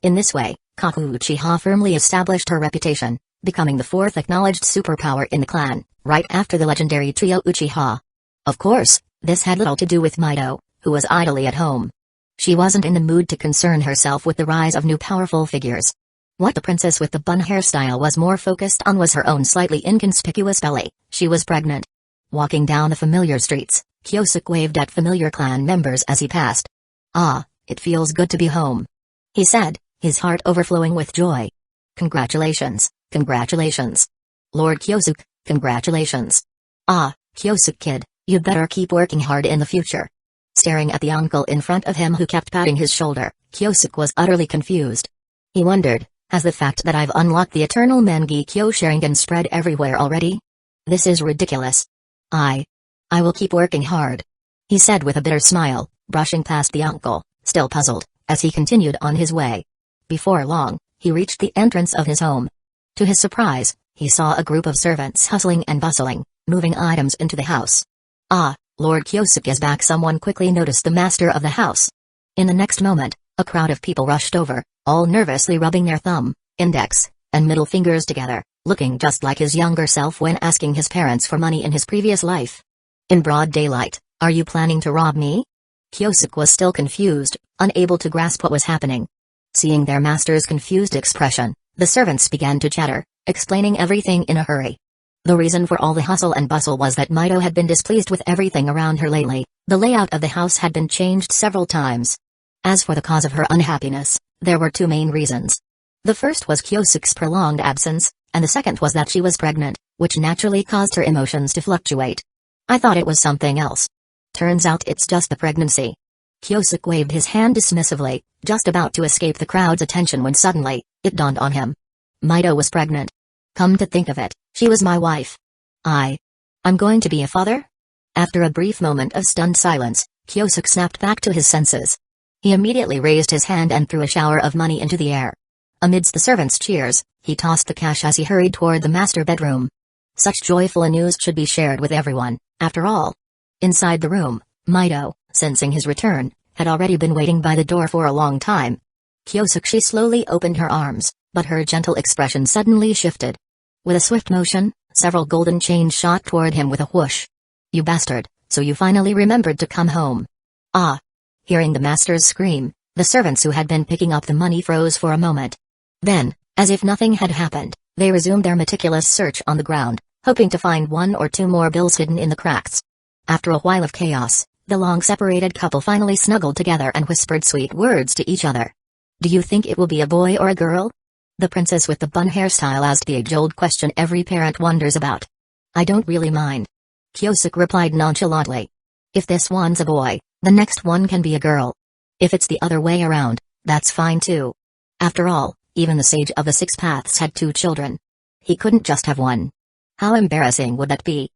In this way, Kaku Uchiha firmly established her reputation, becoming the 4th acknowledged superpower in the clan, right after the legendary trio Uchiha. Of course, this had little to do with Mido, who was idly at home. She wasn't in the mood to concern herself with the rise of new powerful figures. What the princess with the bun hairstyle was more focused on was her own slightly inconspicuous belly. She was pregnant. Walking down the familiar streets, Kyosuke waved at familiar clan members as he passed. "Ah, it feels good to be home," he said, his heart overflowing with joy. "Congratulations, congratulations. Lord Kyosuke, congratulations. Ah, Kyosuke kid, you'd better keep working hard in the future." Staring at the uncle in front of him who kept patting his shoulder, Kyosuke was utterly confused. He wondered, has the fact that I've unlocked the eternal Mangekyo Sharingan spread everywhere already? This is ridiculous. I will keep working hard," he said with a bitter smile, brushing past the uncle, still puzzled, as he continued on his way. Before long, he reached the entrance of his home. To his surprise, he saw a group of servants hustling and bustling, moving items into the house. "Ah, Lord Kyosuke is back," someone quickly noticed the master of the house. In the next moment, a crowd of people rushed over, all nervously rubbing their thumb, index, and middle fingers together, looking just like his younger self when asking his parents for money in his previous life. "In broad daylight, are you planning to rob me?" Kyosuke was still confused, unable to grasp what was happening. Seeing their master's confused expression, the servants began to chatter, explaining everything in a hurry. The reason for all the hustle and bustle was that Mido had been displeased with everything around her lately. The layout of the house had been changed several times. As for the cause of her unhappiness, there were two main reasons. The first was Kyosuke's prolonged absence, and the second was that she was pregnant, which naturally caused her emotions to fluctuate. "I thought it was something else. Turns out it's just the pregnancy." Kyosuke waved his hand dismissively, just about to escape the crowd's attention when suddenly, it dawned on him. Mido was pregnant. Come to think of it, she was my wife. I'm going to be a father? After a brief moment of stunned silence, Kyosuke snapped back to his senses. He immediately raised his hand and threw a shower of money into the air. Amidst the servants' cheers, he tossed the cash as he hurried toward the master bedroom. Such joyful news should be shared with everyone, after all. Inside the room, Mido, sensing his return, had already been waiting by the door for a long time. She slowly opened her arms, but her gentle expression suddenly shifted. With a swift motion, several golden chains shot toward him with a whoosh. "You bastard, so you finally remembered to come home." "Ah!" Hearing the master's scream, the servants who had been picking up the money froze for a moment. Then, as if nothing had happened, they resumed their meticulous search on the ground, hoping to find one or two more bills hidden in the cracks. After a while of chaos, the long-separated couple finally snuggled together and whispered sweet words to each other. "Do you think it will be a boy or a girl?" The princess with the bun hairstyle asked the age-old question every parent wonders about. "I don't really mind," Kyosuke replied nonchalantly. "If this one's a boy, the next one can be a girl. If it's the other way around, that's fine too. After all, even the sage of the six paths had two children. He couldn't just have one. How embarrassing would that be?"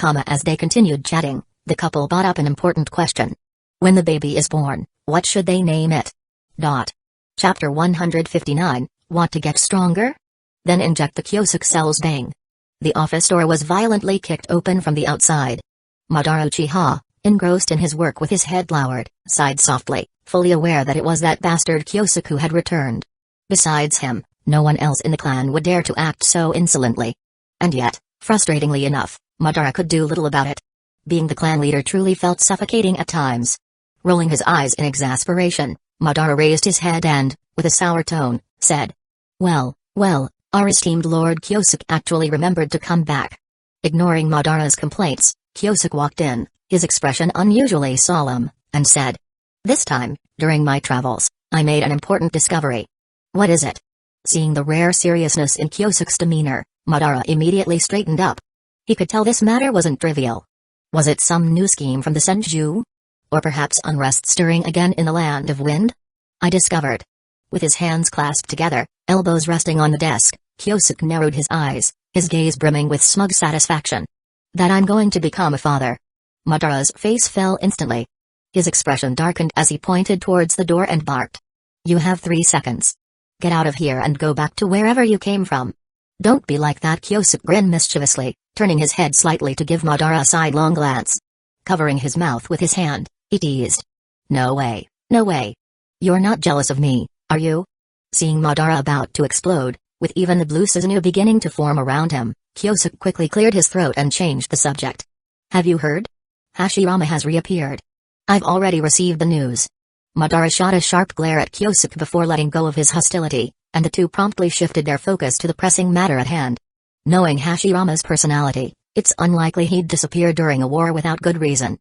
As they continued chatting, the couple brought up an important question. "When the baby is born, what should they name it?" Chapter 159, Want to get stronger? Then inject the Kyosuke cells. Bang. The office door was violently kicked open from the outside. Madara Uchiha, engrossed in his work with his head lowered, sighed softly, fully aware that it was that bastard Kyosuke who had returned. Besides him, no one else in the clan would dare to act so insolently. And yet, frustratingly enough, Madara could do little about it. Being the clan leader truly felt suffocating at times. Rolling his eyes in exasperation, Madara raised his head and, with a sour tone, said, Well, our esteemed Lord Kyosuke actually remembered to come back." Ignoring Madara's complaints, Kyosuke walked in, his expression unusually solemn, and said, "This time, during my travels, I made an important discovery." "What is it?" Seeing the rare seriousness in Kyosuke's demeanor, Madara immediately straightened up. He could tell this matter wasn't trivial. Was it some new scheme from the Senju? Or perhaps unrest stirring again in the land of wind? "I discovered." With his hands clasped together, elbows resting on the desk, Kyosuke narrowed his eyes, his gaze brimming with smug satisfaction. "That I'm going to become a father." Madara's face fell instantly. His expression darkened as he pointed towards the door and barked. "You have 3 seconds. Get out of here and go back to wherever you came from." "Don't be like that." Kyosuke grinned mischievously, turning his head slightly to give Madara a sidelong glance. Covering his mouth with his hand, he teased. No way. You're not jealous of me, are you?" Seeing Madara about to explode, with even the blue Susanoo beginning to form around him, Kyosuke quickly cleared his throat and changed the subject. "Have you heard? Hashirama has reappeared. I've already received the news." Madara shot a sharp glare at Kyosuke before letting go of his hostility, and the two promptly shifted their focus to the pressing matter at hand. Knowing Hashirama's personality, it's unlikely he'd disappear during a war without good reason.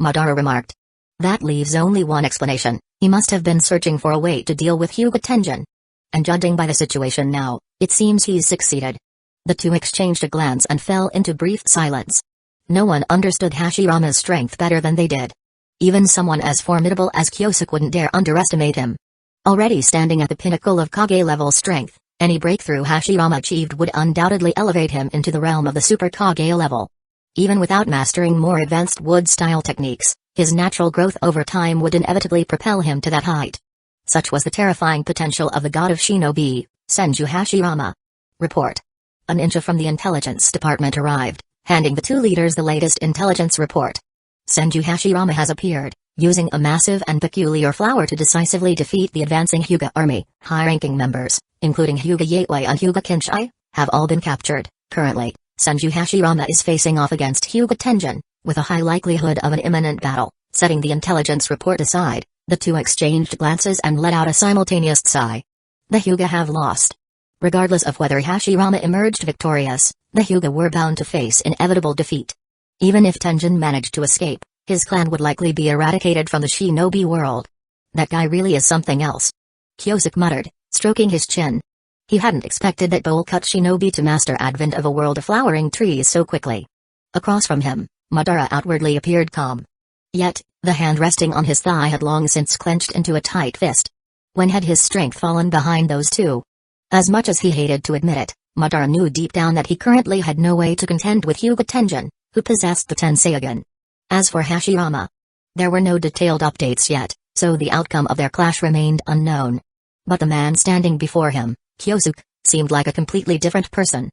Madara remarked. "That leaves only one explanation. He must have been searching for a way to deal with Hyuga Tenjin. And judging by the situation now, it seems he's succeeded." The two exchanged a glance and fell into brief silence. No one understood Hashirama's strength better than they did. Even someone as formidable as Kyosuke wouldn't dare underestimate him. Already standing at the pinnacle of Kage-level strength, any breakthrough Hashirama achieved would undoubtedly elevate him into the realm of the Super Kage level. Even without mastering more advanced wood-style techniques, his natural growth over time would inevitably propel him to that height. Such was the terrifying potential of the god of shinobi, Senju Hashirama. Report. A ninja from the intelligence department arrived, handing the two leaders the latest intelligence report. Senju Hashirama has appeared, using a massive and peculiar flower to decisively defeat the advancing Hyuga army. High-ranking members, including Hyuga Yaoi and Hyuga Kinshai, have all been captured. Currently, Senju Hashirama is facing off against Hyuga Tenjin, with a high likelihood of an imminent battle. Setting the intelligence report aside, the two exchanged glances and let out a simultaneous sigh. The Hyuga have lost. Regardless of whether Hashirama emerged victorious, the Hyuga were bound to face inevitable defeat. Even if Tenjin managed to escape, his clan would likely be eradicated from the shinobi world. That guy really is something else. Kyosuke muttered, stroking his chin. He hadn't expected that bowl-cut shinobi to master advent of a world of flowering trees so quickly. Across from him, Madara outwardly appeared calm. Yet, the hand resting on his thigh had long since clenched into a tight fist. When had his strength fallen behind those two? As much as he hated to admit it, Madara knew deep down that he currently had no way to contend with Hyuga Tenjin, who possessed the Tenseigan. As for Hashirama, there were no detailed updates yet, so the outcome of their clash remained unknown. But the man standing before him, Kyosuke, seemed like a completely different person.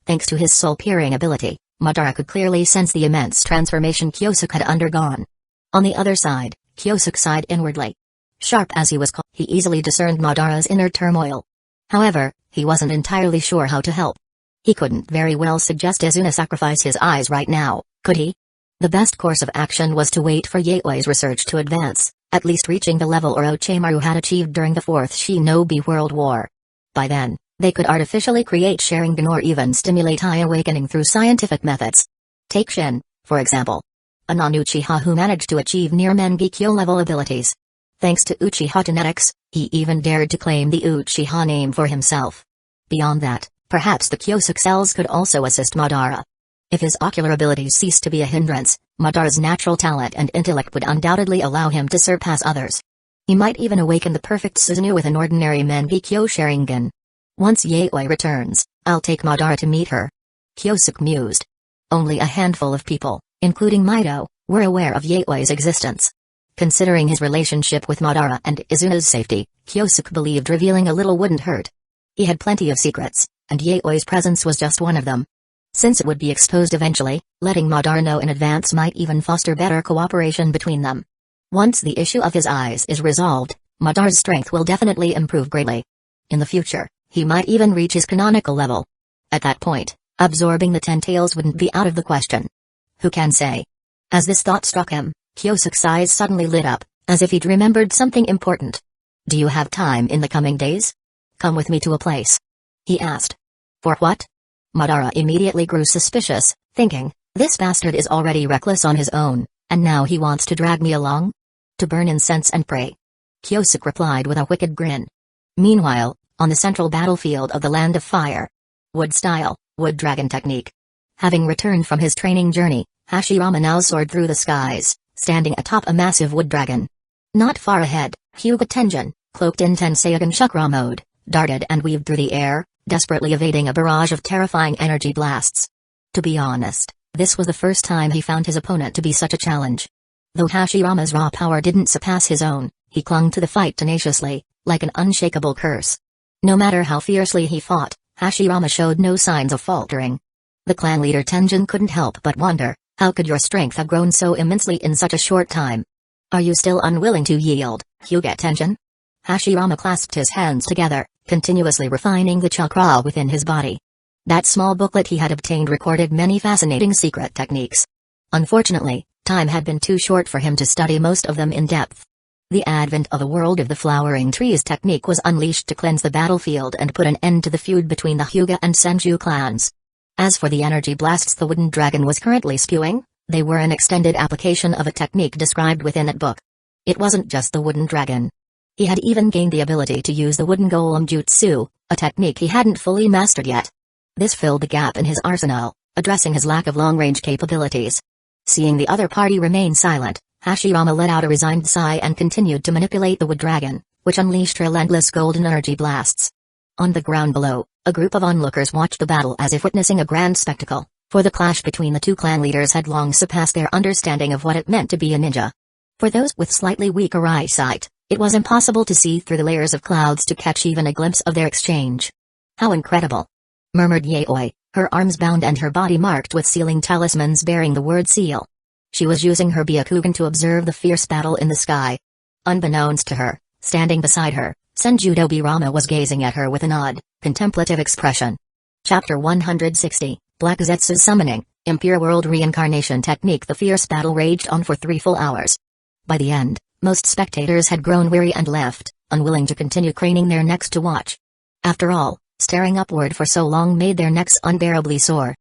Thanks to his soul-peering ability, Madara could clearly sense the immense transformation Kyosuke had undergone. On the other side, Kyosuke sighed inwardly. Sharp as he was, he easily discerned Madara's inner turmoil. However, he wasn't entirely sure how to help. He couldn't very well suggest Izuna sacrifice his eyes right now, could he? The best course of action was to wait for Yaoi's research to advance, at least reaching the level Orochimaru had achieved during the Fourth Shinobi World War. By then, they could artificially create Sharingan or even stimulate high awakening through scientific methods. Take Shin, for example. A non-Uchiha who managed to achieve near Mangekyo level abilities. Thanks to Uchiha genetics, he even dared to claim the Uchiha name for himself. Beyond that, perhaps the Kyosuke cells could also assist Madara. If his ocular abilities ceased to be a hindrance, Madara's natural talent and intellect would undoubtedly allow him to surpass others. He might even awaken the perfect Susanoo with an ordinary Mangekyo Sharingan. Once Yaoi returns, I'll take Madara to meet her. Kyosuke mused. Only a handful of people, including Mido, were aware of Yaoi's existence. Considering his relationship with Madara and Izuna's safety, Kyosuke believed revealing a little wouldn't hurt. He had plenty of secrets, and Yaoi's presence was just one of them. Since it would be exposed eventually, letting Madara know in advance might even foster better cooperation between them. Once the issue of his eyes is resolved, Madara's strength will definitely improve greatly. In the future, he might even reach his canonical level. At that point, absorbing the Ten Tails wouldn't be out of the question. Who can say? As this thought struck him, Kyosuke's eyes suddenly lit up, as if he'd remembered something important. Do you have time in the coming days? Come with me to a place. He asked. For what? Madara immediately grew suspicious, thinking, this bastard is already reckless on his own, and now he wants to drag me along? To burn incense and pray. Kyosuke replied with a wicked grin. Meanwhile, on the central battlefield of the Land of Fire. Wood style, wood dragon technique. Having returned from his training journey, Hashirama now soared through the skies, standing atop a massive wood dragon. Not far ahead, Hyuga Tenjin, cloaked in Tenseigan chakra mode, darted and weaved through the air, desperately evading a barrage of terrifying energy blasts. To be honest, this was the first time he found his opponent to be such a challenge. Though Hashirama's raw power didn't surpass his own, he clung to the fight tenaciously, like an unshakable curse. No matter how fiercely he fought, Hashirama showed no signs of faltering. The clan leader Tenjin couldn't help but wonder, how could your strength have grown so immensely in such a short time? Are you still unwilling to yield, Hyuga Tenjin? Hashirama clasped his hands together, continuously refining the chakra within his body. That small booklet he had obtained recorded many fascinating secret techniques. Unfortunately, time had been too short for him to study most of them in depth. The advent of the world of the flowering trees technique was unleashed to cleanse the battlefield and put an end to the feud between the Hyuga and Senju clans. As for the energy blasts the wooden dragon was currently spewing, they were an extended application of a technique described within that book. It wasn't just the wooden dragon. He had even gained the ability to use the wooden golem jutsu, a technique he hadn't fully mastered yet. This filled the gap in his arsenal, addressing his lack of long-range capabilities. Seeing the other party remain silent, Hashirama let out a resigned sigh and continued to manipulate the wood dragon, which unleashed relentless golden energy blasts. On the ground below, a group of onlookers watched the battle as if witnessing a grand spectacle. For the clash between the two clan leaders had long surpassed their understanding of what it meant to be a ninja. For those with slightly weaker eyesight, it was impossible to see through the layers of clouds to catch even a glimpse of their exchange. "How incredible!" murmured Yaoi, her arms bound and her body marked with sealing talismans bearing the word seal. She was using her Byakugan to observe the fierce battle in the sky. Unbeknownst to her, standing beside her, Senjudobi Rama was gazing at her with an odd, contemplative expression. Chapter 160, Black Zetsu's Summoning, Impure World Reincarnation Technique. The fierce battle raged on for 3 full hours. By the end, most spectators had grown weary and left, unwilling to continue craning their necks to watch. After all, staring upward for so long made their necks unbearably sore.